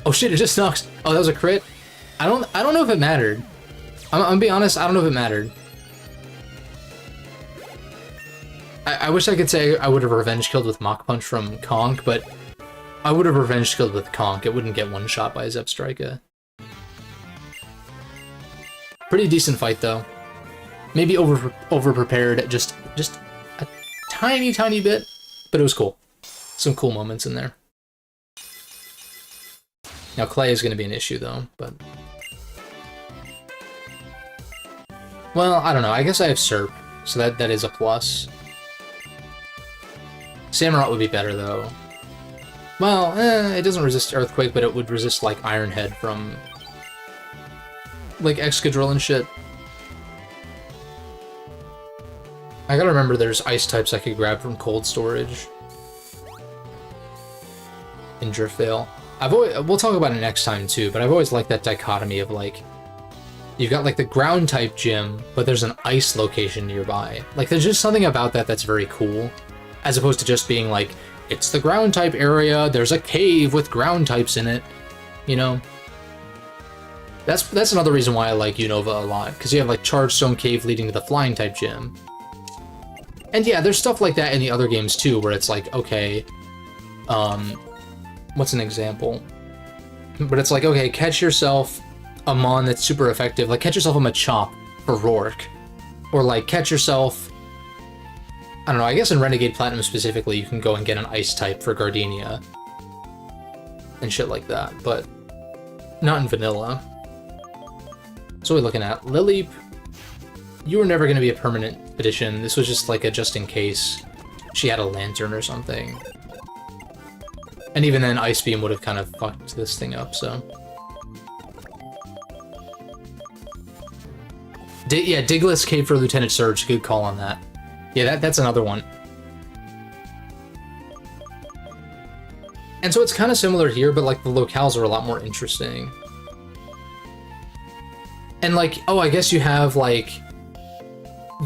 Oh shit, it just knocks. Oh, that was a crit? I don't know if it mattered. I'm gonna be honest, I don't know if it mattered. I wish I could say I would have revenge killed with Mach Punch from Conk, but I would have revenge killed with Conk. It wouldn't get one shot by Zebstrika. Pretty decent fight though. Maybe over prepared just a tiny bit, but it was cool. Some cool moments in there. Now Clay is going to be an issue though, but well, I don't know. I guess I have Serp, so that is a plus. Samurott would be better though. Well, it doesn't resist Earthquake, but it would resist like Iron Head from like Excadrill and shit. I gotta remember there's ice types I could grab from cold storage. In Driftveil. We'll talk about it next time too, but I've always liked that dichotomy of like, you've got like the ground type gym, but there's an ice location nearby. Like there's just something about that that's very cool, as opposed to just being like, it's the ground type area, there's a cave with ground types in it, you know? That's another reason why I like Unova a lot, because you have like Charged Stone Cave leading to the flying type gym. And yeah, there's stuff like that in the other games too, where it's like, okay, what's an example? But it's like, okay, catch yourself a Mon that's super effective. Like, catch yourself a Machop for Rourke. Or, like, catch yourself... I don't know, I guess in Renegade Platinum specifically, you can go and get an Ice type for Gardenia. And shit like that, but not in Vanilla. So what are we looking at? Lileep, you were never going to be a permanent addition. This was just like a just in case she had a Lantern or something. And even then, Ice Beam would have kind of fucked this thing up, so... Yeah, Digless Cave for Lieutenant Surge, good call on that. Yeah, that's another one. And so it's kind of similar here, but like the locales are a lot more interesting. And like, oh, I guess you have like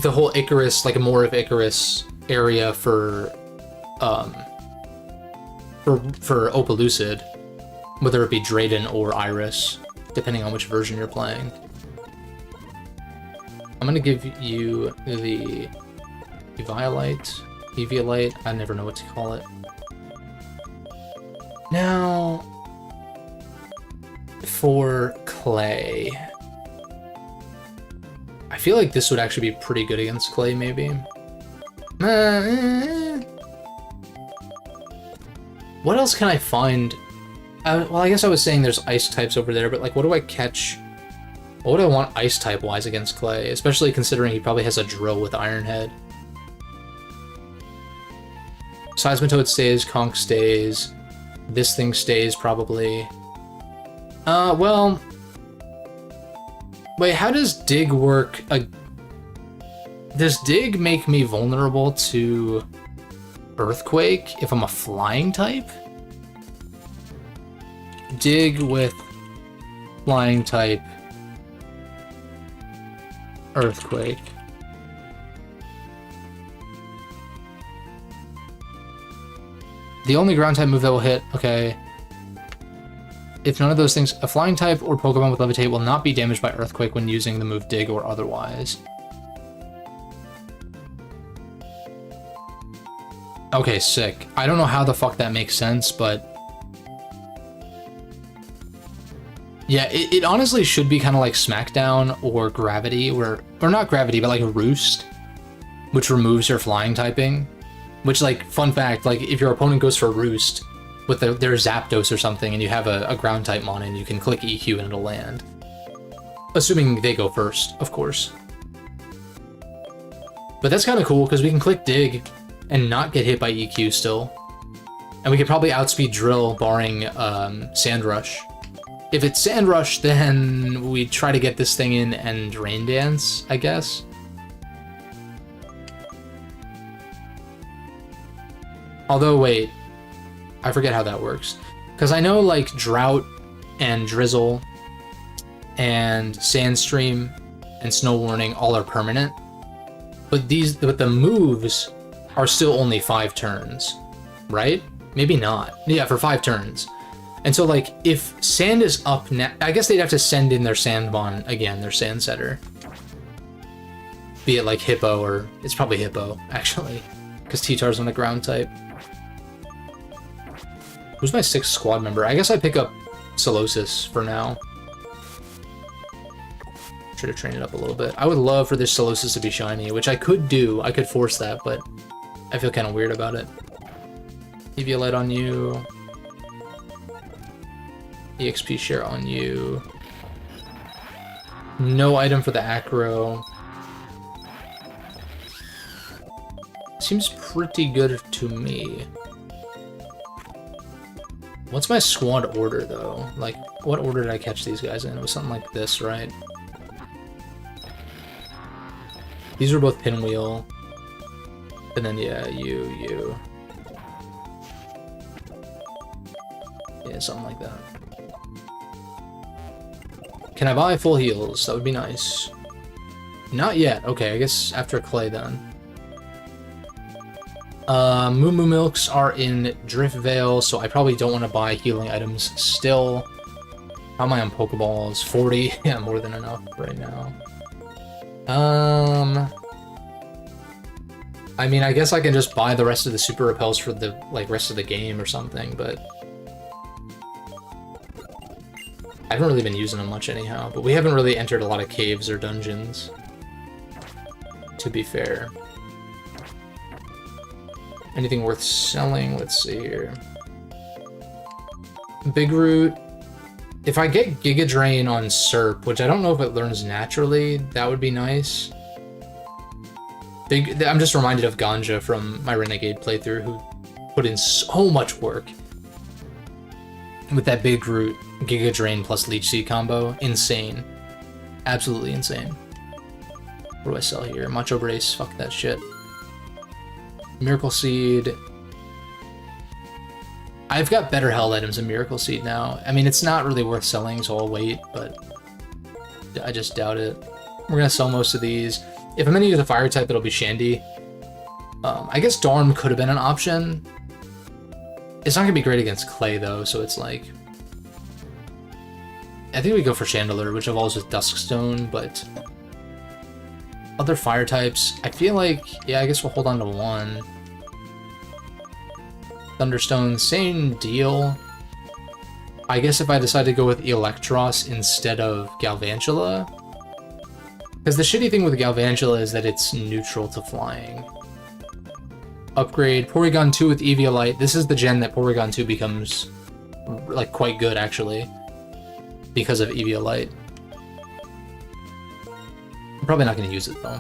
the whole Icarus, like more of Icarus area for Opalucid, whether it be Drayden or Iris, depending on which version you're playing. I'm gonna give you the Eviolite, I never know what to call it. Now, for Clay, I feel like this would actually be pretty good against Clay, maybe. What else can I find? Well, I guess I was saying there's Ice types over there, but like, what do I catch? What would I want Ice type-wise against Clay? Especially considering he probably has a Drill with Iron Head. Seismitoad stays, Conch stays. This thing stays, probably. Well... Wait, how does Dig work? Does Dig make me vulnerable to Earthquake if I'm a flying type? Dig with flying type Earthquake. The only ground type move that will hit, okay. If none of those things, a flying type or Pokemon with Levitate will not be damaged by Earthquake when using the move Dig or otherwise. Okay, sick. I don't know how the fuck that makes sense, but... Yeah, it honestly should be kind of like Smackdown or Gravity, or not Gravity, but like Roost, which removes your flying typing. Which, like, fun fact, like, if your opponent goes for Roost with their Zapdos or something and you have a ground type Mon and you can click EQ and it'll land. Assuming they go first, of course. But that's kind of cool because we can click Dig and not get hit by EQ still. And we could probably outspeed Drill barring Sand Rush. If it's Sand Rush, then we try to get this thing in and Rain Dance, I guess. Although, wait, I forget how that works. Because I know, like, Drought and Drizzle and Sandstream and Snow Warning all are permanent. But the moves are still only 5 turns, right? Maybe not. Yeah, for 5 turns. And so, like, if Sand is up now, I guess they'd have to send in their Sandmon again, their Sand Setter. Be it, like, Hippo, or... It's probably Hippo, actually. Because T-Tar's on the ground type. Who's my 6th squad member? I guess I pick up Solosis for now. Try to train it up a little bit. I would love for this Solosis to be shiny, which I could do. I could force that, but I feel kind of weird about it. Eviolite on you. EXP share on you. No item for the Acro. Seems pretty good to me. What's my squad order, though? Like, what order did I catch these guys in? It was something like this, right? These were both Pinwheel. And then, yeah, you. Yeah, something like that. Can I buy full heals? That would be nice. Not yet. Okay, I guess after Clay, then. Moo Moo Milks are in Drift Veil, so I probably don't want to buy healing items still. How am I on Pokeballs? 40? Yeah, more than enough right now. I mean, I guess I can just buy the rest of the Super Repels for the, like, rest of the game or something, but... I haven't really been using them much anyhow, but we haven't really entered a lot of caves or dungeons, to be fair. Anything worth selling? Let's see here. Big Root. If I get Giga Drain on Serp, which I don't know if it learns naturally, that would be nice. I'm just reminded of Ganja from my Renegade playthrough, who put in so much work with that Big Root Giga Drain plus Leech Seed combo. Insane. Absolutely insane. What do I sell here? Macho Brace, fuck that shit. Miracle Seed. I've got better held items than Miracle Seed now. I mean, it's not really worth selling, so I'll wait, but I just doubt it. We're gonna sell most of these. If I'm gonna use a fire type, it'll be Shandy. I guess Dorm could have been an option. It's not gonna be great against Clay, though, so it's like... I think we go for Chandelier, which evolves with Duskstone, but... Other fire types, I feel like... Yeah, I guess we'll hold on to one. Thunderstone, same deal. I guess if I decide to go with Electros instead of Galvantula... Because the shitty thing with Galvantula is that it's neutral to flying. Upgrade Porygon 2 with Eviolite. This is the gen that Porygon 2 becomes, like, quite good, actually. Because of Eviolite. I'm probably not going to use it, though.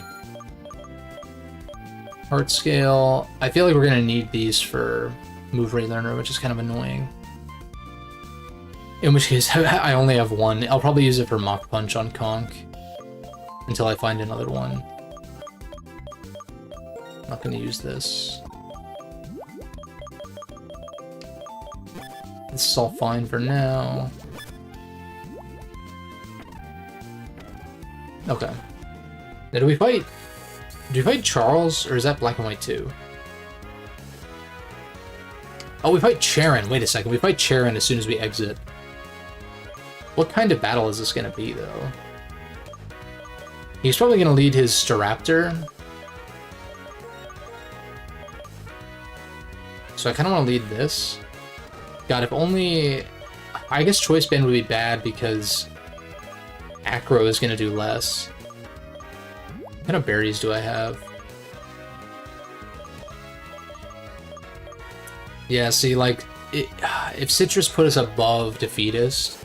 Heart Scale. I feel like we're going to need these for Move Rate Learner, which is kind of annoying. In which case, I only have one. I'll probably use it for Mach Punch on Conk. Until I find another one. I'm not going to use this. This is all fine for now. Okay. Now do we fight Charles, or is that Black and White 2? Oh, we fight Charon. Wait a second. We fight Charon as soon as we exit. What kind of battle is this going to be, though? He's probably going to lead his Staraptor. So I kind of want to lead this. God, if only... I guess Choice Band would be bad because Acro is going to do less. What kind of berries do I have? Yeah, see, like, if Citrus put us above Defeatist,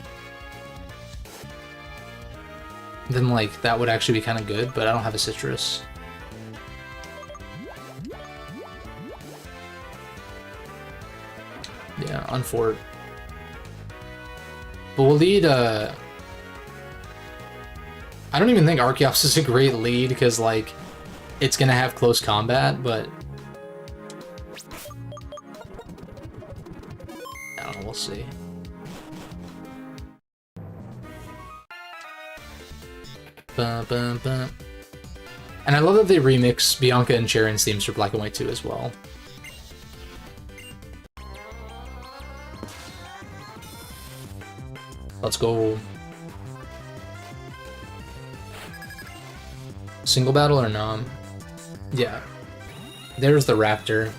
then, like, that would actually be kind of good, but I don't have a Citrus. Yeah, Unfort. But we'll lead, I don't even think Archeops is a great lead, because, like, it's gonna have close combat, but... I don't know, we'll see. And I love that they remix Bianca and Charon's themes for Black and White 2 as well. Let's go. Single battle or nom? Yeah. There's the Raptor.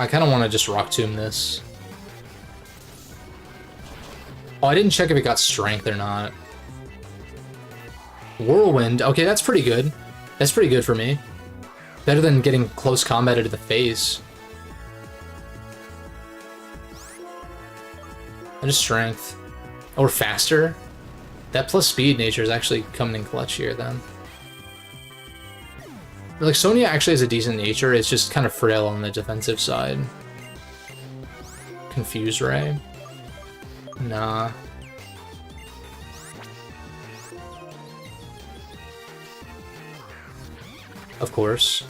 I kind of want to just Rock Tomb this. Oh, I didn't check if it got Strength or not. Whirlwind. Okay, that's pretty good. That's pretty good for me. Better than getting close combated to the face. And just Strength. Or faster. That plus Speed nature is actually coming in clutch here, then. Like, Sonia actually has a decent nature, it's just kind of frail on the defensive side. Confuse Ray? Nah. Of course.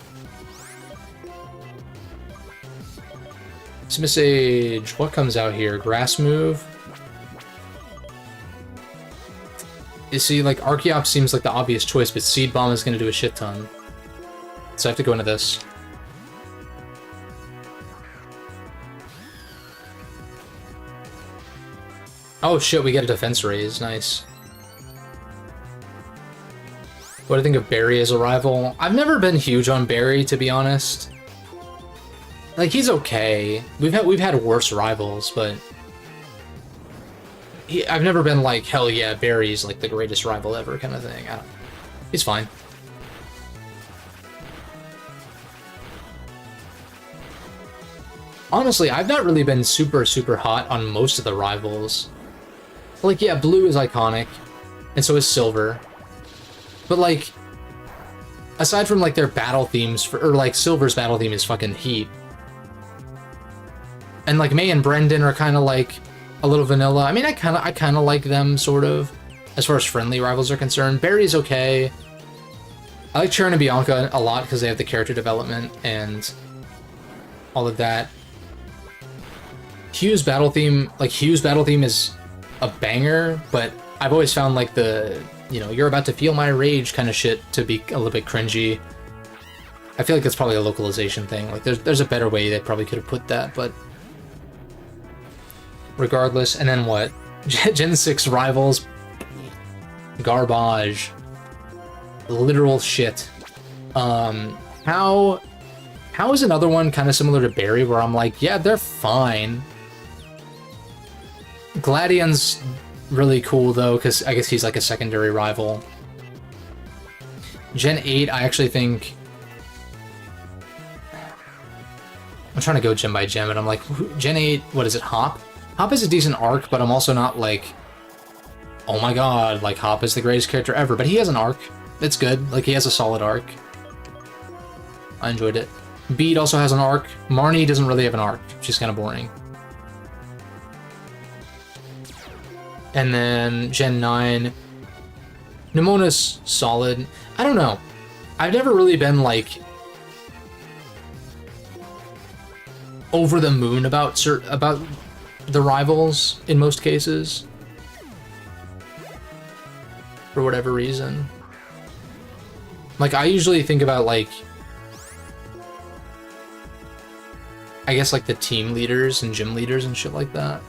Simisage, what comes out here? Grass move? You see, like, Archeops seems like the obvious choice, but Seed Bomb is going to do a shit ton. So I have to go into this. Oh shit, we get a defense raise. Nice. What do I think of Barry as a rival? I've never been huge on Barry, to be honest. Like, he's okay. We've had worse rivals, but I've never been like, hell yeah, Barry's like the greatest rival ever kind of thing. He's fine. Honestly, I've not really been super hot on most of the rivals. Like, yeah, blue is iconic, and so is silver. But like, aside from like their battle themes, or like silver's battle theme is fucking heat. And like May and Brendan are kind of like a little vanilla. I mean, I kind of like them, sort of, as far as friendly rivals are concerned. Barry's okay. I like Sharon and Bianca a lot because they have the character development and all of that. Hugh's battle theme is a banger, but I've always found like the, you know, you're about to feel my rage kind of shit to be a little bit cringy. I feel like that's probably a localization thing. Like, there's a better way they probably could have put that, but regardless. And then what? Gen 6 rivals? Garbage. Literal shit. How is another one kind of similar to Barry, where I'm like, yeah, they're fine. Gladion's really cool, though, because I guess he's like a secondary rival. Gen 8, I actually think... I'm trying to go gem by gem, and I'm like, Gen 8, what is it, Hop? Hop is a decent arc, but I'm also not like, oh my god, like, Hop is the greatest character ever. But he has an arc. It's good. Like, he has a solid arc. I enjoyed it. Bede also has an arc. Marnie doesn't really have an arc. She's kind of boring. And then Gen 9. Nemona's solid. I don't know. I've never really been, like, over the moon about the rivals in most cases. For whatever reason. Like, I usually think about, like, I guess, like, the team leaders and gym leaders and shit like that.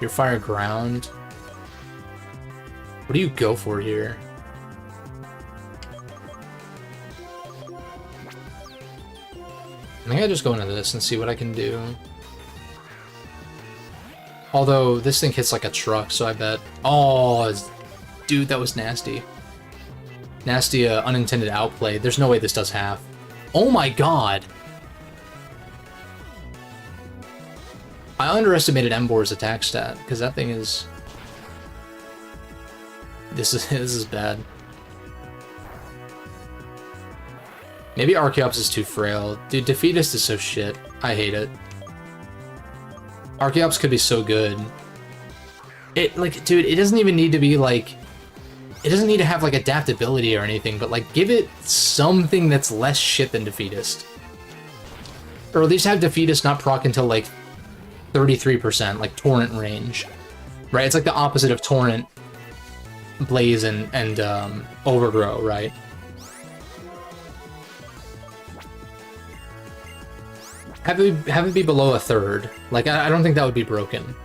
Your fire ground. What do you go for here? I think I just go into this and see what I can do. Although, this thing hits like a truck, so I bet... Oh, dude, that was nasty. Nasty unintended outplay. There's no way this does half. Oh my god! I underestimated Embor's attack stat, because that thing is... This is bad. Maybe Archeops is too frail. Dude, Defeatist is so shit. I hate it. Archeops could be so good. Like, dude, it doesn't even need to be, like... It doesn't need to have, like, adaptability or anything, but, like, give it something that's less shit than Defeatist. Or at least have Defeatist not proc until, like, 33%, like Torrent range. Right? It's like the opposite of Torrent, Blaze, and Overgrow, right? Have it be below a third. Like, I don't think that would be broken.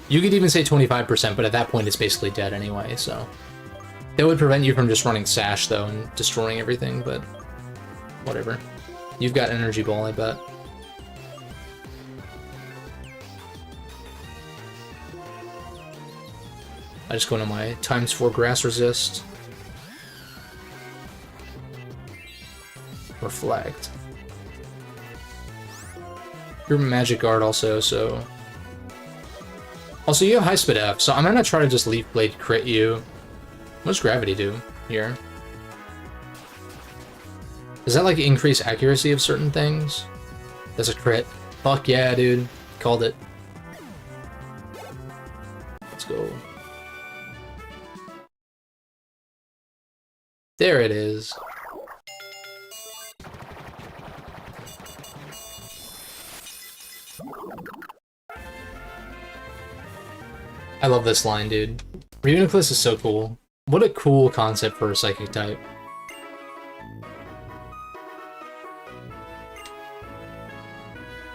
You could even say 25%, but at that point it's basically dead anyway, so... That would prevent you from just running Sash, though, and destroying everything, but... Whatever. You've got Energy Ball, I bet. I just go into my ×4 Grass Resist. Reflect. You're Magic Guard also, so... Also, you have High Spit F, so I'm gonna try to just Leaf Blade crit you. What does Gravity do here? Does that, like, increase accuracy of certain things? That's a crit. Fuck yeah, dude. Called it. Let's go. There it is. I love this line, dude. Reuniclus is so cool. What a cool concept for a psychic type.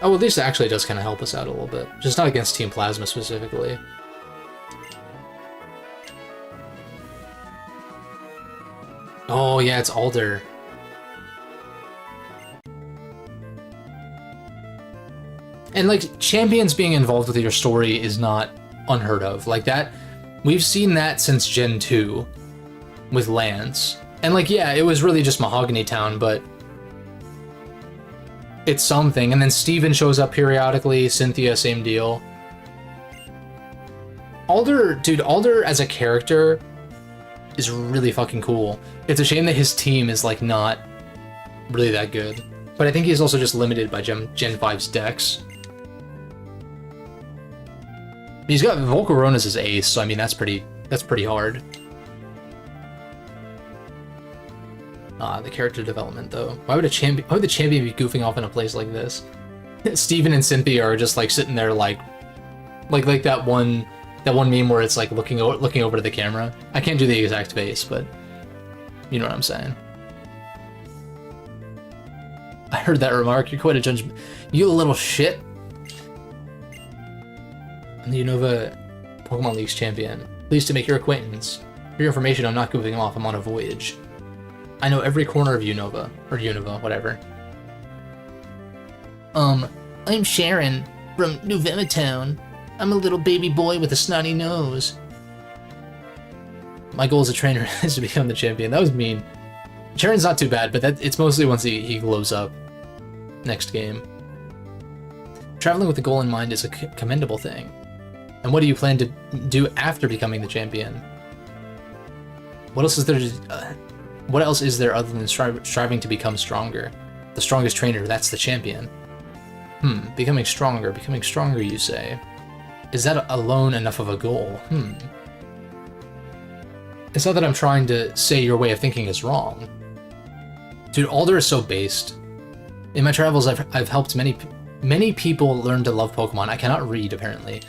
Oh, at least it actually does kind of help us out a little bit. Just not against Team Plasma specifically. Oh yeah, it's Alder. And like champions being involved with your story is not unheard of. Like that, we've seen that since Gen 2 with Lance. And like, yeah, it was really just Mahogany Town, but it's something. And then Steven shows up periodically, Cynthia, same deal. Alder, dude, Alder as a character is really fucking cool. It's a shame that his team is like not really that good. But I think he's also just limited by Gen 5's decks. He's got Volcarona as his ace, so I mean that's pretty hard. The character development though. Why would the champion be goofing off in a place like this? Steven and Cynthia are just like sitting there like that one meme where it's like looking over to the camera. I can't do the exact face, but you know what I'm saying. I heard that remark. You're quite a judge. You little shit. I'm the Unova Pokemon League's champion. Pleased to make your acquaintance. For your information, I'm not goofing off. I'm on a voyage. I know every corner of Unova. Or Unova, whatever. I'm Sharon from New Vemitown. I'm a little baby boy with a snotty nose. My goal as a trainer is to become the champion. That was mean. Sharon's not too bad, but it's mostly once he glows up. Next game. Traveling with a goal in mind is a commendable thing. And what do you plan to do after becoming the champion? What else is there other than striving to become stronger? The strongest trainer, that's the champion. Becoming stronger, you say. Is that alone enough of a goal? It's not that I'm trying to say your way of thinking is wrong. Dude, Alder is so based. In my travels, I've helped many people learn to love Pokemon. I cannot read, apparently.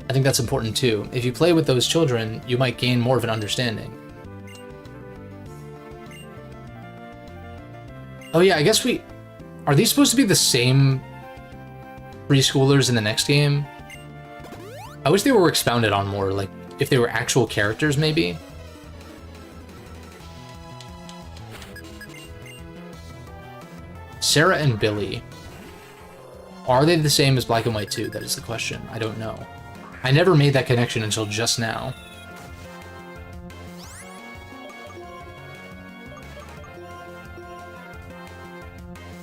I think that's important too. If you play with those children, you might gain more of an understanding. Oh yeah, I guess are these supposed to be the same preschoolers in the next game? I wish they were expounded on more, like if they were actual characters maybe. Sarah and Billy. Are they the same as Black and White 2? That is the question. I don't know. I never made that connection until just now.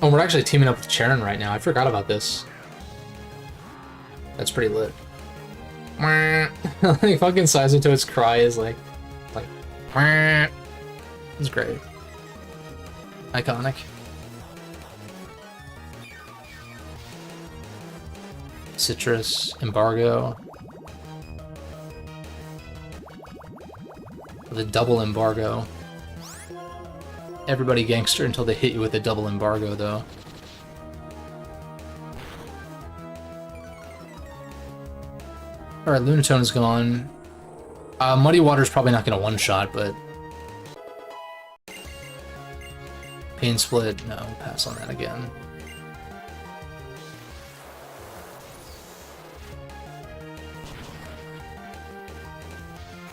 Oh, we're actually teaming up with Charon right now. I forgot about this. That's pretty lit. Like fucking Sizotoad's cry is like it's great. Iconic. Citrus, Embargo. The double Embargo. Everybody gangster until they hit you with a double Embargo, though. Alright, Lunatone is gone. Muddy Water's probably not going to one-shot, but... Pain Split, no, pass on that again.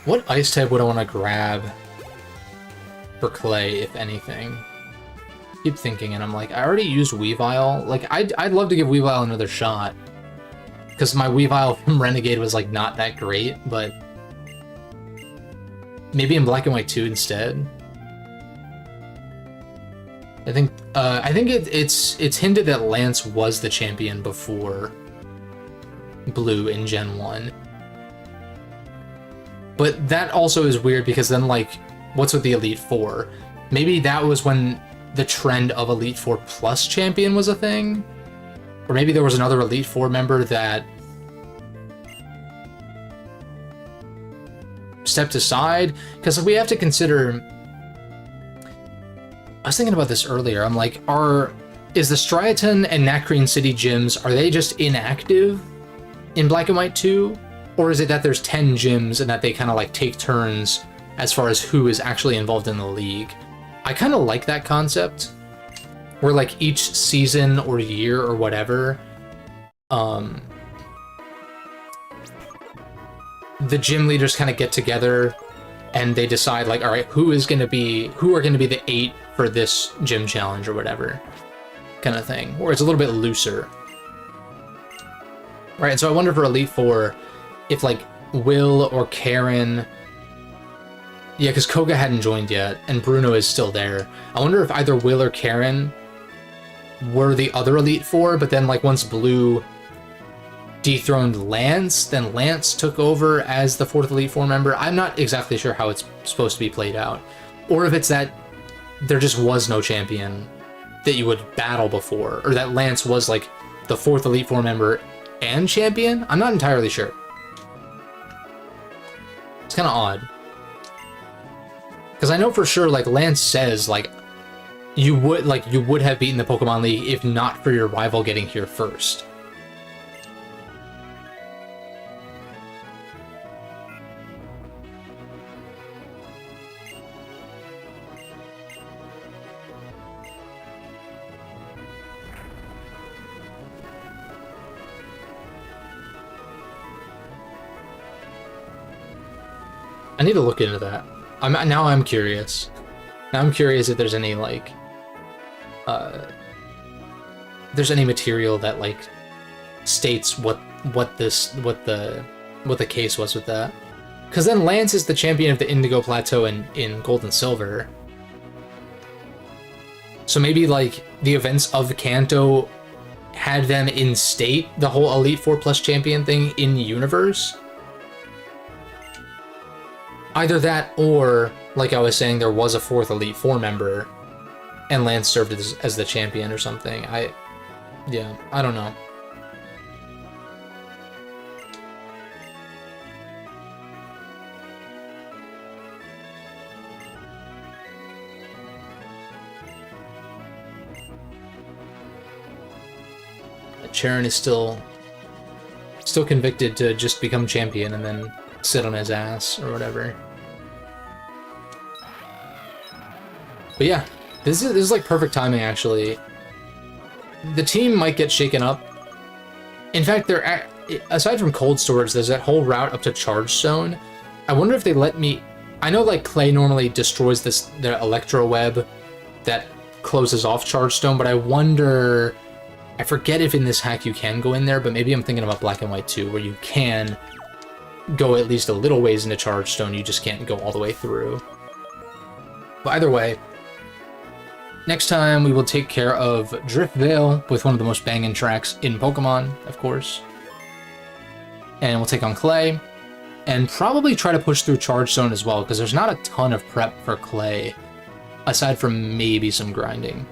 What ice type would I want to grab for Clay, if anything? Keep thinking, and I'm like, I already used Weavile. Like, I'd love to give Weavile another shot. Because my Weavile from Renegade was, like, not that great, but... Maybe in Black and White 2 instead. I think it's hinted that Lance was the champion before Blue in Gen 1. But that also is weird because then, like, what's with the Elite Four? Maybe that was when the trend of Elite Four plus champion was a thing? Or maybe there was another Elite Four member that stepped aside? Because we have to consider... I was thinking about this earlier. I'm like, is the Striaton and Nacrene City gyms, are they just inactive in Black and White 2? Or is it that there's 10 gyms and that they kind of like take turns as far as who is actually involved in the league? I kind of like that concept, where like each season or year or whatever, the gym leaders kind of get together and they decide like, all right, who are going to be the 8 for this gym challenge or whatever kind of thing, where it's a little bit looser. Right, and so I wonder for Elite Four if like Will or Karen, yeah, because Koga hadn't joined yet and Bruno is still there. I wonder if either Will or Karen were the other Elite Four, but then like once Blue dethroned Lance, then Lance took over as the 4th Elite Four member. I'm not exactly sure how it's supposed to be played out, or if it's that there just was no champion that you would battle before, or that Lance was like the 4th Elite Four member and champion. I'm not entirely sure. It's kind of odd, because I know for sure like Lance says like you would have beaten the Pokemon League if not for your rival getting here first. I need to look into that. I'm curious. Now I'm curious if there's any like there's any material that like states what the case was with that. Because then Lance is the champion of the Indigo Plateau in Gold and Silver. So maybe like the events of Kanto had them instate the whole Elite Four plus champion thing in universe. Either that, or, like I was saying, there was a 4th Elite Four member, and Lance served as the champion or something. Yeah, I don't know. Charon is still convicted to just become champion and then sit on his ass or whatever. But yeah, this is like perfect timing actually. The team might get shaken up. In fact, aside from cold storage, there's that whole route up to Charge Stone. I wonder if they let me. I know like Clay normally destroys the Electro Web that closes off Charge Stone, but I wonder. I forget if in this hack you can go in there, but maybe I'm thinking about Black and White 2, where you can go at least a little ways into Charge Stone, you just can't go all the way through. But either way, next time we will take care of Drift Veil with one of the most banging tracks in Pokemon, of course. And we'll take on Clay, and probably try to push through Charge Stone as well, because there's not a ton of prep for Clay, aside from maybe some grinding.